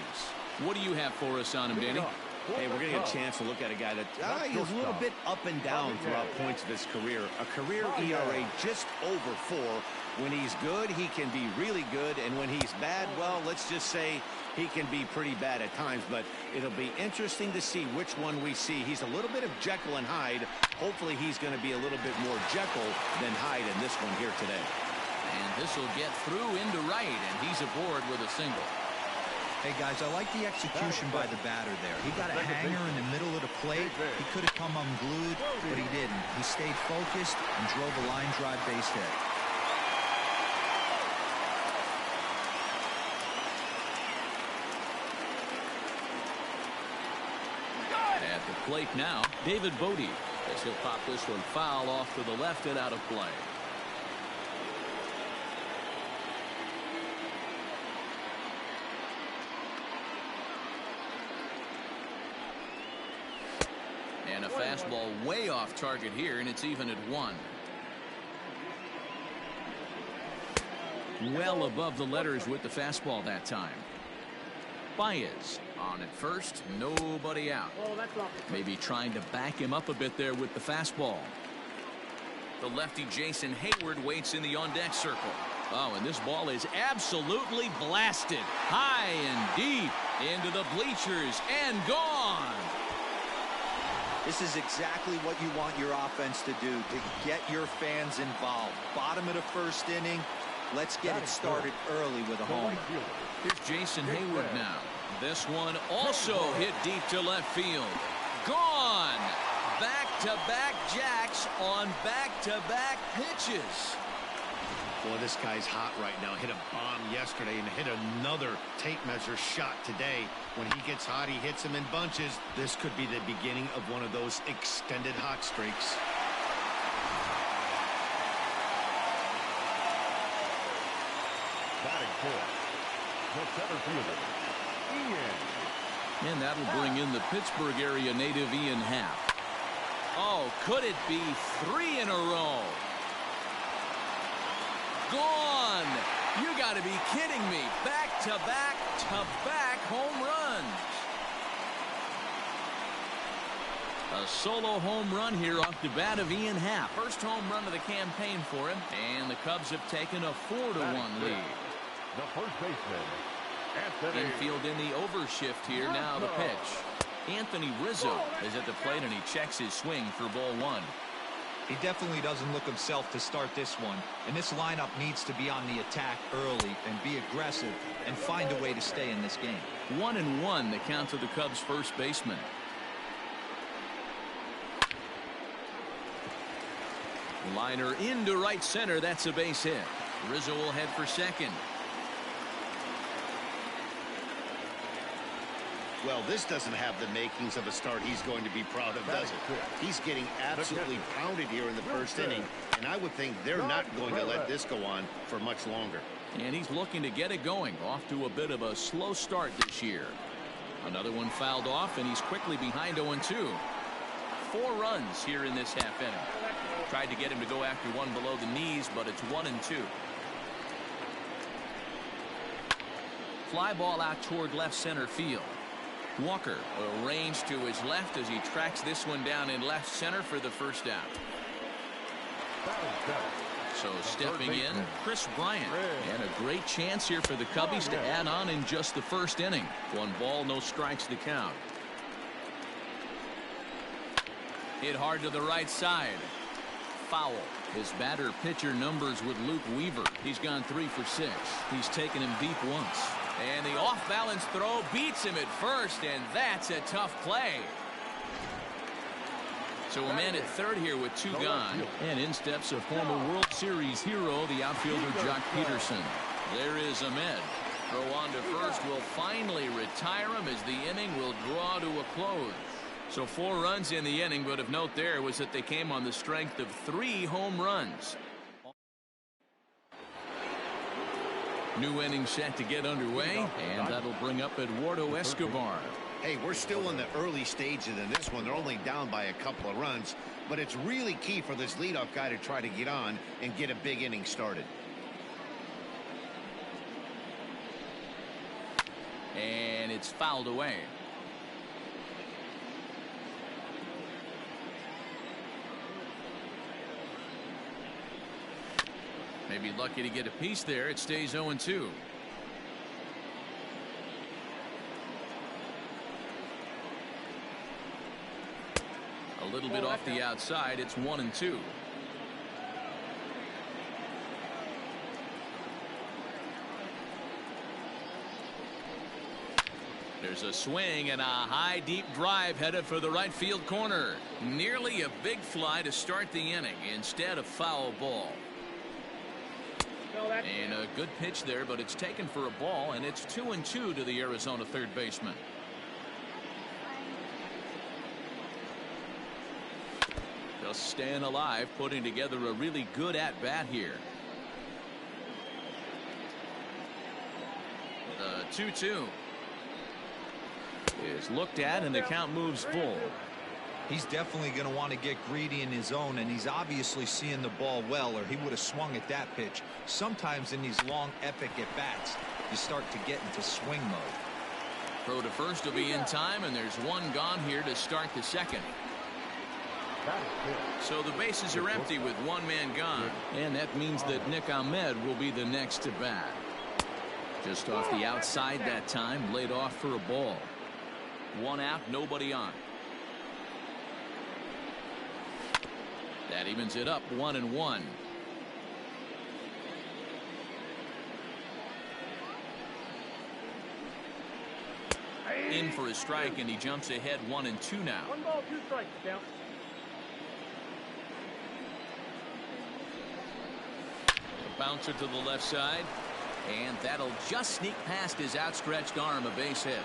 What do you have for us on him, Danny? Hey, we're going to get a chance to look at a guy that he's a little bit up and down throughout points of his career. A career ERA just over 4. When he's good, he can be really good. And when he's bad, well, let's just say he can be pretty bad at times. But it'll be interesting to see which one we see. He's a little bit of Jekyll and Hyde. Hopefully he's going to be a little bit more Jekyll than Hyde in this one here today. And this will get through into right, and he's aboard with a single. Hey, guys, I like the execution by the batter there. He got a hanger in the middle of the plate. He could have come unglued, but he didn't. He stayed focused and drove a line drive base hit. At the plate now, David Bodie, as he'll pop this one foul off to the left and out of play. And a fastball way off target here, and it's even at 1. Well above the letters with the fastball that time. Baez on at first, nobody out. Maybe trying to back him up a bit there with the fastball. The lefty Jason Hayward waits in the on-deck circle. Oh, and this ball is absolutely blasted. High and deep into the bleachers and gone. This is exactly what you want your offense to do, to get your fans involved. Bottom of the first inning, let's get it started early with a homer. Here's Jason Hayward now. This one also hit deep to left field. Gone! Back-to-back jacks on back-to-back pitches. Boy, this guy's hot right now. Hit a bomb yesterday and hit another tape measure shot today. When he gets hot, he hits them in bunches. This could be the beginning of one of those extended hot streaks. Batting fourth, the center fielder, Ian. And that'll bring in the Pittsburgh area native Ian Happ. Oh, could it be 3 in a row? Gone! You got to be kidding me. Back-to-back-to-back home runs. A solo home run here off the bat of Ian Happ. First home run of the campaign for him. And the Cubs have taken a 4-1 lead. The first baseman, Anthony. Infield in the overshift here. Now the pitch. Anthony Rizzo is at the plate, and he checks his swing for ball 1. He definitely doesn't look himself to start this one, and this lineup needs to be on the attack early and be aggressive and find a way to stay in this game. 1-1 the count to the Cubs first baseman. Liner into right center. That's a base hit. Rizzo will head for second. Well, this doesn't have the makings of a start he's going to be proud of, does it? He's getting absolutely pounded here in the first inning, and I would think they're not going to let this go on for much longer. And he's looking to get it going. Off to a bit of a slow start this year. Another one fouled off, and he's quickly behind 0-2. 4 runs here in this half inning. Tried to get him to go after one below the knees, but it's 1-2. Fly ball out toward left center field. Walker arranged to his left as he tracks this one down in left center for the first out. So stepping in, Chris Bryant. And a great chance here for the Cubbies to add on in just the first inning. 1 ball, no strikes to count. Hit hard to the right side. Foul. His batter pitcher numbers with Luke Weaver. He's gone 3 for 6. He's taken him deep once. And the off-balance throw beats him at first, and that's a tough play. So a man at third here with 2 gone. And in steps a former World Series hero, the outfielder Jock Peterson. There is Ahmed. Throw on to first will finally retire him as the inning will draw to a close. So 4 runs in the inning, but of note there was that they came on the strength of 3 home runs. New inning set to get underway, and that'll bring up Eduardo Escobar. Hey, we're still in the early stages in this one. They're only down by a couple of runs, but it's really key for this leadoff guy to try to get on and get a big inning started. And it's fouled away. Maybe lucky to get a piece there. It stays 0-2. A little bit off the outside. It's 1-2. There's a swing and a high deep drive headed for the right field corner. Nearly a big fly to start the inning. Instead, a foul ball. And a good pitch there, but it's taken for a ball, and it's 2-2 to the Arizona third baseman. Just staying alive, putting together a really good at-bat here. The 2-2 is looked at, and the count moves full. He's definitely going to want to get greedy in his zone, and he's obviously seeing the ball well, or he would have swung at that pitch. Sometimes in these long, epic at-bats, you start to get into swing mode. Throw to first will be in time, and there's one gone here to start the second. So the bases are empty with one man gone, and that means that Nick Ahmed will be the next to bat. Just off the outside that time, laid off for a ball. One out, nobody on. That evens it up, 1-1. In for a strike, and he jumps ahead 1-2 now. 1 ball, 2 strikes, count. A bouncer to the left side, and that'll just sneak past his outstretched arm, a base hit.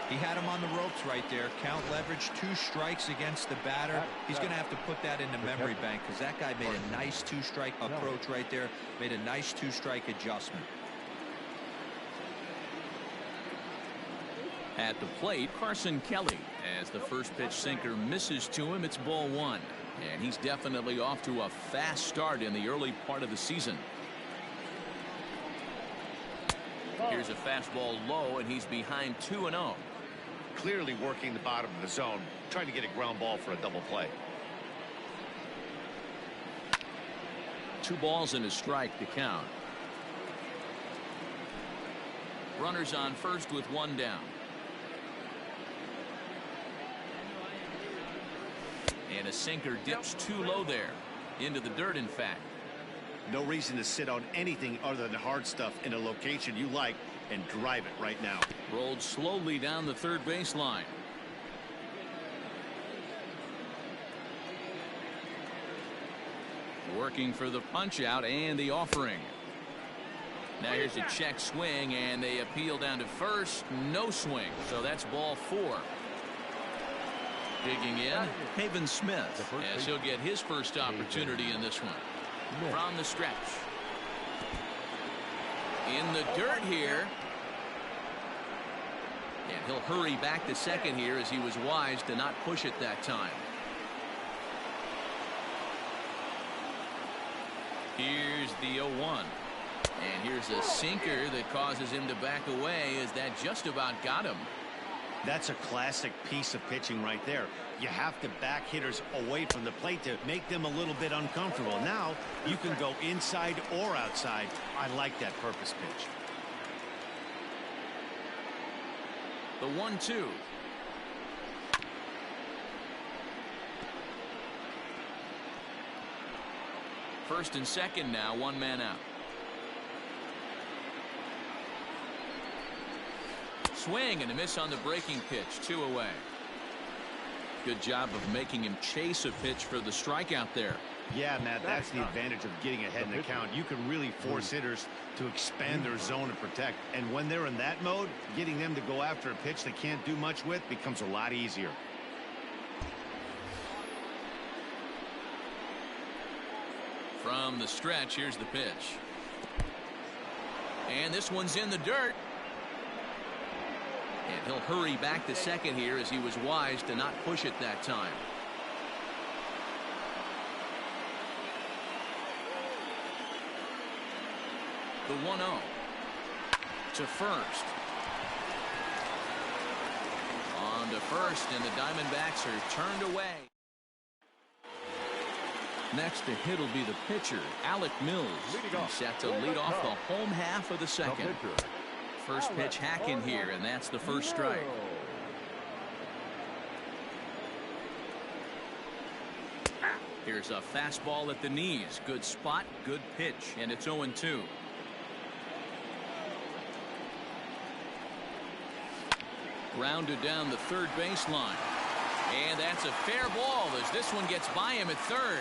He had him on the ropes right there. Count leverage, 2 strikes against the batter. He's going to have to put that in the memory bank, because that guy made a nice 2-strike approach right there. Made a nice 2-strike adjustment. At the plate, Carson Kelly, as the first pitch sinker misses to him. It's ball 1, and he's definitely off to a fast start in the early part of the season. Here's a fastball low, and he's behind 2-0. Clearly working the bottom of the zone, trying to get a ground ball for a double play. 2 balls and a strike to count. Runners on first with 1 down. And a sinker dips too low there. Into the dirt, in fact. No reason to sit on anything other than hard stuff in a location you like and drive it right now. Rolled slowly down the third baseline. Working for the punch out and the offering. Now here's a check swing, and they appeal down to first. No swing, so that's ball 4. Digging in, Haven Smith, as he'll get his first opportunity in this one. From the stretch. In the dirt here. And he'll hurry back to second here, as he was wise to not push it that time. Here's the 0-1. And here's a sinker that causes him to back away, as that just about got him. That's a classic piece of pitching right there. You have to back hitters away from the plate to make them a little bit uncomfortable. Now you can go inside or outside. I like that purpose pitch. The 1-2. First and second now, 1 man out. Swing and a miss on the breaking pitch, 2 away. Good job of making him chase a pitch for the strikeout there. Yeah, Matt, that's the advantage of getting ahead in the count. You can really force hitters to expand their zone and protect. And when they're in that mode, getting them to go after a pitch they can't do much with becomes a lot easier. From the stretch, here's the pitch. And this one's in the dirt. And he'll hurry back to second here, as he was wise to not push it that time. The 1-0 to first. On to first, and the Diamondbacks are turned away. Next to hit will be the pitcher, Alec Mills. He's set to lead off the home half of the second. First pitch hacking here, and that's the first strike. Here's a fastball at the knees. Good spot, good pitch, and it's 0-2. Grounded down the third baseline. And that's a fair ball as this one gets by him at third.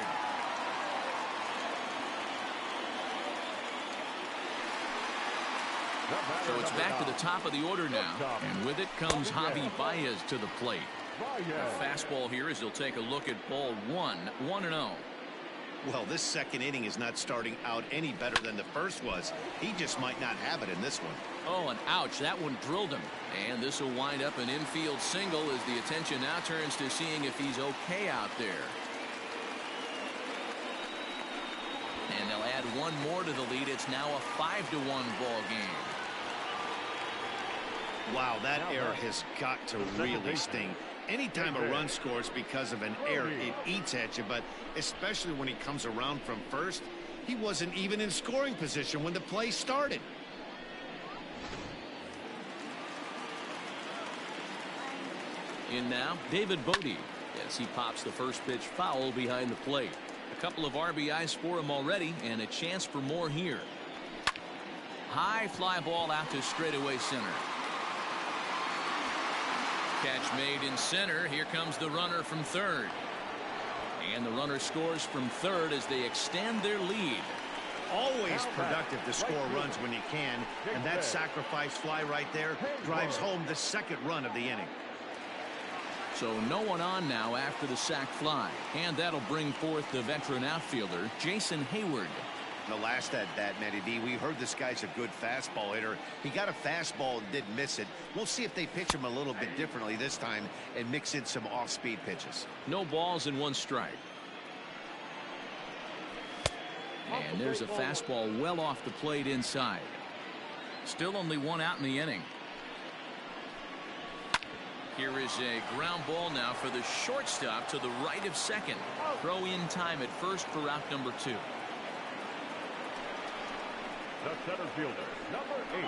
So it's back to the top of the order now. And with it comes Javi Baez to the plate. A fastball here as he'll take a look at ball one, 1-0. Well, this second inning is not starting out any better than the first was. He just might not have it in this one. Oh, and ouch, that one drilled him. And this will wind up an infield single as the attention now turns to seeing if he's okay out there. And they'll add one more to the lead. It's now a 5-1 ball game. Wow, that error has got to really sting. Anytime a run scores because of an error, it eats at you, but especially when he comes around from first, he wasn't even in scoring position when the play started. In now, David Bodie, as he pops the first pitch foul behind the plate. A couple of RBIs for him already, and a chance for more here. High fly ball out to straightaway center. Catch made in center. Here comes the runner from third. And the runner scores from third as they extend their lead. Always productive to score runs when you can, and that sacrifice fly right there drives home the second run of the inning. So no one on now after the sac fly, and that'll bring forth the veteran outfielder, Jason Hayward. The last at bat, Matty D, we heard this guy's a good fastball hitter. He got a fastball and didn't miss it. We'll see if they pitch him a little bit differently this time and mix in some off-speed pitches. No balls and one strike. And there's a fastball well off the plate inside. Still only one out in the inning. Here is a ground ball now for the shortstop to the right of second. Throw in time at first for out number 2. The center fielder, number 8,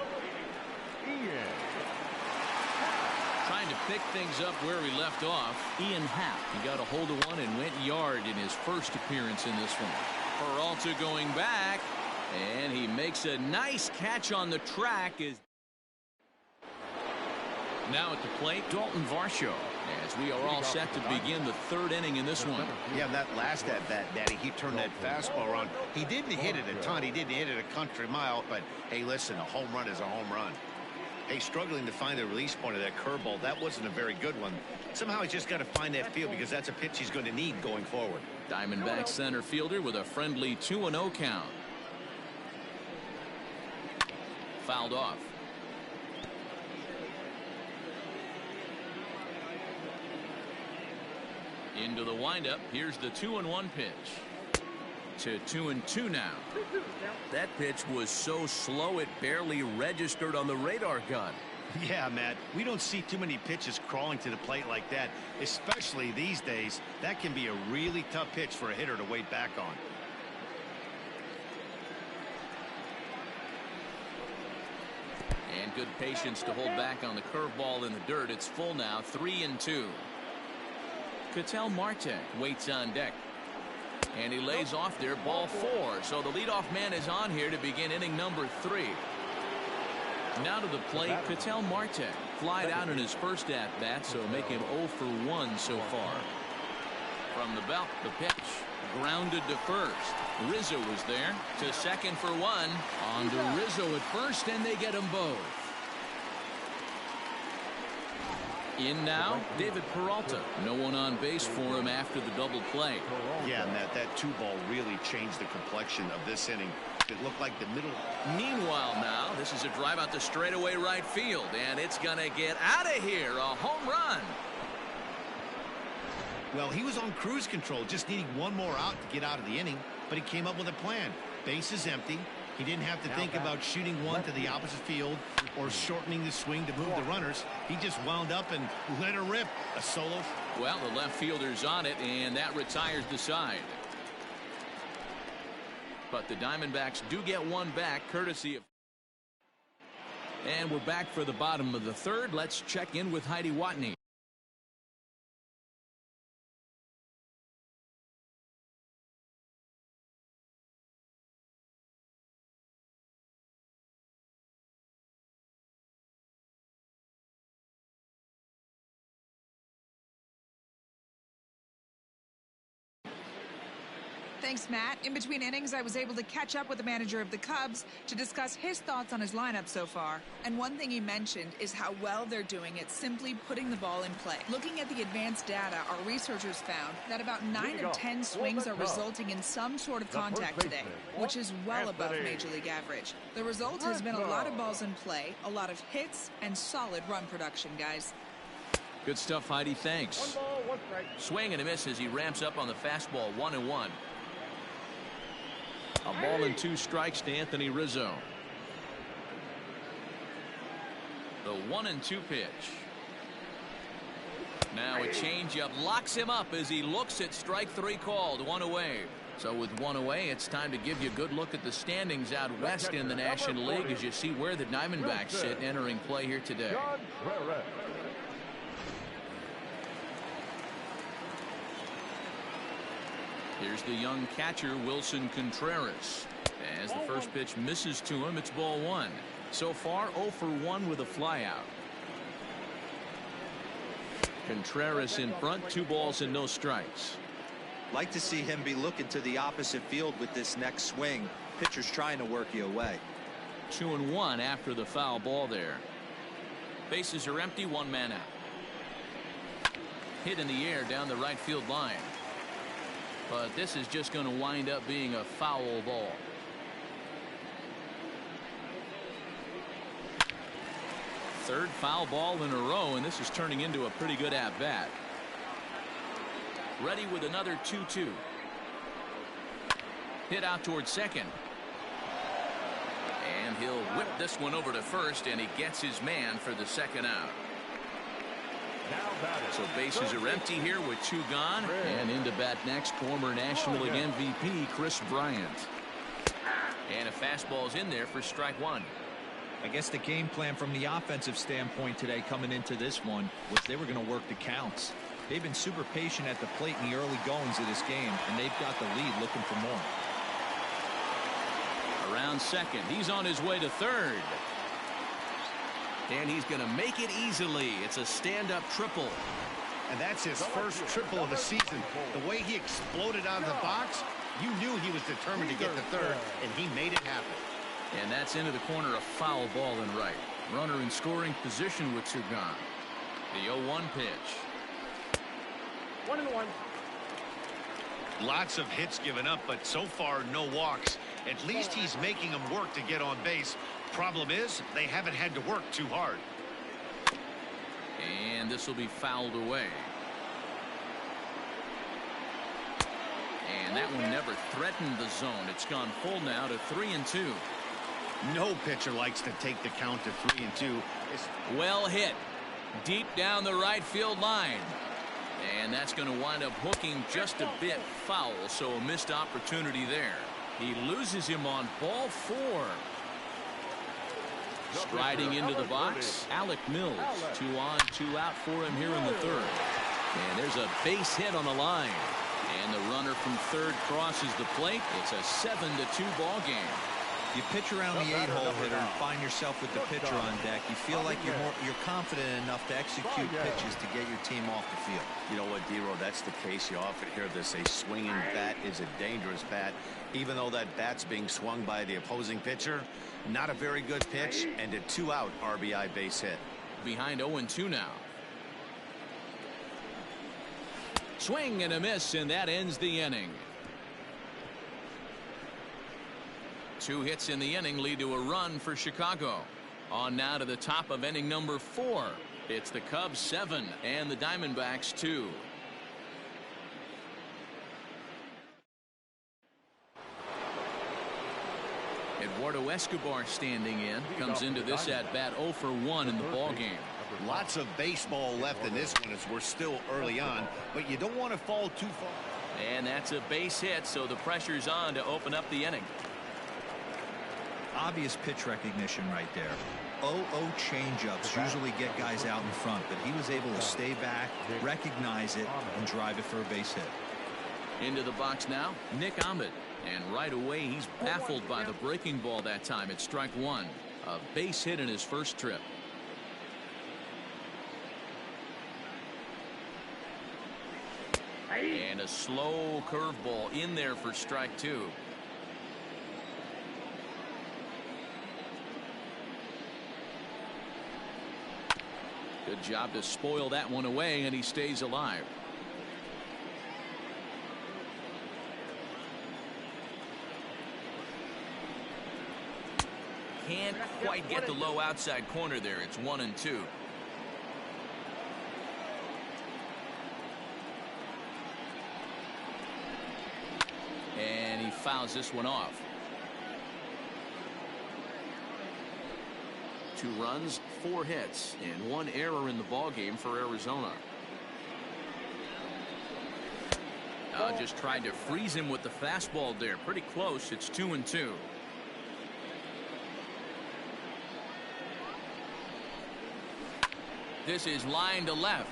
Ian. Trying to pick things up where he left off. Ian Happ. He got a hold of one and went yard in his first appearance in this one. Peralta going back, and he makes a nice catch on the track. Now at the plate, Dalton Varsho, as we are all set to begin the third inning in this one. Yeah, that last at bat, Daddy, he turned that fastball around. He didn't hit it a ton. He didn't hit it a country mile, but hey, listen, a home run is a home run. Hey, struggling to find the release point of that curveball. That wasn't a very good one. Somehow he's just got to find that field because that's a pitch he's going to need going forward. Diamondback center fielder with a friendly 2-0 count. Fouled off. Into the windup. Here's the 2-1 pitch. To 2-2 now. That pitch was so slow it barely registered on the radar gun. Yeah, Matt, we don't see too many pitches crawling to the plate like that, especially these days. That can be a really tough pitch for a hitter to wait back on. And good patience to hold back on the curveball in the dirt. It's full now, 3-2. Ketel Marte waits on deck. And he lays off there, ball 4. So the leadoff man is on here to begin inning number 3. Now to the plate, Ketel Marte. Flied out in his first at-bat, so make him 0 for 1 so far. From the belt, the pitch. Grounded to first. Rizzo was there. To second for 1. On to Rizzo at first, and they get them both. In now, David Peralta. No one on base for him after the double play. Yeah, Matt, that 2-ball really changed the complexion of this inning. It looked like the middle. Meanwhile now, this is a drive out to straightaway right field, and it's going to get out of here. A home run. Well, he was on cruise control, just needing one more out to get out of the inning, but he came up with a plan. Base is empty. He didn't have to think about shooting one to the opposite field or shortening the swing to move the runners. He just wound up and let her rip. A solo. Well, the left fielder's on it, and that retires the side. But the Diamondbacks do get one back, courtesy of... And we're back for the bottom of the third. Let's check in with Heidi Watney. Thanks, Matt. In between innings, I was able to catch up with the manager of the Cubs to discuss his thoughts on his lineup so far. And one thing he mentioned is how well they're doing at simply putting the ball in play. Looking at the advanced data, our researchers found that about 9 of 10 swings are resulting in some sort of contact today, which is well above Major League average. The result has been a lot of balls in play, a lot of hits, and solid run production, guys. Good stuff, Heidi. Thanks. 1 ball, 1 strike. Swing and a miss as he ramps up on the fastball. 1-1. A ball and 2 strikes to Anthony Rizzo. The 1-2 pitch. Now a changeup locks him up as he looks at strike 3 called. 1 away. So with 1 away, it's time to give you a good look at the standings out west in the National League as you see where the Diamondbacks sit entering play here today. Here's the young catcher, Wilson Contreras. As the first pitch misses to him, it's ball 1. So far, 0 for 1 with a flyout. Contreras in front, 2 balls and no strikes. Like to see him be looking to the opposite field with this next swing. Pitcher's trying to work you away. 2-1 after the foul ball there. Bases are empty, 1 man out. Hit in the air down the right field line. But this is just going to wind up being a foul ball. Third foul ball in a row, and this is turning into a pretty good at-bat. Ready with another 2-2. Hit out towards second. And he'll whip this one over to first, and he gets his man for the second out. So bases are empty here with 2 gone. And into bat next, former National League MVP Chris Bryant. And a fastball's in there for strike 1. I guess the game plan from the offensive standpoint today coming into this one was they were going to work the counts. They've been super patient at the plate in the early goings of this game, and they've got the lead looking for more. Around second, he's on his way to third. And he's going to make it easily. It's a stand-up triple. And that's his first triple of the season. The way he exploded out of the box, you knew he was determined to get the third, and he made it happen. And that's into the corner, a foul ball in right. Runner in scoring position with 2 gone. The 0-1 pitch. 1-1. Lots of hits given up, but so far no walks. At least he's making them work to get on base. Problem is, they haven't had to work too hard. And this will be fouled away. And that one never threatened the zone. It's gone full now to 3-2. No pitcher likes to take the count to 3-2. Well hit. Deep down the right field line. And that's going to wind up hooking just a bit foul, so a missed opportunity there. He loses him on ball 4. Striding into the box, Alec Mills. 2 on, 2 out for him here in the third. And there's a base hit on the line. And the runner from third crosses the plate. It's a 7-2 ball game. You pitch around the 8-hole hitter and find yourself with the pitcher on deck. You feel like you're confident enough to execute pitches to get your team off the field. You know what, D-Row, that's the case. You often hear this, a swinging bat is a dangerous bat. Even though that bat's being swung by the opposing pitcher, not a very good pitch, and a 2-out RBI base hit. Behind 0-2 now. Swing and a miss, and that ends the inning. 2 hits in the inning lead to a run for Chicago. On now to the top of inning number 4. It's the Cubs 7 and the Diamondbacks 2. Eduardo Escobar standing in, comes into this at bat 0 for 1 in the ball game. Lots of baseball left in this one as we're still early on, but you don't want to fall too far. And that's a base hit, so the pressure's on to open up the inning. Obvious pitch recognition right there. 0-0 changeups usually get guys out in front, but he was able to stay back, recognize it, and drive it for a base hit. Into the box now, Nick Ahmed. And right away, he's baffled by the breaking ball that time. It's strike one. A base hit in his first trip. And a slow curveball in there for strike two. Good job to spoil that one away, and he stays alive. Can't quite get the low outside corner there. It's 1-2. And he fouls this one off. 2 runs, 4 hits, and 1 error in the ballgame for Arizona. Just tried to freeze him with the fastball there. Pretty close. It's 2-2. This is line to left.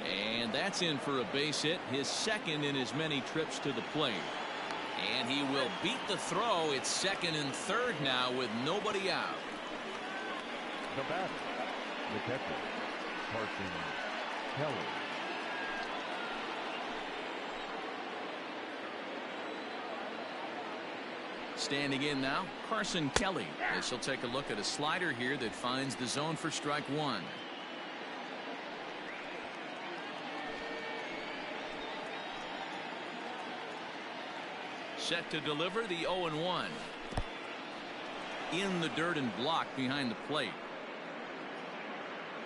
And that's in for a base hit, his second in as many trips to the plate. And he will beat the throw. It's second and third now with nobody out. The batter, the catcher, Carson Kelly. Standing in now, Carson Kelly. As he'll take a look at a slider here that finds the zone for strike one. Set to deliver the 0-1. In the dirt and blocked behind the plate.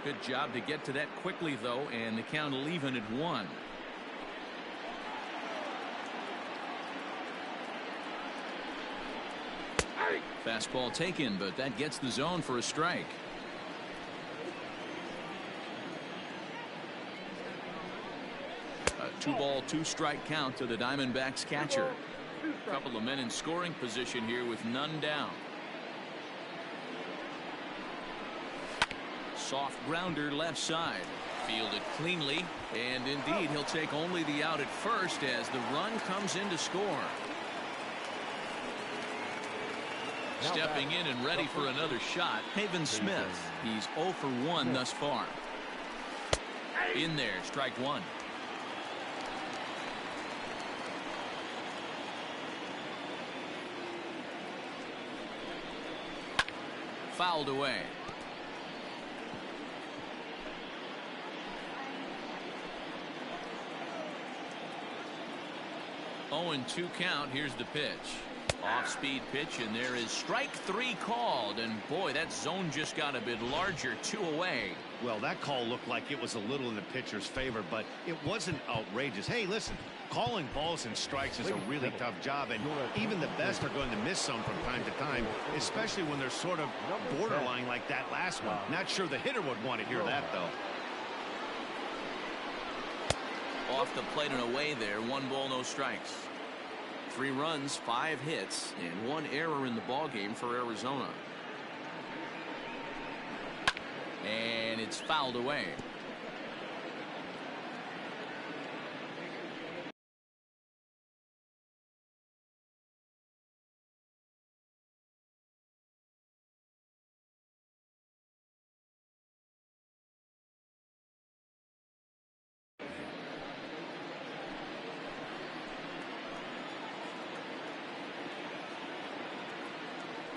Good job to get to that quickly, though, and the count will even at 1. Fastball taken, but that gets the zone for a strike. A 2-ball, 2-strike count to the Diamondbacks catcher. A couple of men in scoring position here with none down. Soft grounder left side. Fielded cleanly, and indeed he'll take only the out at first as the run comes in to score. Stepping in and ready for another shot, Haven Smith. He's 0 for 1 thus far. In there, strike one. Fouled away. 0-2 count. Here's the pitch. Off-speed pitch, and there is strike 3 called. And boy, that zone just got a bit larger. 2 away. Well, that call looked like it was a little in the pitcher's favor, but it wasn't outrageous. Hey, listen, calling balls and strikes is a really tough job, and even the best are going to miss some from time to time, especially when they're sort of borderline like that last one. Not sure the hitter would want to hear that, though. Off the plate and away there. 1 ball, no strikes. 3 runs, 5 hits, and 1 error in the ballgame for Arizona. And it's fouled away.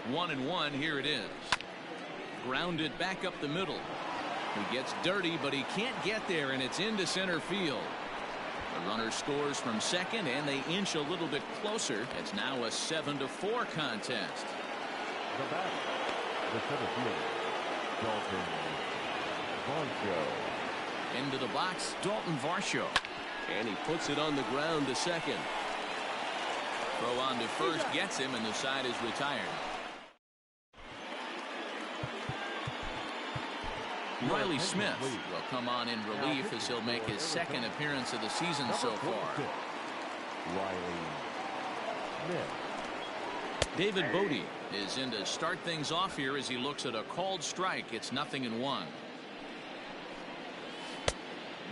One and one. Here it is. Grounded back up the middle. He gets dirty, but he can't get there, and it's into center field. The runner scores from second, and they inch a little bit closer. It's now a 7-4 contest. The batter, the center fielder, Dalton Varsho. Into the box, Dalton Varsho. And he puts it on the ground to second. Throw on to first gets him, and the side is retired. Riley Smith will come on in relief as he'll make his second appearance of the season so far. Riley Smith. David Bodie is in to start things off here as he looks at a called strike. It's 0-1.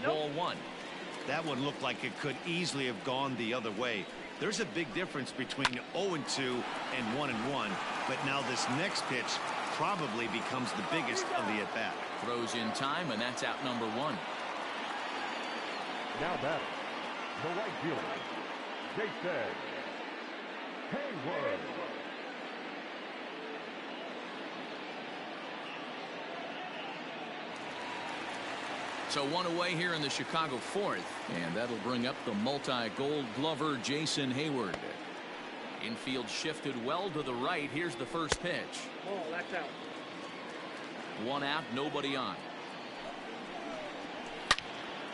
Ball one. That one looked like it could easily have gone the other way. There's a big difference between 0-2 and 1-1. But now this next pitch probably becomes the biggest of the at-bat. Throws in time, and that's out number one. Now batting, the right fielder, Jason Hayward. So one away here in the Chicago fourth, and that'll bring up the multi-gold glover Jason Hayward. Infield shifted well to the right. Here's the first pitch. Oh, that's out. One out, nobody on.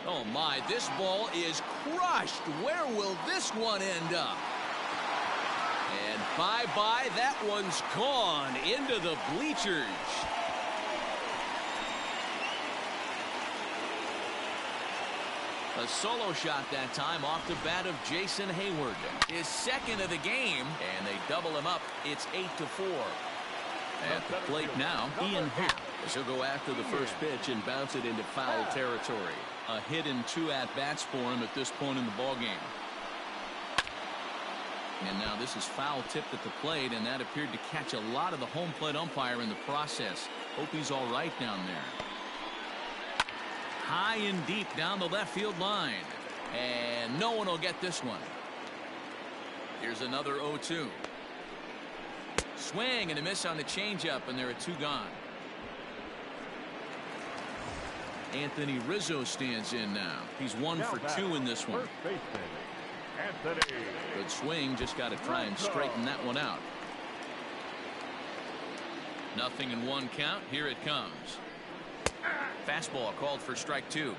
Oh my, this ball is crushed. Where will this one end up? And bye-bye, that one's gone into the bleachers. A solo shot that time off the bat of Jason Hayward. His second of the game, and they double him up. It's 8-4. At the plate now, Ian Happ. He'll go after the first pitch and bounce it into foul territory. A hit in 2 at-bats for him at this point in the ballgame. And now this is foul tipped at the plate, and that appeared to catch a lot of the home plate umpire in the process. Hope he's all right down there. High and deep down the left field line. And no one will get this one. Here's another 0-2. Swing and a miss on the changeup, and there are 2 gone. Anthony Rizzo stands in now. He's 1 for 2 in this one. Good swing, just got to try and straighten that one out. 0-1 count. Here it comes. Fastball called for strike 2.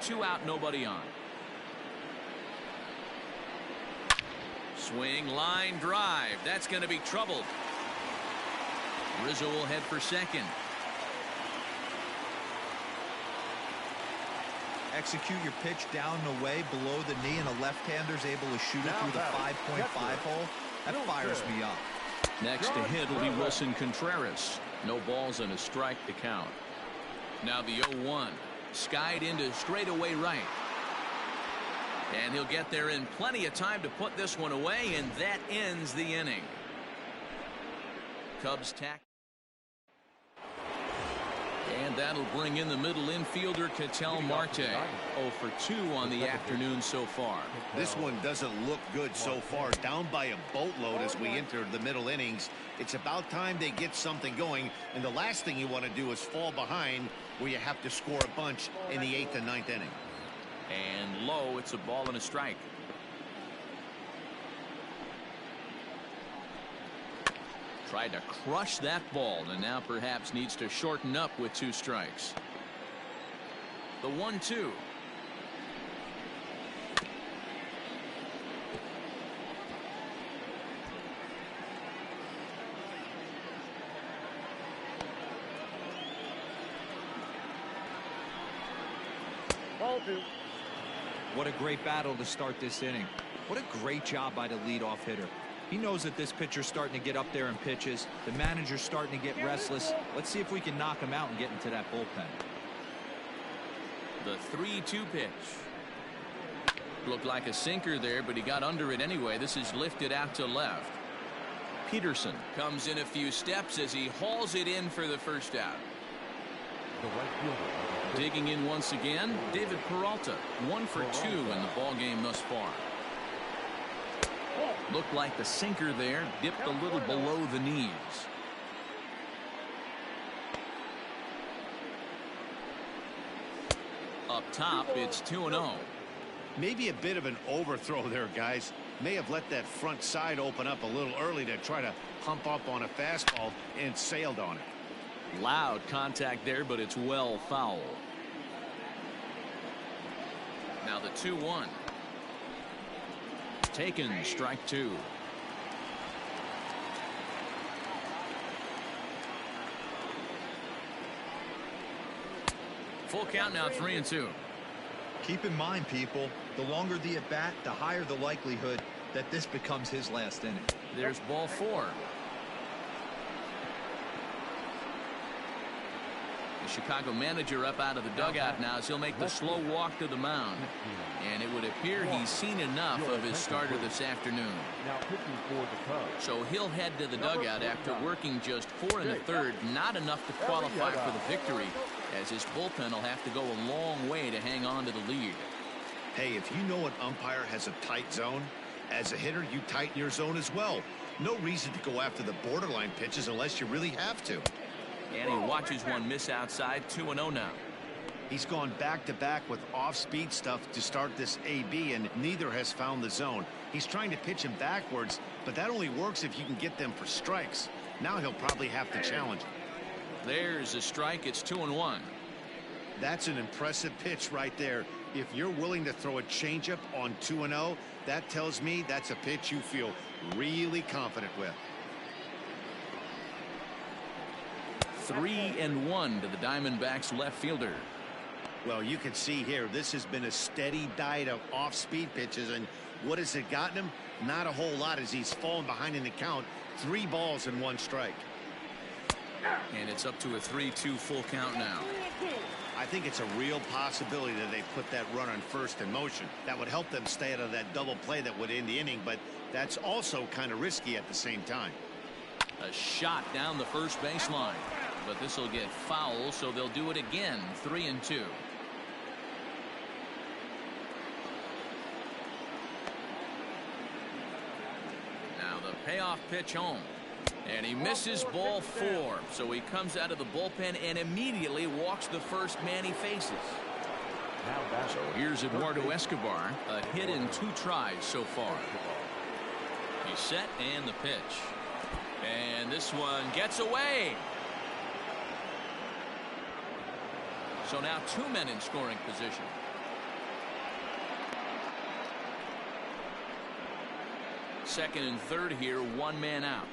2 out, nobody on. Swing, line drive. That's going to be troubled. Rizzo will head for second. Execute your pitch down and away below the knee, and a left-hander's able to shoot it through the 5.5 hole. That fires me up. Next to hit will be Wilson Contreras. No balls and a strike to count. Now the 0-1. Skied into straightaway right. And he'll get there in plenty of time to put this one away, and that ends the inning. Cubs tack. And that'll bring in the middle infielder Ketel Marte. 0 for 2 on the afternoon so far. This one doesn't look good so far. Down by a boatload as we enter the middle innings. It's about time they get something going, and the last thing you want to do is fall behind where you have to score a bunch in the 8th and 9th inning. And low, it's a ball and a strike. Tried to crush that ball, and now perhaps needs to shorten up with 2 strikes. The 1-2. Ball 2. What a great battle to start this inning. What a great job by the leadoff hitter. He knows that this pitcher's starting to get up there in pitches. The manager's starting to get restless. Let's see if we can knock him out and get into that bullpen. The 3-2 pitch. Looked like a sinker there, but he got under it anyway. This is lifted out to left. Peterson comes in a few steps as he hauls it in for the first out. Digging in once again, David Peralta. 1 for 2 in the ballgame thus far. Looked like the sinker there, dipped a little below the knees. Up top, it's 2-0. Maybe a bit of an overthrow there, guys. May have let that front side open up a little early to try to pump up on a fastball and sailed on it. Loud contact there, but it's well foul. Now the 2-1. Taken, strike 2. Full count now, 3-2. Keep in mind, people, The longer the at-bat, the higher the likelihood that this becomes his last inning. There's ball 4. The Chicago manager up out of the dugout now as he'll make the slow walk to the mound. And it would appear he's seen enough of his starter this afternoon. So he'll head to the dugout after working just 4 1/3, not enough to qualify for the victory, as his bullpen will have to go a long way to hang on to the lead. Hey, if you know an umpire has a tight zone, as a hitter, you tighten your zone as well. No reason to go after the borderline pitches unless you really have to. And he watches one miss outside. 2-0 now. He's gone back-to-back with off-speed stuff to start this AB, and neither has found the zone. He's trying to pitch him backwards, but that only works if you can get them for strikes. Now he'll probably have to challenge him. There's a strike. It's 2-1. That's an impressive pitch right there. If you're willing to throw a changeup on 2-0, that tells me that's a pitch you feel really confident with. 3-1 to the Diamondbacks left fielder. Well, you can see here, this has been a steady diet of off-speed pitches, and what has it gotten him? Not a whole lot, as he's fallen behind in the count. 3 balls and 1 strike. And it's up to a 3-2 full count now. I think it's a real possibility that they put that run on first in motion. That would help them stay out of that double play that would end the inning, but that's also kind of risky at the same time. A shot down the first baseline, but this will get foul, so they'll do it again. 3-2. Now the payoff pitch home. And he misses ball 4. So he comes out of the bullpen and immediately walks the first man he faces. So here's Eduardo Escobar. A hit in 2 tries so far. He's set and the pitch. And this one gets away. So now 2 men in scoring position. Second and third here, 1 man out.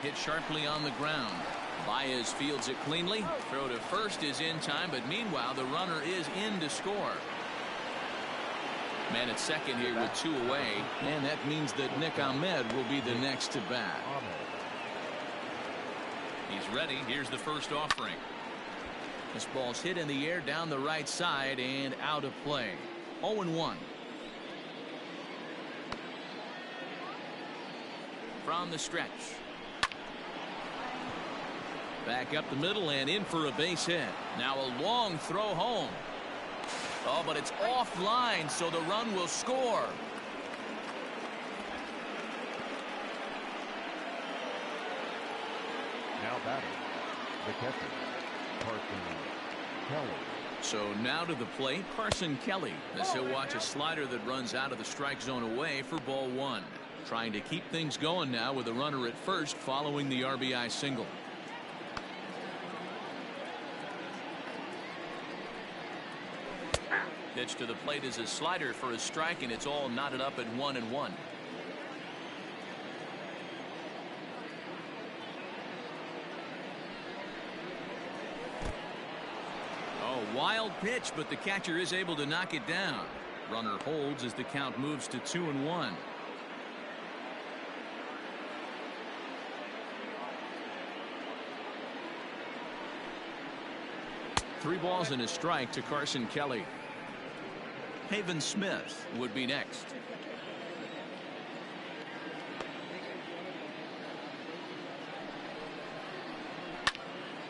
Hit sharply on the ground. Baez fields it cleanly. Throw to first is in time, but meanwhile the runner is in to score. Man at second here with 2 away, and that means that Nick Ahmed will be the next to bat. He's ready. Here's the first offering. This ball's hit in the air down the right side and out of play. 0-1. From the stretch. Back up the middle and in for a base hit. Now a long throw home. Oh, but it's offline, so the run will score. Now batting, the catcher, Carson Kelly. So now to the plate, Carson Kelly, as he'll watch a slider that runs out of the strike zone away for ball 1. Trying to keep things going now with a runner at first following the RBI single. Pitch to the plate is a slider for a strike, and it's all knotted up at 1-1. Oh, wild pitch, but the catcher is able to knock it down. Runner holds as the count moves to 2-1. Three balls and a strike to Carson Kelly. Haven Smith would be next.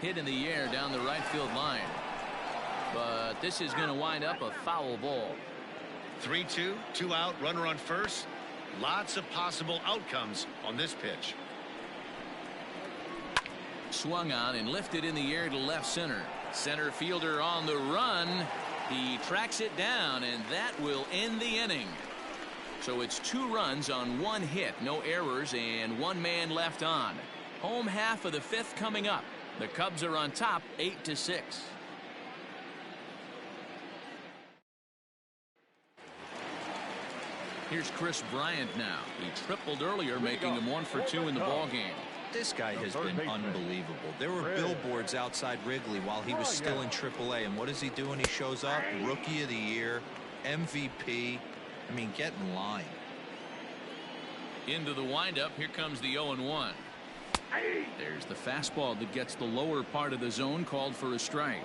Hit in the air down the right field line. But this is going to wind up a foul ball. 3-2, 2 out, runner on first. Lots of possible outcomes on this pitch. Swung on and lifted in the air to left center. Center fielder on the run. He tracks it down, and that will end the inning. So it's 2 runs on 1 hit, no errors, and 1 man left on. Home half of the 5th coming up. The Cubs are on top 8-6. Here's Chris Bryant now. He tripled earlier, making him 1 for 2 in the ballgame. This guy has been unbelievable. There were billboards outside Wrigley while he was still in AAA, and what is he doing? He shows up, Rookie of the Year, MVP. I mean, get in line. Into the windup, here comes the 0-1. There's the fastball that gets the lower part of the zone, called for a strike.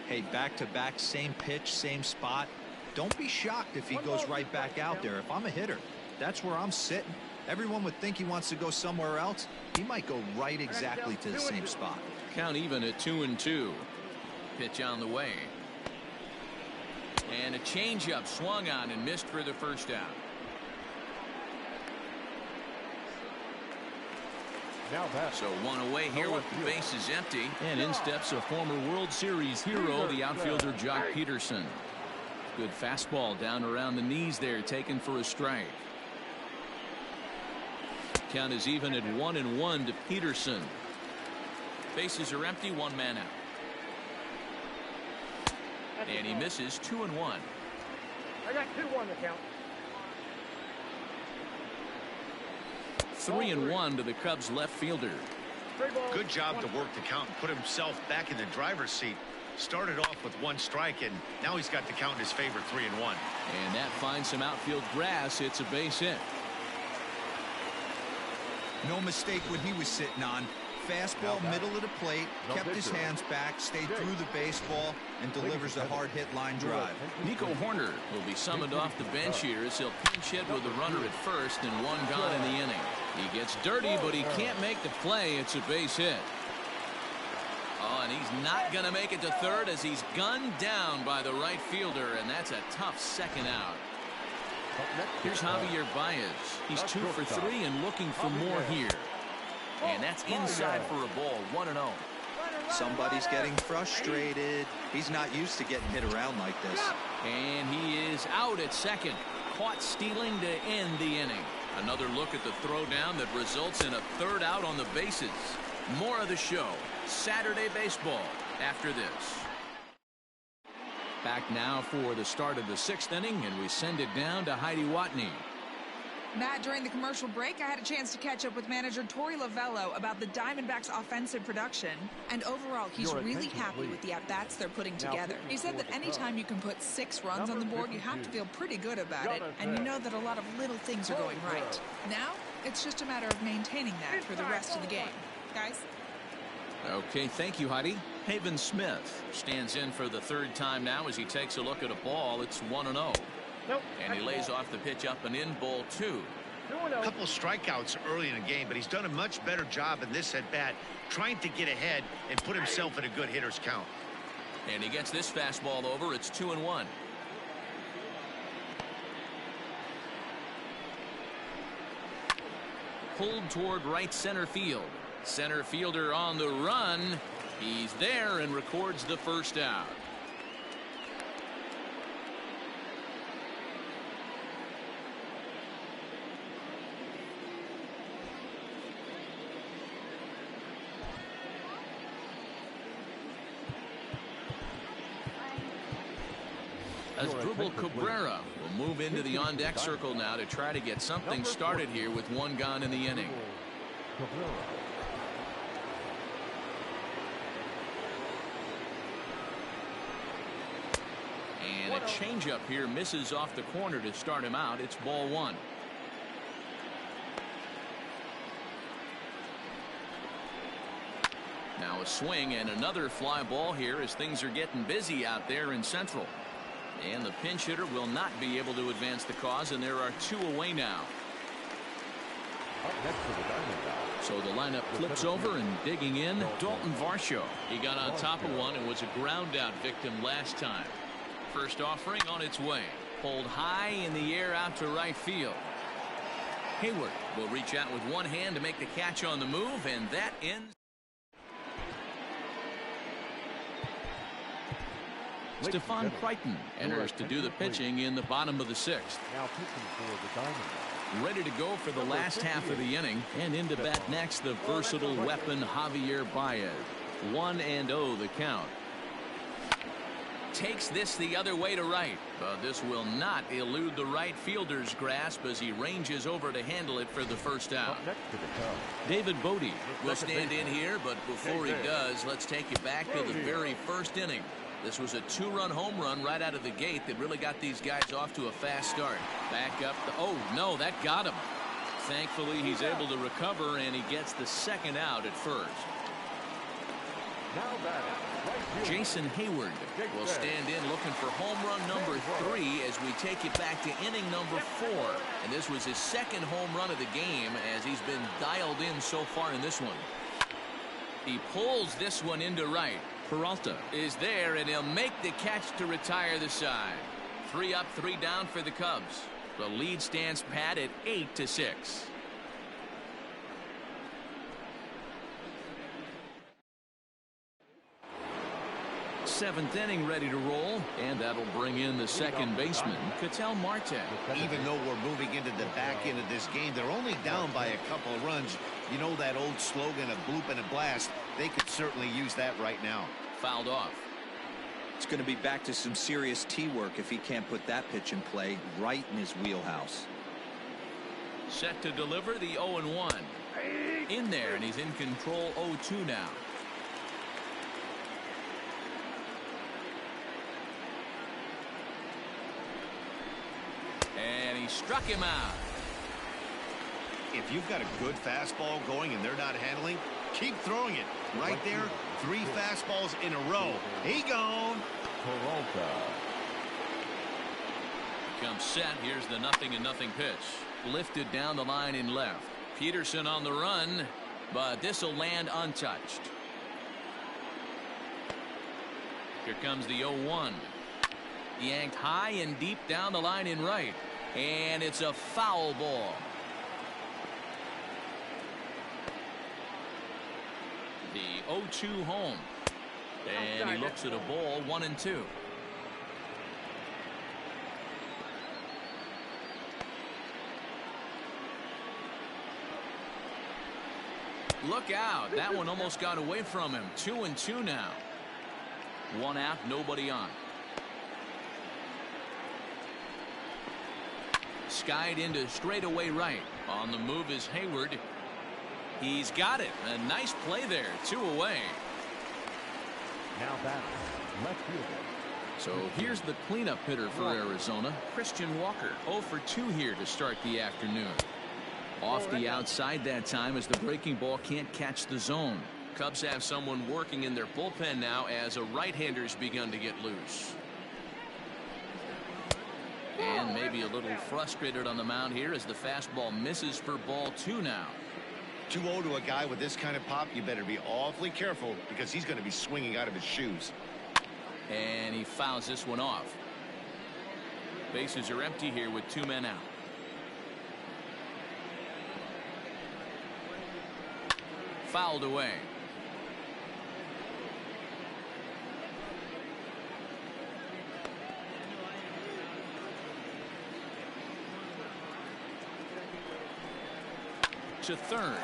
Hey, back-to-back, same pitch, same spot. Don't be shocked if he goes right back out there. If I'm a hitter, that's where I'm sitting. Everyone would think he wants to go somewhere else. He might go right exactly to the same spot. Count even at 2-2. Pitch on the way. And a changeup swung on and missed for the first out. So one away here with the bases empty. And in steps a former World Series hero, the outfielder Jock Peterson. Good fastball down around the knees there, taken for a strike. Count is even at 1-1 to Peterson. Bases are empty, one man out. And he misses 2-1. I got 2-1 to count. 3-1 to the Cubs left fielder. Good job to work the count and put himself back in the driver's seat. Started off with 1 strike, and now he's got the count in his favor, 3-1. And that finds some outfield grass. It's a base hit. No mistake what he was sitting on. Fastball, middle of the plate, kept his hands back, stayed through the baseball, and delivers a hard hit line drive. Nico Horner will be summoned off the bench here as he'll pinch hit with a runner at first and 1 gone in the inning. He gets dirty, but he can't make the play. It's a base hit. Oh, and he's not going to make it to third as he's gunned down by the right fielder, and that's a tough second out. Here's Javier Baez. He's 2 for 3 and looking for more here. And that's inside for a ball, 1-0. Somebody's getting frustrated. He's not used to getting hit around like this. And he is out at second. Caught stealing to end the inning. Another look at the throwdown that results in a third out on the bases. More of the show. Saturday baseball after this. Back now for the start of the 6th inning, and we send it down to Heidi Watney. Matt, during the commercial break, I had a chance to catch up with manager Torey Lovello about the Diamondbacks' offensive production. And overall, he's really happy with the at-bats they're putting together. He said that anytime you can put 6 runs on the board, you have to feel pretty good about it. And you know that a lot of little things are going right. Now, it's just a matter of maintaining that for the rest of the game. Guys? Okay, thank you, Heidi. Haven Smith stands in for the 3rd time now as he takes a look at a ball. It's 1-0. Nope, and he lays off the pitch up and in, ball 2. A couple of strikeouts early in the game, but he's done a much better job in this at-bat trying to get ahead and put himself in a good hitter's count. And he gets this fastball over. It's 2-1. Pulled toward right center field. Center fielder on the run. He's there and records the first out. Asdrubal Cabrera will move into the on-deck circle now to try to get something started here with 1 gone in the inning. And a changeup here misses off the corner to start him out. It's ball 1. Now a swing and another fly ball here as things are getting busy out there in Central. And the pinch hitter will not be able to advance the cause, and there are 2 away now. So the lineup flips over, and digging in, Dalton Varsho. He got on top of one and was a ground out victim last time. First offering on its way. Pulled high in the air out to right field. Hayward will reach out with one hand to make the catch on the move, and that ends. Stephon Crichton enters to do the pitching in the bottom of the 6th. Ready to go for the last half of the inning, and into bat next the versatile weapon Javier Baez. 1-0 the count. takes this the other way to right. But this will not elude the right fielder's grasp as he ranges over to handle it for the first out. David Bodie will stand in here, but before he does, let's take you back to the very first inning. This was a 2-run home run right out of the gate that really got these guys off to a fast start. Back up. Oh, no, that got him. Thankfully, he's able to recover, and he gets the second out at first. Jason Hayward will stand in looking for home run number 3 as we take it back to inning number 4. And this was his second home run of the game as he's been dialed in so far in this one. He pulls this one into right. Peralta is there, and he'll make the catch to retire the side. 3 up, 3 down for the Cubs. The lead stands pat at 8-6. Seventh inning ready to roll, and that'll bring in the second baseman, Ketel Marte. Even though we're moving into the back end of this game, they're only down by a couple of runs. You know that old slogan of bloop and a blast? They could certainly use that right now. Fouled off. It's going to be back to some serious tee work if he can't put that pitch in play right in his wheelhouse. Set to deliver the 0-1. In there, and he's in control 0-2 now. And he struck him out. If you've got a good fastball going and they're not handling, keep throwing it. Right there, 3 fastballs in a row. He gone. Comes set. Here's the 0-0 pitch. Lifted down the line in left. Peterson on the run, but this will land untouched. Here comes the 0-1. Yanked high and deep down the line in right. And it's a foul ball. The 0-2 home. And he looks at a ball, 1-2. Look out. That one almost got away from him. 2-2 now. 1 out, nobody on. Skied into straightaway right. On the move is Hayward. He's got it. A nice play there. 2 away. Now back, left fielder. So here's the cleanup hitter for Arizona, Christian Walker. 0 for 2 here to start the afternoon. Off the outside that time as the breaking ball can't catch the zone. Cubs have someone working in their bullpen now as a right-hander's begun to get loose. And maybe a little frustrated on the mound here as the fastball misses for ball 2 now. 2-0 to a guy with this kind of pop, you better be awfully careful because he's going to be swinging out of his shoes. And he fouls this one off. Bases are empty here with 2 men out. Fouled away. To third,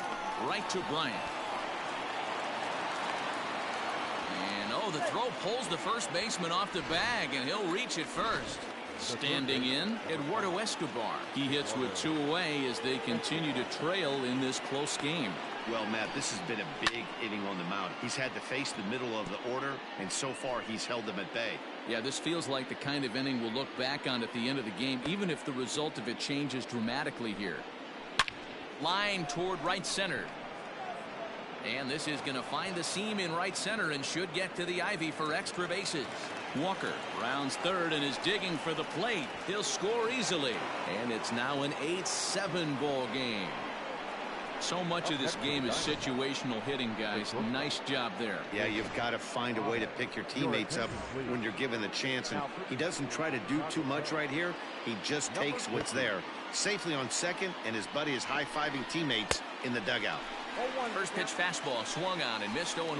right to Bryant. And oh, the throw pulls the first baseman off the bag, and he'll reach it first. Standing in, Eduardo Escobar. He hits with 2 away as they continue to trail in this close game. Well, Matt, this has been a big inning on the mound. He's had to face the middle of the order, and so far he's held them at bay. Yeah, this feels like the kind of inning we'll look back on at the end of the game, even if the result of it changes dramatically here. Line toward right center. And this is going to find the seam in right center and should get to the ivy for extra bases. Walker rounds third and is digging for the plate. He'll score easily. And it's now an 8-7 ball game. So much of this game is situational hitting, guys. Nice job there. Yeah, you've got to find a way to pick your teammates up when you're given the chance. And he doesn't try to do too much right here. He just takes what's there. Safely on second, and his buddy is high-fiving teammates in the dugout. First pitch fastball swung on and missed 0-1.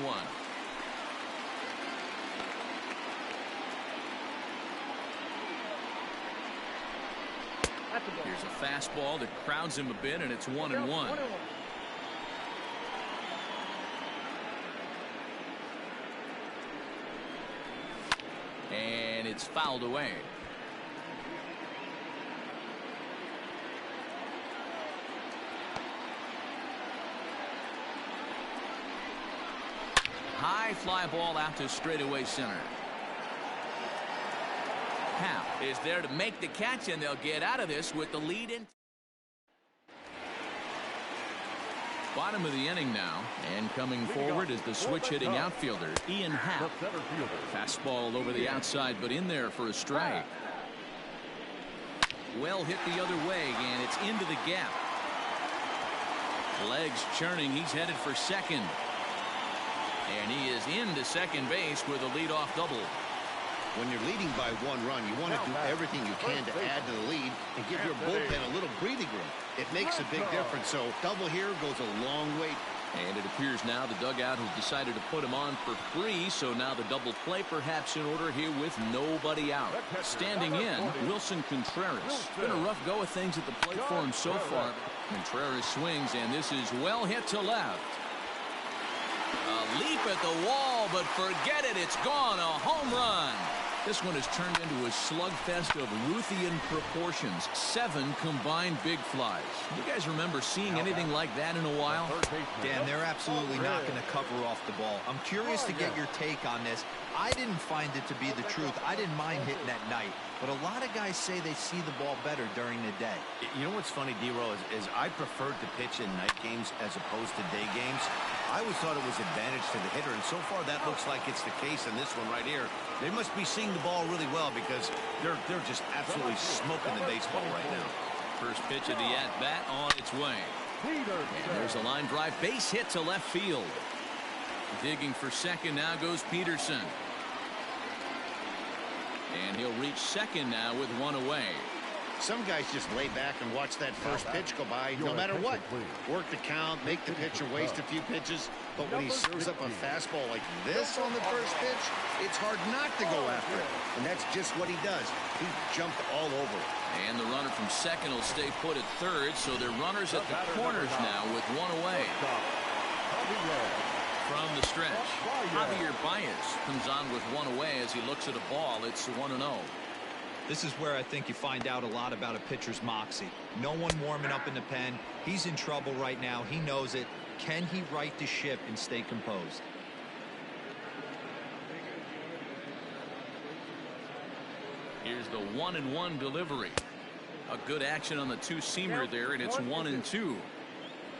Here's a fastball that crowds him a bit, and it's 1-1. And and it's fouled away. High fly ball out to straightaway center. Hal is there to make the catch, and they'll get out of this with the lead in. Bottom of the inning now, and coming forward is the switch-hitting outfielder, Ian Happ. Fastball over the outside, but in there for a strike. Well hit the other way, and it's into the gap. Legs churning, he's headed for second. And he is into second base with a leadoff double. When you're leading by 1 run, you want to do everything you can to add to the lead and give your bullpen a little breathing room. It makes a big difference, so double here goes a long way. And it appears now the dugout has decided to put him on for free, so now the double play perhaps in order here with nobody out. Standing in, Wilson Contreras. It's been a rough go of things at the plate for him so far. Contreras swings, and this is well hit to left. A leap at the wall, but forget it, it's gone, a home run. This one has turned into a slugfest of Ruthian proportions. 7 combined big flies. You guys remember seeing anything like that in a while? Dan, they're absolutely not going to cover off the ball. I'm curious to get your take on this. I didn't find it to be the truth. I didn't mind hitting at night. But a lot of guys say they see the ball better during the day. You know what's funny, D-Row, is I preferred to pitch in night games as opposed to day games. I always thought it was advantage to the hitter, and so far that looks like it's the case in this one right here. They must be seeing the ball really well because they're just absolutely smoking the baseball right now. First pitch of the at-bat on its way. And there's a line drive base hit to left field. Digging for second now goes Peterson. And he'll reach second now with 1 away. Some guys just lay back and watch that first pitch go by no matter what. Work the count, make the pitcher waste a few pitches. But when he serves up a fastball like this on the first pitch, it's hard not to go after it. And that's just what he does. He jumped all over it. And the runner from second will stay put at third, so they're runners at the corners now with 1 away. From the stretch, Javier Baez comes on with 1 away as he looks at a ball. It's 1-0. This is where I think you find out a lot about a pitcher's moxie. No one warming up in the pen. He's in trouble right now. He knows it. Can he right the ship and stay composed? Here's the 1-1 delivery. A good action on the two-seamer there, and it's 1-2.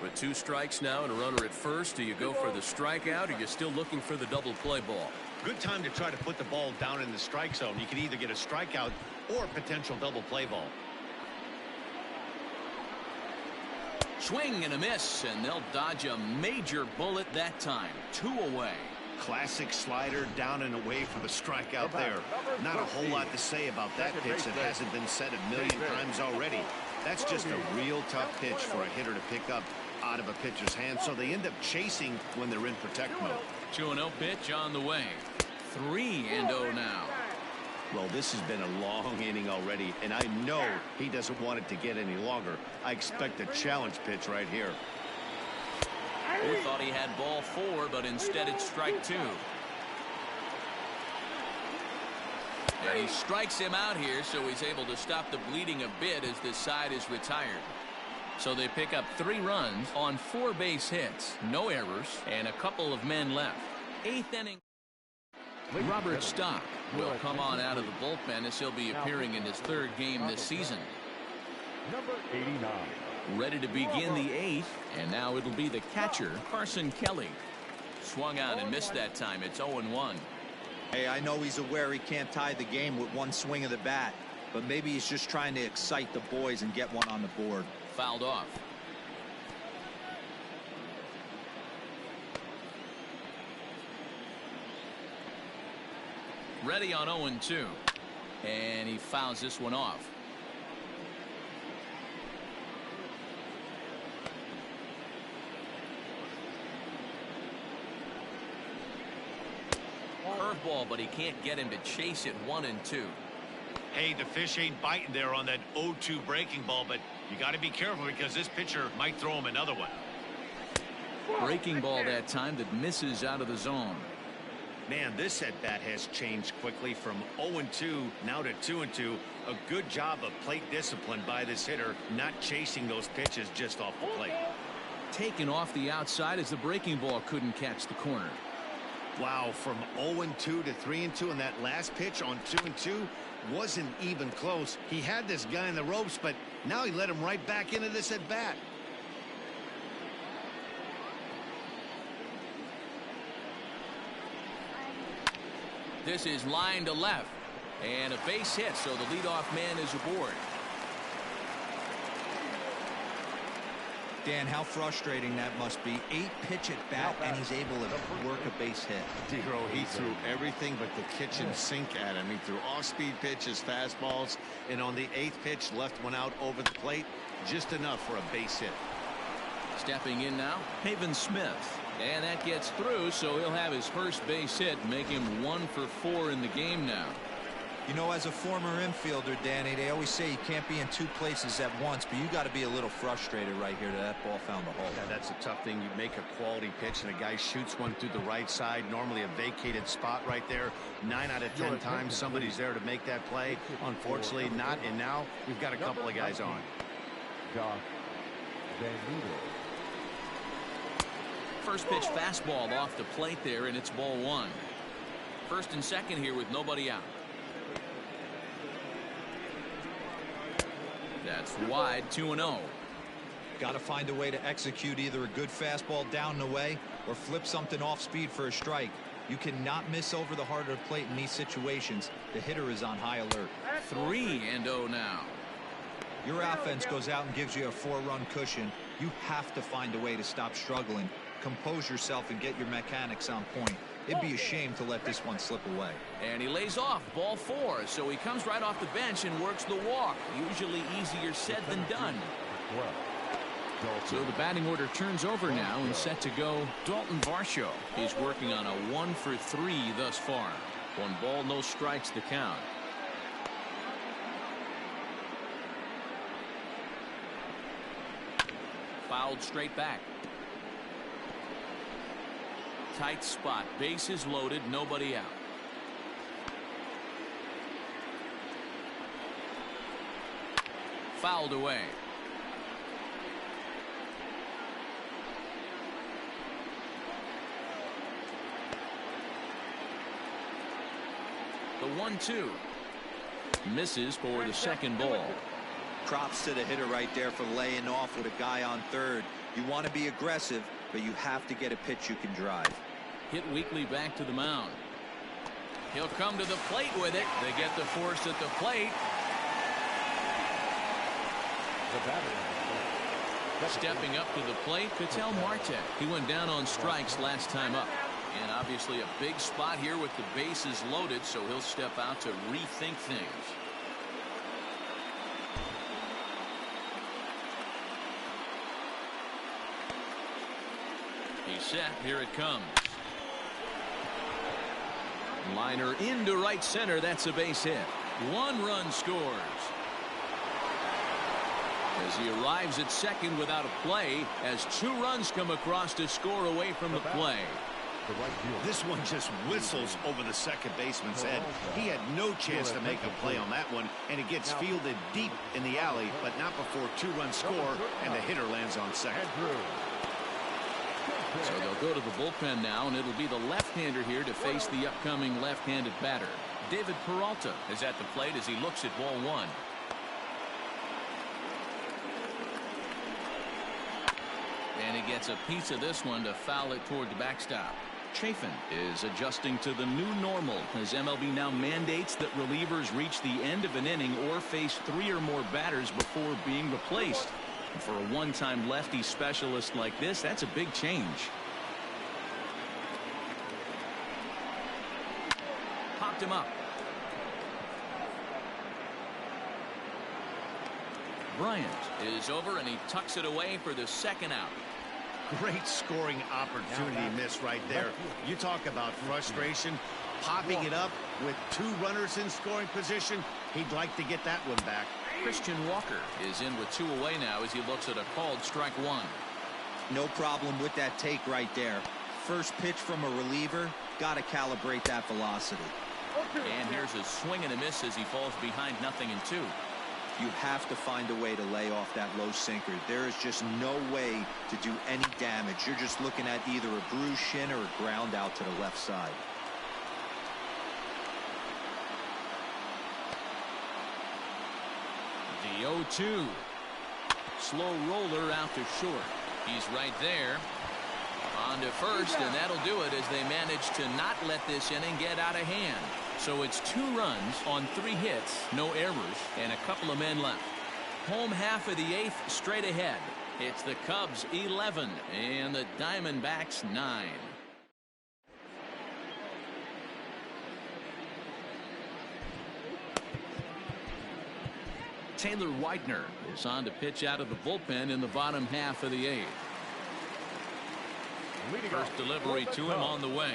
With 2 strikes now and a runner at first, do you go for the strikeout, or are you still looking for the double play ball? Good time to try to put the ball down in the strike zone. You can either get a strikeout or a potential double play ball. Swing and a miss, and they'll dodge a major bullet that time. 2 away. Classic slider down and away for the strikeout there. Not a whole lot to say about that pitch that hasn't been said a million times already. That's just a real tough pitch for a hitter to pick up out of a pitcher's hand, so they end up chasing when they're in protect mode. 2-0 pitch on the way. 3-0 now. Well, this has been a long inning already, and I know he doesn't want it to get any longer. I expect a challenge pitch right here. We thought he had ball 4, but instead it's strike 2. And he strikes him out here, so he's able to stop the bleeding a bit as this side is retired. So they pick up 3 runs on 4 base hits, no errors, and a couple of men left. 8th inning. Robert Stock will come on out of the bullpen as he'll be appearing in his 3rd game this season. Number 89. Ready to begin the 8th, and now it'll be the catcher, Carson Kelly. Swung on and missed that time. It's 0-1. Hey, I know he's aware he can't tie the game with 1 swing of the bat, but maybe he's just trying to excite the boys and get one on the board. Fouled off. Ready on 0-2. And he fouls this one off. Curveball, but he can't get him to chase it. 1-2. Hey, the fish ain't biting there on that 0-2 breaking ball, but you got to be careful because this pitcher might throw him another one. Breaking ball that time that misses out of the zone. Man, this at-bat has changed quickly from 0-2 now to 2-2. A good job of plate discipline by this hitter, not chasing those pitches just off the plate. Taken off the outside as the breaking ball couldn't catch the corner. Wow, from 0-2 to 3-2, and that last pitch on 2-2 wasn't even close. He had this guy in the ropes, but now he let him right back into this at-bat. This is line to left, and a base hit, so the leadoff man is aboard. Dan, how frustrating that must be. 8-pitch at bat, and he's able to work a base hit. Dero, he threw everything but the kitchen sink at him. He threw off-speed pitches, fastballs, and on the 8th pitch, left one out over the plate, just enough for a base hit. Stepping in now, Haven Smith. And that gets through, so he'll have his first base hit, make him 1 for 4 in the game now. You know, as a former infielder, Danny, they always say you can't be in 2 places at once, but you got to be a little frustrated right here that ball found the hole. Yeah, that's a tough thing. You make a quality pitch and a guy shoots one through the right side, normally a vacated spot right there. 9 out of 10 times somebody's there to make that play. Unfortunately not, and now we've got a couple of guys on. First pitch fastball off the plate there, and it's ball 1. First and second here with nobody out. That's wide, 2-0. Got to find a way to execute either a good fastball down the way or flip something off speed for a strike. You cannot miss over the heart of the plate in these situations. The hitter is on high alert. 3-0 now. Your offense goes out and gives you a 4-run cushion. You have to find a way to stop struggling. Compose yourself and get your mechanics on point. It'd be a shame to let this one slip away. And he lays off, ball 4, so he comes right off the bench and works the walk. Usually easier said than done. So the batting order turns over now and set to go Dalton Varsho. He's working on a 1 for 3 thus far. 1 ball, no strikes the count. Fouled straight back. Tight spot, bases loaded, nobody out. Fouled away. The 1-2 misses for the second ball. Props to the hitter right there for laying off with a guy on third. You want to be aggressive, but you have to get a pitch you can drive. Hit weakly back to the mound. He'll come to the plate with it. They get the force at the plate. Stepping up to the plate, Ketel Marte. He went down on strikes last time up. And obviously a big spot here with the bases loaded, so he'll step out to rethink things. He's set. Here it comes. Liner into right center. That's a base hit. 1 run scores. As he arrives at second without a play, as 2 runs come across to score away from the play. This one just whistles over the second baseman's head. He had no chance to make a play on that one, and it gets fielded deep in the alley, but not before 2 runs score, and the hitter lands on second. So they'll go to the bullpen now, and it'll be the left-hander here to face the upcoming left-handed batter. David Peralta is at the plate as he looks at ball 1. And he gets a piece of this one to foul it toward the backstop. Chafin is adjusting to the new normal as MLB now mandates that relievers reach the end of an inning or face 3 or more batters before being replaced. And for a one-time lefty specialist like this, that's a big change. Popped him up. Bryant is over and he tucks it away for the second out. Great scoring opportunity miss right there. You talk about frustration, popping it up with 2 runners in scoring position. He'd like to get that one back. Christian Walker is in with 2 away now as he looks at a called strike 1. No problem with that take right there. first pitch from a reliever, got to calibrate that velocity. And here's a swing and a miss as he falls behind 0-2. You have to find a way to lay off that low sinker. There is just no way to do any damage. You're just looking at either a bruised shin or a ground out to the left side. The 0-2. Slow roller out to short. He's right there. On to first, and that'll do it as they manage to not let this inning get out of hand. So it's 2 runs on 3 hits, no errors, and a couple of men left. Home half of the 8th straight ahead. It's the Cubs 11 and the Diamondbacks 9. Taylor Widener is on to pitch out of the bullpen in the bottom half of the 8th. First delivery to him on the way.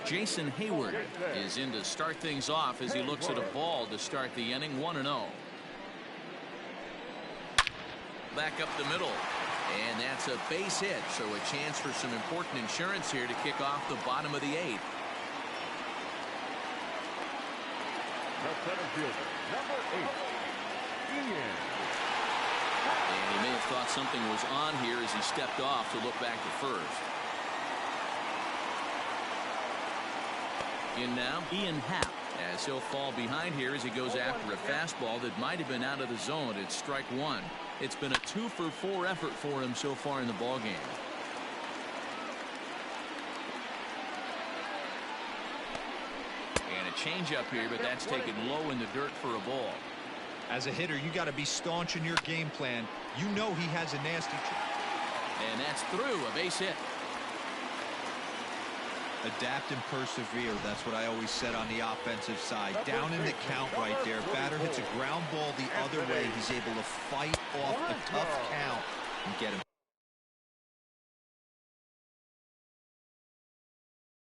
Jason Hayward is in to start things off as he looks at a ball to start the inning 1-0. Back up the middle. And that's a base hit, so a chance for some important insurance here to kick off the bottom of the 8th. The center fielder, number 8, Ian. And he may have thought something was on here as he stepped off to look back to first. In now, Ian Happ, as he'll fall behind here as he goes after a fastball that might have been out of the zone. It's strike 1. It's been a 2-for-4 effort for him so far in the ballgame. And a changeup here, but that's taken low in the dirt for a ball. As a hitter, you got to be staunch in your game plan. You know he has a nasty trick. And that's through, a base hit. Adapt and persevere. That's what I always said on the offensive side. Down in the count right there. Batter hits a ground ball the other way. He's able to fight off a tough count and get him.